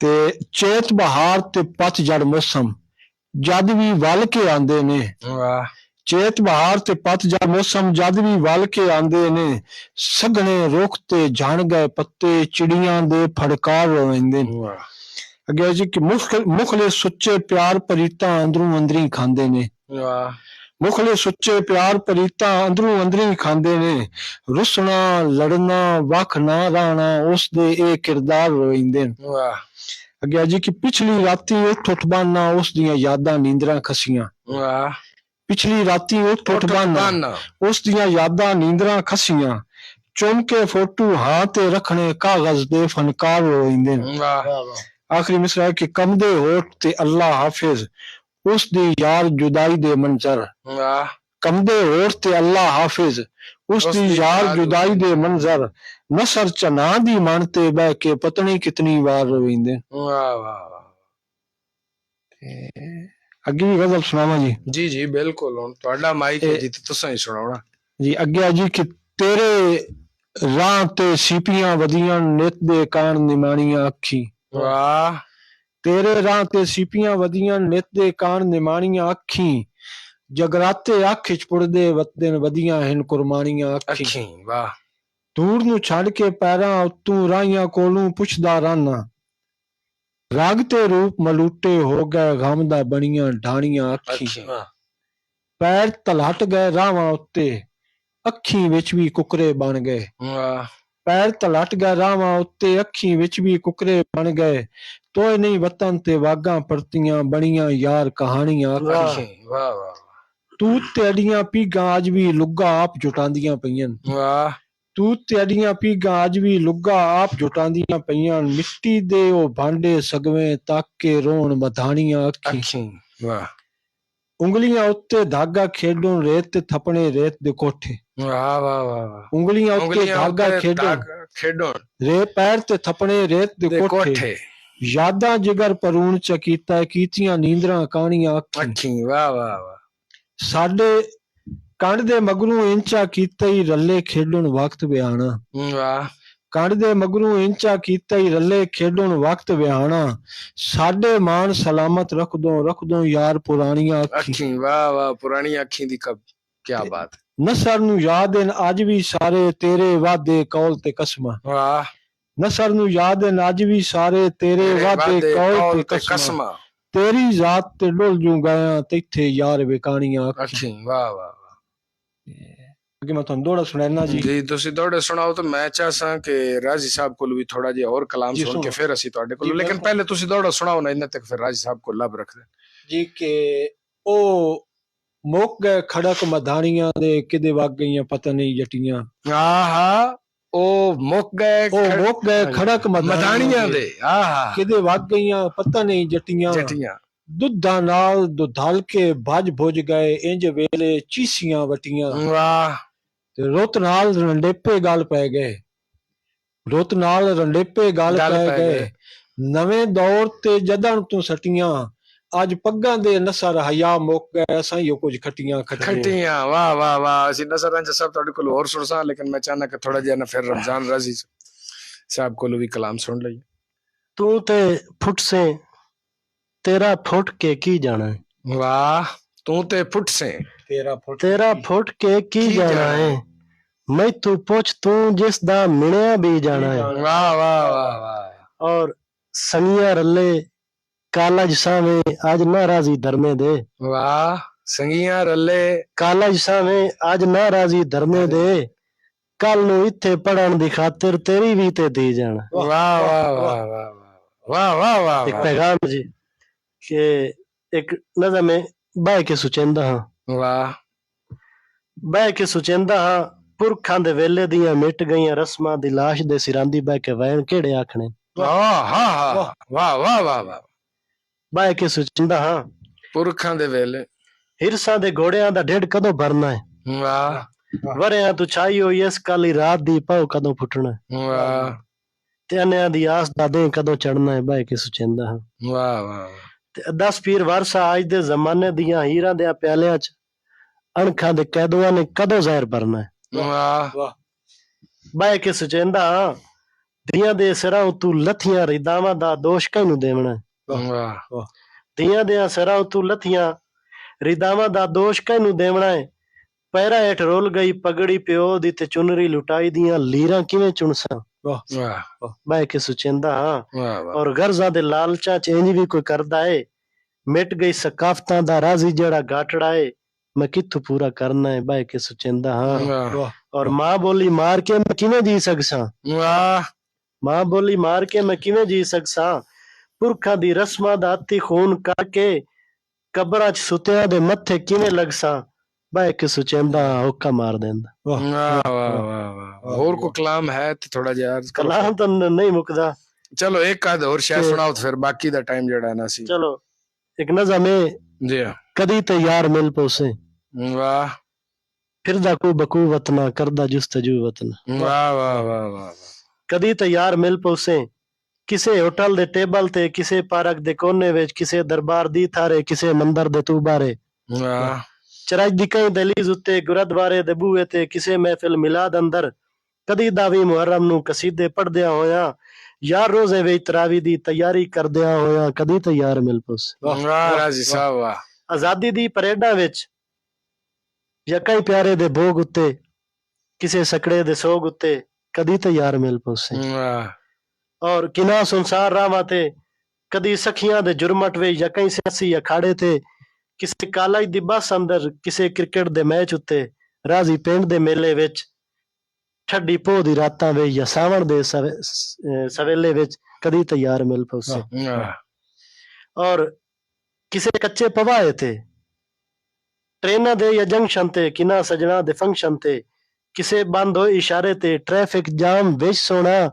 ते चेत बहार ते पतझड़ मौसम जद भी वल के आंदे ने। वाह चेत बहार ते पतझड़ मौसम जद भी वल के आंदे ने। सघने रुख ते झड़ गए पत्ते चिड़ियां दे फड़कार रोइंदे। वाह अगे जी कि मुखले सुच्चे प्यार परीता अंदरों अंदरी खांदे ने। वाह मुखले सुच्चे प्यार परीता अंदरों अंदरी खांदे ने। रुसना लड़ना वख ना रहना उस दे ए किरदार रोइंदे। वाह अगे जी कि पिछली राती उठ उठ बाना उस दियां यादां नींदरां खसियां। वाह पिछली राती उठ उठ बाना उस दियां यादां नींदरां खसियां। चुम के फोटू हां ते रखने कागज दे फनकार रोइंदे। वाह आखिरी मिसरा है कि कमदे होठ ते अल्लाह हाफिज उस दी यार जुदाई दे मंजर। वाह कमदे होठ ते अल्लाह हाफिज उस दी यार जुदाई दे मंजर। नसर चना दी मन ते बह के पतनी कितनी बार रोइंदे। वाह वाह वाह अगे भी गजल सुनावा जी। जी जी बिल्कुल हुण तुहाडा माइक है जी ते तुसां ही सुनाउणा जी अगे जी कि तेरे राह ते सीपियां वदियां नित दे कान निमाणियां अखी। वाह तेरे राह ते सीपियां वदियां नित दे कान निमाणियां अखी। जगराते अख च पुड़दे वतन वदियां हिन कुरबानियां अखी। अखी वाह दूर नू छड़ के पैरां उत्तों राहियां कोलों पुछदा रहना। रग ते रूप मलूटे हो गए गम दा बनियां ढाणियां अखी। अखी पैर तलहट गए रावां उत्ते अखी विच भी कुकरे बन गए। वाह पैर तलहट गए रावां उत्ते अखी विच भी कुकरे बन गए। तोए नहीं वतन ते वागां परतियां बनियां यार कहानियां अखी। अखी वाह वाह तूत ते अडियां पीगां अज भी लुग्गा आप जुटांदियां पईयां। वाह तूत ते अडियां पीगां अज भी लुग्गा आप जुटांदियां पईयां। मिट्टी दे ओ भांडे सगवे तक के रोण मधाणियां अखी। अखी वाह उंगलियां उत्ते धागा खेडों रेत ते थपने रेत दे कोठे। वाह वाह वाह उंगलियां उत्ते धागा खेडों खेडों रे पैर ते थपने रेत दे कोठे। यादां जिगर परूण च कीतियां नींदरां काणियां अखी। अखी वाह वाह वाह साडे कंड दे मगरू इंचा कीते ही रले खेडुण वक्त बिहाना। वाह कंड दे मगरू इंचा कीते ही रले खेडुण वक्त बिहाना। साडे मान सलामत रख दो यार पुरानियां अखी। अखी वाह वाह पुरानी अखी दी कब क्या बात नसर नू याद हैं अज भी सारे तेरे वादे कौल ते कसमां। वाह नसर नू याद हैं अज भी सारे तेरे वादे कौल ते कसमां। तेरी जात ते डुल जूं गया तिथे यार बेकानियां अखी। अखी वाह वाह अगे मैं तुहानू दोड़ा सुनाना जी। जी तुसी दौड़े सुनाओ तो मैं चाहसा कि राजी साहब को भी थोड़ा जिहा और कलाम जी, सुन के सुनो। फिर असी तुहाडे जी, को लेकिन बिल्कुल। पहले तुसी दौड़ा सुनाओ ना इन्ने तक फिर राजी साहब को लब रख दे जी के ओ मुक गए खड़क मधानियां दे किदे वग गईयां पता नहीं जटियां। आहा ओ मुक गए ओ मुक गए खड़क मधानियां दे आहा किदे वग गईयां पता नहीं जटियां। जटियां दुद्धा नाल दुधाल के भज भुज गए इंज वेले चीसियां वटियां। वाह ते रुत नाल रंडेपे गल पै गए। रुत नाल रंडेपे गल गल पै पै गए। गए। नवें दौर ते जदन तू सटियां अज पग्गां दे नसर हया मुक गए असां यो कुछ खटियां खटियां वाह वाह वाह असी नजर अंज सब तुहाडे कोल और सुनसा लेकिन मैं चाहना कि थोड़ा जिहा ना फिर रमजान राजी साहब को भी कलाम सुन लई तू ते फुट से तेरा फुट के की जाना है। वाह तू ते फुट से तेरा फुट के की जाना है। मैं तू पुछ तू जिस दा मिणिया भी जाना है। वाह वाह वाह वाह और संगिया रले कालज सावे आज ना राजी धर्मे दे। वाह संगिया रले कालज सावे आज ना राजी धर्मे दे। कल नू इत्थे पढ़न दी खातिर तेरी भी ते दी जाना। वाह वाह वाह वाह वाह वाह वाह एक पैगाम जी के एक नज़म में बह के सुचेंदा हां। वाह बह के सुचेंदा हां पुरखां दे वेले दियां मिट गईयां रस्मां दी लाश दे सिरांदी बह के वैन केड़े आखने। वाह वाह वाह वाह वाह बह के सुचेंदा हां पुरखां दे वेले हिरसां दे घोड़ियां दा ढिड कदों भरना है। वाह वरेयां तू छाई होई इस काली रात दी पाओ कदों फुटना है। वाह ਤੇ ਅਨਿਆਂ ਦੀ ਆਸ ਦਾਦੇ ਕਦੋਂ ਚੜਨਾ ਹੈ ਬਹਿ ਕੇ ਸੁਚੇਂਦਾ ਹਾਂ। ਵਾਹ ਵਾਹ ਤੇ 10 ਪੀਰ ਵਰਸਾ ਅੱਜ ਦੇ ਜ਼ਮਾਨੇ ਦੀਆਂ ਹੀਰਾਂ ਦੇ ਪਿਆਲਿਆਂ ਚ ਅਣਖਾਂ ਦੇ ਕੈਦੂਆਂ ਨੇ ਕਦੋਂ ਜ਼ਹਿਰ ਭਰਨਾ ਹੈ ਵਾਹ ਵਾਹ ਬਹਿ ਕੇ ਸੁਚੇਂਦਾ ਹਾਂ। ਧੀਆਂ ਦੇ ਸਿਰਾਂ ਉਤੋਂ ਲੱਥੀਆਂ ਰਿਦਾਵਾਂ ਦਾ ਦੋਸ਼ ਕਿਹਨੂੰ ਦੇਵਣਾ ਹੈ? ਵਾਹ ਧੀਆਂ ਦੇ ਸਿਰਾਂ ਉਤੋਂ ਲੱਥੀਆਂ ਰਿਦਾਵਾਂ ਦਾ ਦੋਸ਼ ਕਿਹਨੂੰ ਦੇਵਣਾ ਹੈ? ਪੈਰਾਂ ਹੇਠ ਰੁਲ ਗਈ ਪਗੜੀ ਪਿਓ ਦੀ ਤੇ ਚੁਨਰੀ ਲੁਟਾਈ ਦੀਆਂ ਲੀਰਾਂ ਕਿਵੇਂ ਚੁਣਸਾਂ ਵਾਹ ਬਹਿ ਕੇ ਸੁਚੇਂਦਾ ਹਾਂ। ਵਾਹ ਔਰ ਗਰਜ਼ਾਂ ਦੇ ਲਾਲਚਾਂ ਚ ਇੰਜ ਵੀ ਕੋਈ ਕਰਦਾ ਏ ਮਿਟ ਗਈ ਸਕਾਫਤਾਂ ਦਾ ਰਾਜ਼ੀ ਜਿਹੜਾ ਗਾਟੜਾ ਏ ਮੈਂ ਕਿੱਥੋਂ ਪੂਰਾ ਕਰਨਾ ਹੈ ਬਹਿ ਕੇ ਸੁਚੇਂਦਾ ਹਾਂ। ਵਾਹ ਔਰ ਮਾਂ ਬੋਲੀ ਮਾਰ ਕੇ ਮੈਂ ਕਿਵੇਂ ਜੀ ਸਕਸਾਂ? ਵਾਹ ਮਾਂ ਬੋਲੀ ਮਾਰ ਕੇ ਮੈਂ ਕਿਵੇਂ ਜੀ ਸਕਸਾਂ? ਪੁਰਖਾਂ ਦੀ ਰਸਮਾਂ ਦਾ ਹੱਥੀ ਖੂਨ ਕਰਕੇ ਕਬਰਾਂ ਚ ਸੁੱਤਿਆਂ ਦੇ ਮੱਥੇ ਕਿਵੇਂ ਲੱਗਸਾਂ ਬਹਿ ਕੇ ਸੁਚੇਂਦਾ ਹੁੱਕਾ ਮਾਰ ਦਿੰਦਾ। ਵਾਹ ਵਾਹ ਹੋਰ ਕੋਈ ਕਲਾਮ ਹੈ ਤੇ ਥੋੜਾ ਜਿਹਾ ਅਰਜ਼ ਕਰੋ। ਕਲਾਮ ਤਾਂ ਨਹੀਂ ਮੁੱਕਦਾ। ਚਲੋ ਇੱਕ ਆਧ ਹੋਰ ਸ਼ਾਇਦ ਸੁਣਾਓ ਤੇ ਫਿਰ ਬਾਕੀ ਦਾ ਟਾਈਮ ਜਿਹੜਾ ਨਾ ਸੀ। ਚਲੋ ਇੱਕ ਨਜ਼ਮ ਏ ਜੀ ਕਦੀ ਤੇ ਯਾਰ ਮਿਲ ਪੋਸੇ ਵਾਹ ਫਿਰਦਾ ਕੋਈ ਬਕੂ ਵਤਨਾ ਕਰਦਾ ਜੁਸਤਜੂ ਵਤਨ ਵਾਹ ਵਾਹ ਵਾਹ ਵਾਹ ਕਦੀ ਤੇ ਯਾਰ ਮਿਲ ਪੋਸੇ ਕਿਸੇ ਹੋਟਲ ਦੇ ਟੇਬਲ ਤੇ ਕਿਸੇ ਪਾਰਕ ਦੇ ਕੋਨੇ ਵਿੱਚ ਕਿਸੇ ਦਰਬਾਰ ਦੀ ਥਾਰੇ ਕਿਸੇ ਮੰਦਰ ਦੇ ਤੂਬਾਰੇ ਵਾਹ ਚਰਾਜ ਦੀ ਕਈ ਦਹਲੀਜ਼ ਉੱਤੇ ਗੁਰਦੁਆਰੇ ਦੇ ਬੂਹੇ ਤੇ ਕਿਸੇ ਮਹਿਫਿਲ ਮਿਲਾਦ ਅੰਦਰ ਕਦੀ ਦਾਵੀ ਮੁਹਰਮ ਨੂੰ ਕਸੀਦੇ ਪੜਦਿਆਂ ਹੋਇਆ ਯਾਰ ਰੋਜ਼ੇ ਵਿੱਚ ਤਰਾਵੀ ਦੀ ਤਿਆਰੀ ਕਰਦਿਆਂ ਹੋਇਆ ਕਦੀ ਤੇ ਯਾਰ ਮਿਲ ਪੋਸੇ ਵਾਹ ਰਾਜ਼ੀ ਸਾਹਿਬ ਵਾਹ ਆਜ਼ਾਦੀ ਦੀ ਪਰੇਡਾਂ ਵਿੱਚ ਜਾਂ ਕਈ ਪਿਆਰੇ ਦੇ ਭੋਗ ਉੱਤੇ ਕਿਸੇ ਸਕੜੇ ਦੇ ਸੋਗ ਉੱਤੇ ਕਦੀ ਤੇ ਯਾਰ ਮਿਲ ਪੋਸੇ ਵਾਹ ਔਰ ਕਿਨਾ ਸੰਸਾਰ ਰਾਵਾਂ ਤੇ ਕਦੀ ਸਖੀਆਂ ਦੇ ਜੁਰਮਟ ਵਿੱਚ ਜਾਂ ਕਈ ਸਿਆਸੀ ਅਖਾੜੇ ਤੇ ਕਿਸੇ ਕਾਲਜ ਦੀ ਬੱਸ ਅੰਦਰ ਕਿਸੇ ਕ੍ਰਿਕਟ ਦੇ ਮੈਚ ਉੱਤੇ ਰਾਜ਼ੀ ਪਿੰਡ ਦੇ ਮੇਲੇ ਵਿੱਚ ਠੱਡੀ ਪੋਹ ਦੀ ਰਾਤਾਂ ਵਿੱਚ ਜਾਂ ਸਾਵਣ ਦੇ ਸਵੇਲੇ ਵਿੱਚ ਕਦੀ ਤੇ ਯਾਰ ਮਿਲ ਪੋਸੇ ਔਰ ਕਿਸੇ ਕੱਚੇ ਪਵਾਏ ਤੇ ਟ੍ਰੇਨਾਂ ਦੇ ਜਾਂ ਜੰਕਸ਼ਨ ਤੇ ਕਿਨਾ ਸਜਣਾ ਦੇ ਫੰਕਸ਼ਨ ਤੇ ਕਿਸੇ ਬੰਦ ਹੋਏ ਇਸ਼ਾਰੇ ਤੇ ਟ੍ਰੈਫਿਕ ਜਾਮ ਵਿੱਚ ਸੋਣਾ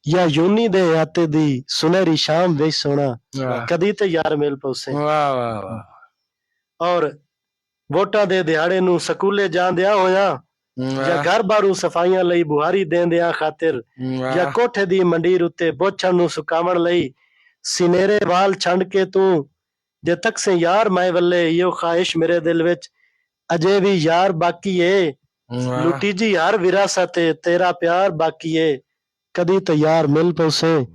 ਜਾਂ ਯੂਨੀ ਦੇ ਹਾਤੇ ਦੀ ਸੁਨਹਿਰੀ ਸ਼ਾਮ ਵਿੱਚ ਸੋਣਾ ਕਦੀ ਤੇ ਯਾਰ ਮਿਲ ਪੋਸੇ ਵਾਹ ਵਾਹ ਵਾਹ ਔਰ ਵੋਟਾਂ ਦੇ ਦਿਹਾੜੇ ਨੂੰ ਸਕੂਲੇ ਜਾਂਦਿਆਂ ਹੋਇਆ ਜਾਂ ਘਰ ਬਾਰੂ ਸਫਾਈਆਂ ਲਈ ਬੁਹਾਰੀ ਦੇਂਦਿਆਂ ਖਾਤਰ ਜਾਂ ਕੋਠੇ ਦੀ ਮੰਡੀਰ ਉੱਤੇ ਬੋਛਣ ਨੂੰ ਸੁਕਾਵਣ ਲਈ ਸਿਨੇਰੇ ਵਾਲ ਛੰਡ ਕੇ ਤੂੰ ਜੇ ਤੱਕ ਸੇ ਯਾਰ ਮੈਂ ਵੱਲੇ ਇਹੋ ਖਾਹਿਸ਼ ਮੇਰੇ ਦਿਲ ਵਿੱਚ ਅਜੇ ਵੀ ਯਾਰ ਬਾਕੀ ਏ ਲੁੱਟੀ ਜੀ ਹਰ ਵਿਰਾਸਤ ਏ ਤੇਰਾ ਪਿਆਰ ਬਾਕੀ ਏ ਕਦੀ ਤੇ ਯਾਰ ਮਿਲ ਪੋਸੇ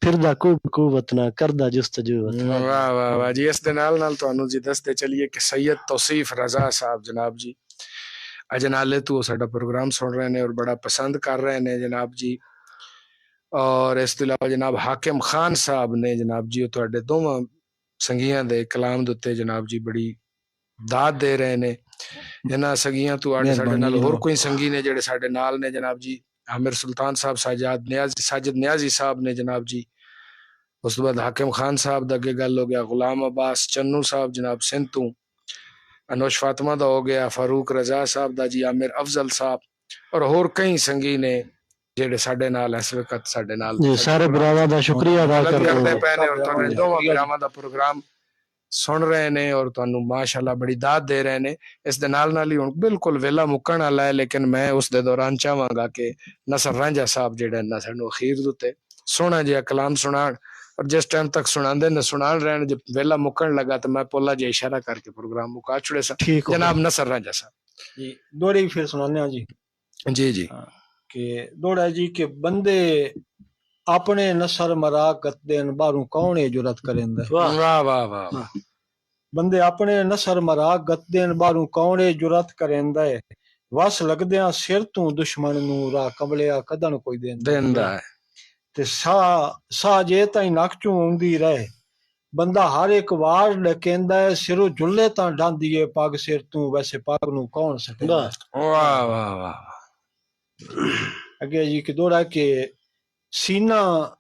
ਫਿਰਦਾ ਕੂ ਵਤਨਾ ਕਰਦਾ ਜੁਸਤਜੂ ਵਤਨਾ ਵਾਹ ਵਾਹ ਵਾਹ ਜੀ। ਇਸ ਦੇ ਨਾਲ ਤੁਹਾਨੂੰ ਜੀ ਦੱਸਦੇ ਚਲੀਏ ਕਿ ਸੈयद ਤੌਸੀਫ ਰਜ਼ਾ ਸਾਹਿਬ ਜਨਾਬ ਜੀ ਅਜਨਾਲੇ ਤੋਂ ਸਾਡਾ ਪ੍ਰੋਗਰਾਮ ਸੁਣ ਰਹੇ ਨੇ ਔਰ ਬੜਾ ਪਸੰਦ ਕਰ ਰਹੇ ਨੇ ਜਨਾਬ ਜੀ। ਔਰ ਇਸ ਤੋਂ ਇਲਾਵਾ ਜਨਾਬ ਹਾਕਿਮ ਖਾਨ ਸਾਹਿਬ ਨੇ ਜਨਾਬ ਜੀ ਉਹ ਤੁਹਾਡੇ ਦੋਵਾਂ ਸੰਗੀਆਂ ਦੇ ਕਲਾਮ ਦੇ ਉੱਤੇ ਜਨਾਬ ਜੀ ਬੜੀ ਦਾਤ ਦੇ ਰਹੇ ਨੇ। ਇਹਨਾਂ ਸੰਗੀਆਂ ਤੋਂ ਆੜੇ ਸਾਡੇ ਨਾਲ ਹੋਰ ਕੋਈ ਸੰਗੀ ਨੇ ਜਿਹੜੇ ਸਾਡੇ ਨਾਲ ਨੇ ਜਨਾਬ ਜੀ ਆमिर ਸੁਲਤਾਨ ਸਾਹਿਬ ਸਾਜਿਦ ਨਿਆਜ਼ੀ ਸਾਹਿਬ ਨੇ ਜਨਾਬ ਜੀ। ਉਸ ਤੋਂ ਬਾਅਦ ਹਾਕਿਮ ਖਾਨ ਸਾਹਿਬ ਦਾ ਅੱਗੇ ਗੱਲ ਹੋ ਗਿਆ ਗੁਲਾਮ ਅब्बास ਚੰਨੂ ਸਾਹਿਬ ਜਨਾਬ ਸਿੰਧ ਤੋਂ ਅਨੋਸ਼ ਫਾਤਿਮਾ ਦਾ ਹੋ ਗਿਆ ਫਾਰੂਕ ਰਜ਼ਾ ਸਾਹਿਬ ਦਾ ਜੀ ਆमिर ਅਫਜ਼ਲ ਸਾਹਿਬ ਔਰ ਹੋਰ ਕਈ ਸੰਗੀ ਨੇ ਜਿਹੜੇ ਸਾਡੇ ਨਾਲ ਇਸ ਵਕਤ ਸਾਡੇ ਨਾਲ ਜੀ ਸਾਰੇ ਭਰਾਵਾਂ ਦਾ ਸ਼ੁਕਰੀਆ ਅਦਾ ਕਰਦੇ ਪਏ ਨੇ ਔਰ ਤੁਹਾਡੇ ਦੋਵਾਂ ਭਰਾਵਾਂ ਦਾ ਪ੍ਰੋਗਰਾਮ ਸੁਣ ਰਹੇ ਨੇ ਔਰ ਤੁਹਾਨੂੰ ਮਾਸ਼ਾਅੱਲਾ ਬੜੀ ਦਾਤ ਦੇ ਰਹੇ ਨੇ। ਇਸ ਦੇ ਨਾਲ ਹੀ ਹੁਣ ਬਿਲਕੁਲ ਵੇਲਾ ਮੁੱਕਣ ਵਾਲਾ ਹੈ ਲੇਕਿਨ ਮੈਂ ਉਸ ਦੇ ਦੌਰਾਨ ਚਾਹਾਂਗਾ ਕਿ ਨਸਰ ਰਾਂਝਾ ਸਾਹਿਬ ਜਿਹੜਾ ਨਾ ਸਾਨੂੰ ਅਖੀਰ ਦੇ ਉੱਤੇ ਸੋਹਣਾ ਜਿਹਾ ਕਲਾਮ ਸੁਣਾਉਣ ਔਰ ਜਿਸ ਟਾਈਮ ਤੱਕ ਸੁਣਾਉਂਦੇ ਨੇ ਸੁਣਾਉਣ ਰਹਿਣ ਜੇ ਵੇਲਾ ਮੁੱਕਣ ਲੱਗਾ ਤਾਂ ਮੈਂ ਪੋਲਾ ਜਿਹਾ ਇਸ਼ਾਰਾ ਕਰਕੇ ਪ੍ਰੋਗਰਾਮ ਮੁਕਾ ਛੁੜੇ ਸਾਂ। ਜਨਾਬ ਨਸਰ ਰਾਂਝਾ ਸਾਹਿਬ ਜੀ ਦੋੜੇ ਫਿਰ ਸੁਣਾਉਂਦੇ ਹਾਂ ਜੀ। ਜੀ ਜੀ ਕਿ ਦੋੜਾ ਜੀ ਕਿ ਬੰਦੇ ਆਪਣੇ ਨਸਰ ਮਰਾਕਤ ਦੇਨ ਬਾਹਰੋਂ ਕੌਣ ਇਹ ਜੁਰਤ ਕਰੇਂਦਾ ਵਾਹ ਵਾਹ ਵਾਹ ਬੰਦੇ ਆਪਣੇ ਨਸਰ ਮਰਾਕਤ ਦੇਨ ਬਾਹਰੋਂ ਕੌਣ ਇਹ ਜੁਰਤ ਕਰੇਂਦਾ ਹੈ ਵਸ ਲੱਗਦਿਆਂ ਸਿਰ ਤੋਂ ਦੁਸ਼ਮਣ ਨੂੰ ਰਾਹ ਕਮਲਿਆ ਕਦਨ ਕੋਈ ਦੇਂਦਾ ਹੈ ਤੇ ਸਾਹ ਜੇ ਤਾਈ ਨੱਕ ਚੋਂ ਆਉਂਦੀ ਰਹੇ ਬੰਦਾ ਹਰ ਇੱਕ ਵਾਰ ਡਕੇਂਦਾ ਹੈ ਸਿਰੋਂ ਜੁੱਲੇ ਤਾਂ ਡਾਂਦੀ ਏ ਪੱਗ ਸਿਰ ਤੋਂ ਵੈਸੇ ਪੱਗ ਨੂੰ ਕੌਣ ਸਕਦਾ। ਵਾਹ ਵਾਹ ਵਾਹ ਅੱਗੇ ਜੀ ਕਿ ਦੋੜਾ ਕਿ ਸੀਨਾ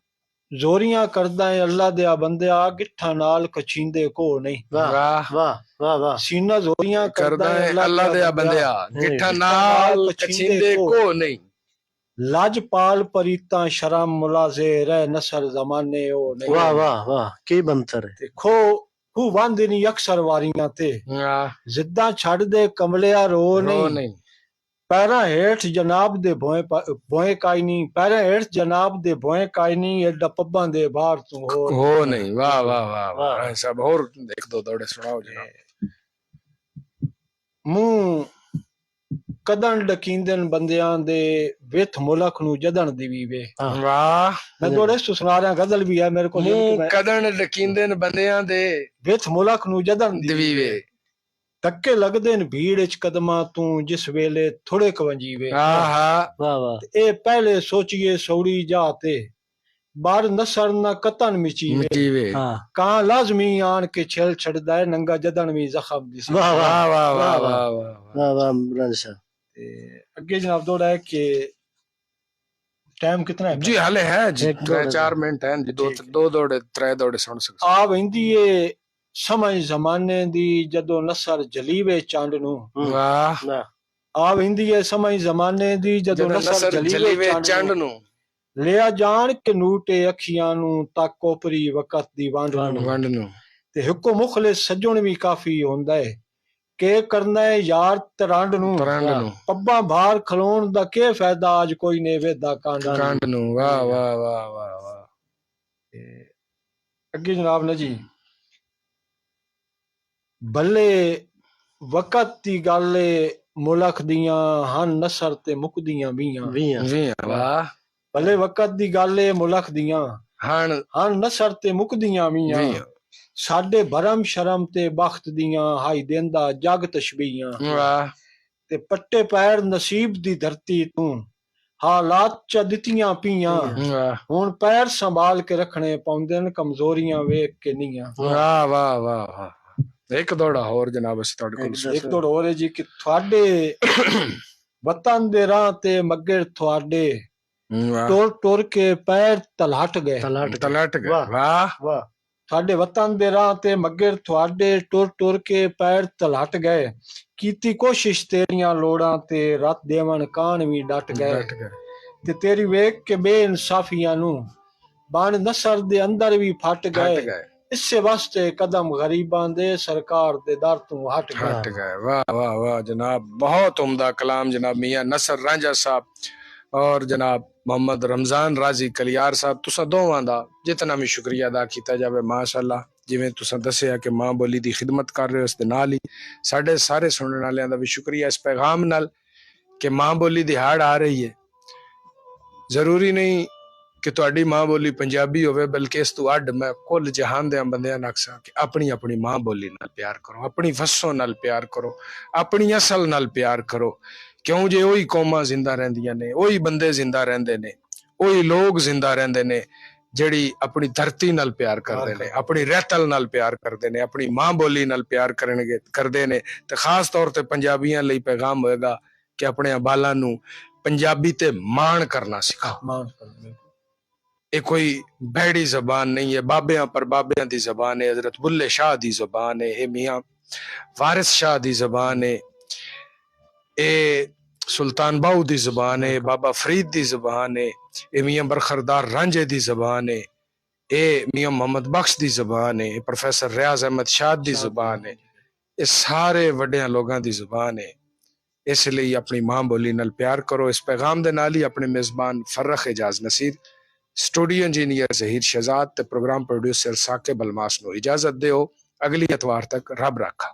ਜ਼ੋਰੀਆਂ ਕਰਦਾ ਹੈ ਅੱਲਾ ਦੇ ਬੰਦਿਆ ਗਿੱਠਾਂ ਨਾਲ ਕਚੀਂਦੇ ਕੋ ਨਹੀਂ। ਵਾਹ ਵਾਹ ਵਾਹ ਵਾਹ ਸੀਨਾ ਜ਼ੋਰੀਆਂ ਕਰਦਾ ਹੈ ਅੱਲਾ ਦੇ ਬੰਦਿਆ ਗਿੱਠਾਂ ਨਾਲ ਕਚੀਂਦੇ ਕੋ ਨਹੀਂ। ਲਾਜਪਾਲ ਪਰੀਤਾਂ ਸ਼ਰਮ ਮੁਲਾਜ਼ੇ ਰਹਿ ਨਸਰ ਜ਼ਮਾਨੇ ਉਹ ਨਹੀਂ। ਵਾਹ ਵਾਹ ਵਾਹ ਕੀ ਬੰਤਰ ਹੈ। ਖੂ ਵੰਦ ਨਹੀਂ ਅਕਸਰ ਵਾਰੀਆਂ ਤੇ ਜ਼ਿੱਦਾਂ ਛੱਡ ਦੇ ਕਮਲਿਆ ਰੋ ਨਹੀਂ। ਪੈਰਾਂ ਹੇਠ ਜਨਾਬ ਦੇ ਭੋਏ ਕਾਈ ਨਹੀਂ, ਪੈਰਾਂ ਹੇਠ ਜਨਾਬ ਦੇ ਭੋਏ ਕਾਈ ਨਹੀਂ, ਐਡਾ ਪੱਬਾਂ ਦੇ ਬਾਹਰ ਤੂੰ ਹੋ ਨਹੀਂ। ਵਾਹ ਵਾਹ ਵਾਹ ਵਾਹ ਸਭ। ਹੋਰ ਇੱਕ ਦੋ ਦੌੜੇ ਸੁਣਾਓ ਜਨਾਬ। ਮੂੰਹ ਕਦਨ ਡਕੀਂਦਨ ਬੰਦਿਆਂ ਦੇ ਵਿਥ ਮੁਲਕ ਨੂੰ ਜਦਨ ਦੀ ਵੇ। ਵਾਹ। ਮੈਂ ਥੋੜੇ ਸੁਣਾ ਰਿਹਾ, ਗਜ਼ਲ ਵੀ ਹੈ ਮੇਰੇ ਕੋਲ। ਮੂੰਹ ਕਦਨ ਡਕੀਂਦਨ ਬੰਦਿਆਂ ਦੇ ਵਿਥ ਮੁਲਕ ਨੂੰ ਜਦਨ ਦੀ ਵੇ। ਧੱਕੇ ਲੱਗਦੇ ਨੇ ਭੀੜ ਵਿੱਚ ਕਦਮਾਂ ਤੂੰ, ਜਿਸ ਵੇਲੇ ਥੋੜੇ ਕਵੰਜੀਵੇ। ਆਹਾ ਵਾਹ ਵਾਹ। ਇਹ ਪਹਿਲੇ ਸੋਚੀਏ ਸੌੜੀ ਜਾ ਤੇ ਬਾਹਰ ਨਸਰ ਨਾ ਕਤਨ ਮਿਚੀਵੇ। ਜੀਵੇ। ਹਾਂ ਕਾਂ ਲਾਜ਼ਮੀ ਆਣ ਕੇ ਛੇਲ ਛੱਡਦਾ ਹੈ, ਨੰਗਾ ਜਦਨ ਵੀ ਜ਼ਖਮ ਦੀ। ਵਾਹ ਵਾਹ ਵਾਹ ਵਾਹ ਵਾਹ ਵਾਹ ਵਾਹ ਵਾਹ ਮੌਲਾਨਾ ਸਾਹਿਬ। ਤੇ ਅੱਗੇ ਜਨਾਬ ਦੌੜਾ ਹੈ ਕਿ ਟਾਈਮ ਕਿਤਨਾ ਹੈ ਜੀ ਹਾਲੇ ਹੈ ਜੀ, ਇੱਕ ਦੌੜੇ 4 ਮਿੰਟ ਹੈ ਜੀ। ਦੋ ਦੌੜੇ 3 ਦੌੜੇ ਸੁਣ ਸਕਦੇ। ਆ ਵਹਿੰਦੀ ਏ ਸਮਝ ਜ਼ਮਾਨੇ ਦੀ ਜਦੋਂ ਨਸਰ ਜਲੀਵੇ ਚੰਡ ਨੂੰ। ਵਾਹ। ਆ ਵਹਿੰਦੀ ਏ ਸਮਝ ਜ਼ਮਾਨੇ ਦੀ ਜਦੋਂ ਨਸਰ ਜਲੀਵੇ ਚੰਡ ਨੂੰ। ਲਿਆ ਜਾਣ ਕਿ ਨੂਟੇ ਅੱਖੀਆਂ ਨੂੰ, ਤੱਕ ਕੋਪਰੀ ਵਕਤ ਦੀ ਵੰਡ ਨੂੰ। ਤੇ ਹੁਕਮ ਮੁਖਲਿਸ ਸੱਜਣ ਵੀ ਕਾਫੀ ਹੁੰਦਾ ਹੈ, ਕੇ ਕਰਨਾ ਹੈ ਯਾਰ ਤਰੰਡ ਨੂੰ। ਪੱਬਾਂ ਬਾਹਰ ਖਲੋਣ ਦਾ ਕੀ ਫਾਇਦਾ, ਅੱਜ ਕੋਈ ਨੇ ਵੇਦਾ ਕਾਂਡ ਨੂੰ। ਵਾਹ ਵਾਹ ਵਾਹ ਵਾਹ ਵਾਹ। ਅੱਗੇ ਜਨਾਬ ਨੇ ਜੀ, ਬੱਲੇ ਵਕਤ ਦੀ ਗੱਲ ਮੁਲਕ ਦੀਆਂ ਹਨ ਨਸਰ ਤੇ ਮੁਕਦੀਆਂ ਵੀਆਂ। ਵਾਹ। ਬੱਲੇ ਵਕਤ ਦੀ ਗੱਲ ਮੁਲਕ ਦੀਆਂ ਹਨ ਨਸਰ ਤੇ ਮੁਕਦੀਆਂ ਵੀਆਂ। ਸਾਡੇ ਭਰਮ ਸ਼ਰਮ ਤੇ ਬਖਤ ਦੀਆਂ ਹਾਈ ਦੇਂਦਾ ਜਗ ਤਸ਼ਬੀਹਾਂ। ਵਾਹ। ਤੇ ਪੱਟੇ ਪੈਰ ਨਸੀਬ ਦੀ ਧਰਤੀ ਤੂੰ, ਹਾਲਾਤ ਚ ਦਿੱਤੀਆਂ ਪੀਆਂ। ਹੁਣ ਪੈਰ ਸੰਭਾਲ ਕੇ ਰੱਖਣੇ ਪਾਉਂਦੇ ਨੇ, ਕਮਜ਼ੋਰੀਆਂ ਵੇਖ ਕੇ ਨੀਆਂ। ਵਾਹ ਵਾਹ ਵਾਹ ਵਾਹ। ਇੱਕ ਦੌੜਾ ਹੋਰ ਜਨਾਬ ਅਸੀਂ ਤੁਹਾਡੇ ਕੋਲ। ਇੱਕ ਦੌੜ ਹੋਰ ਹੈ ਜੀ ਕਿ ਤੁਹਾਡੇ ਵਤਨ ਦੇ ਰਾਹ ਤੇ ਮੱਗੇ ਤੁਹਾਡੇ ਟੁਰ ਕੇ ਪੈਰ ਤਲਹਟ ਗਏ। ਵਾਹ ਵਾਹ। ਸਾਡੇ ਵਤਨ ਦੇ ਰਾਹ ਤੇ ਮੱਗੇ ਤੁਹਾਡੇ ਟੁਰ ਕੇ ਪੈਰ ਤਲਹਟ ਗਏ। ਕੀਤੀ ਕੋਸ਼ਿਸ਼ ਤੇਰੀਆਂ ਲੋੜਾਂ ਤੇ ਰੱਤ ਦੇਵਨ ਕਾਨ ਵੀ ਡਟ ਗਏ। ਤੇ ਤੇਰੀ ਵੇਖ ਕੇ ਬੇਇਨਸਾਫੀਆਂ ਨੂੰ ਬਣ ਨਸਰ ਦੇ ਅੰਦਰ ਵੀ ਫਟ ਗਏ। ਇਸੇ ਵਾਸਤੇ ਕਦਮ ਗਰੀਬਾਂ ਦੇ ਸਰਕਾਰ ਦੇ ਦਰ ਤੋਂ ਹਟ ਗਏ। ਵਾਹ ਵਾਹ ਵਾਹ ਜਨਾਬ, ਬਹੁਤ उम्दा कलाम जनाब मियां नसर रांझा साहब और जनाब मोहम्मद रमजान राजी कलियार साहब। तुसा दोवां दा जितना भी शुक्रिया अदा किया जाए माशाअल्लाह। जिवें तुसा दस्सिया कि मां बोली दी खिदमत कर रहे हो, उस दे नाल ही साडे सारे सुनने वालियां दा भी शुक्रिया इस पैगाम नाल कि मां बोली दी हाड़ आ रही है। जरूरी नहीं कि तुहाडी मां बोली पंजाबी होवे, बल्कि इस तों अड मैं कुल जहान दे बंदियां नूं आखां कि अपनी अपनी मां बोली नाल प्यार करो, अपनी वसों नाल प्यार करो, अपनी असल नाल प्यार करो। क्यों जे ओही कौमां जिंदा रहिंदियां ने, ओही बंदे जिंदा रहिंदे ने, ओही लोग जिंदा रहिंदे ने ਜਿਹੜੀ अपनी धरती नाल प्यार करते ने, अपनी रहतल नाल प्यार करते ने, अपनी मां बोली नाल प्यार करते ने। ते खास तौर ते पंजाबियां लई पैगाम होएगा कि अपने बालां नूं पंजाबी ते मान करना सिखाओ। ये कोई भैड़ी जबान नहीं है, बाबियां पर बाबियां दी जबान है, हजरत बुल्ले शाह दी जबान है, ये मियां वारिस शाह दी जबान है, ये सुल्तान बाहू दी जबान है, बाबा फरीद दी जबान है, ये मियां बरखरदार रांझे दी जबान है, ये मियां मोहम्मद बख्श दी जबान है, ये प्रोफेसर रियाज अहमद शाह दी जबान है। ये सारे वड्डियां लोगां दी जबान है। इसलिए अपनी मां बोली नाल प्यार करो। इस पैगाम दे नाल ही अपने मेजबान फर्रख एजाज नसीर, स्टूडियो इंजीनियर जहीर शहजाद ते प्रोग्राम प्रोड्यूसर साकिब अलमास नूं इजाजत दिओ। अगली इतवार तक रब राखा।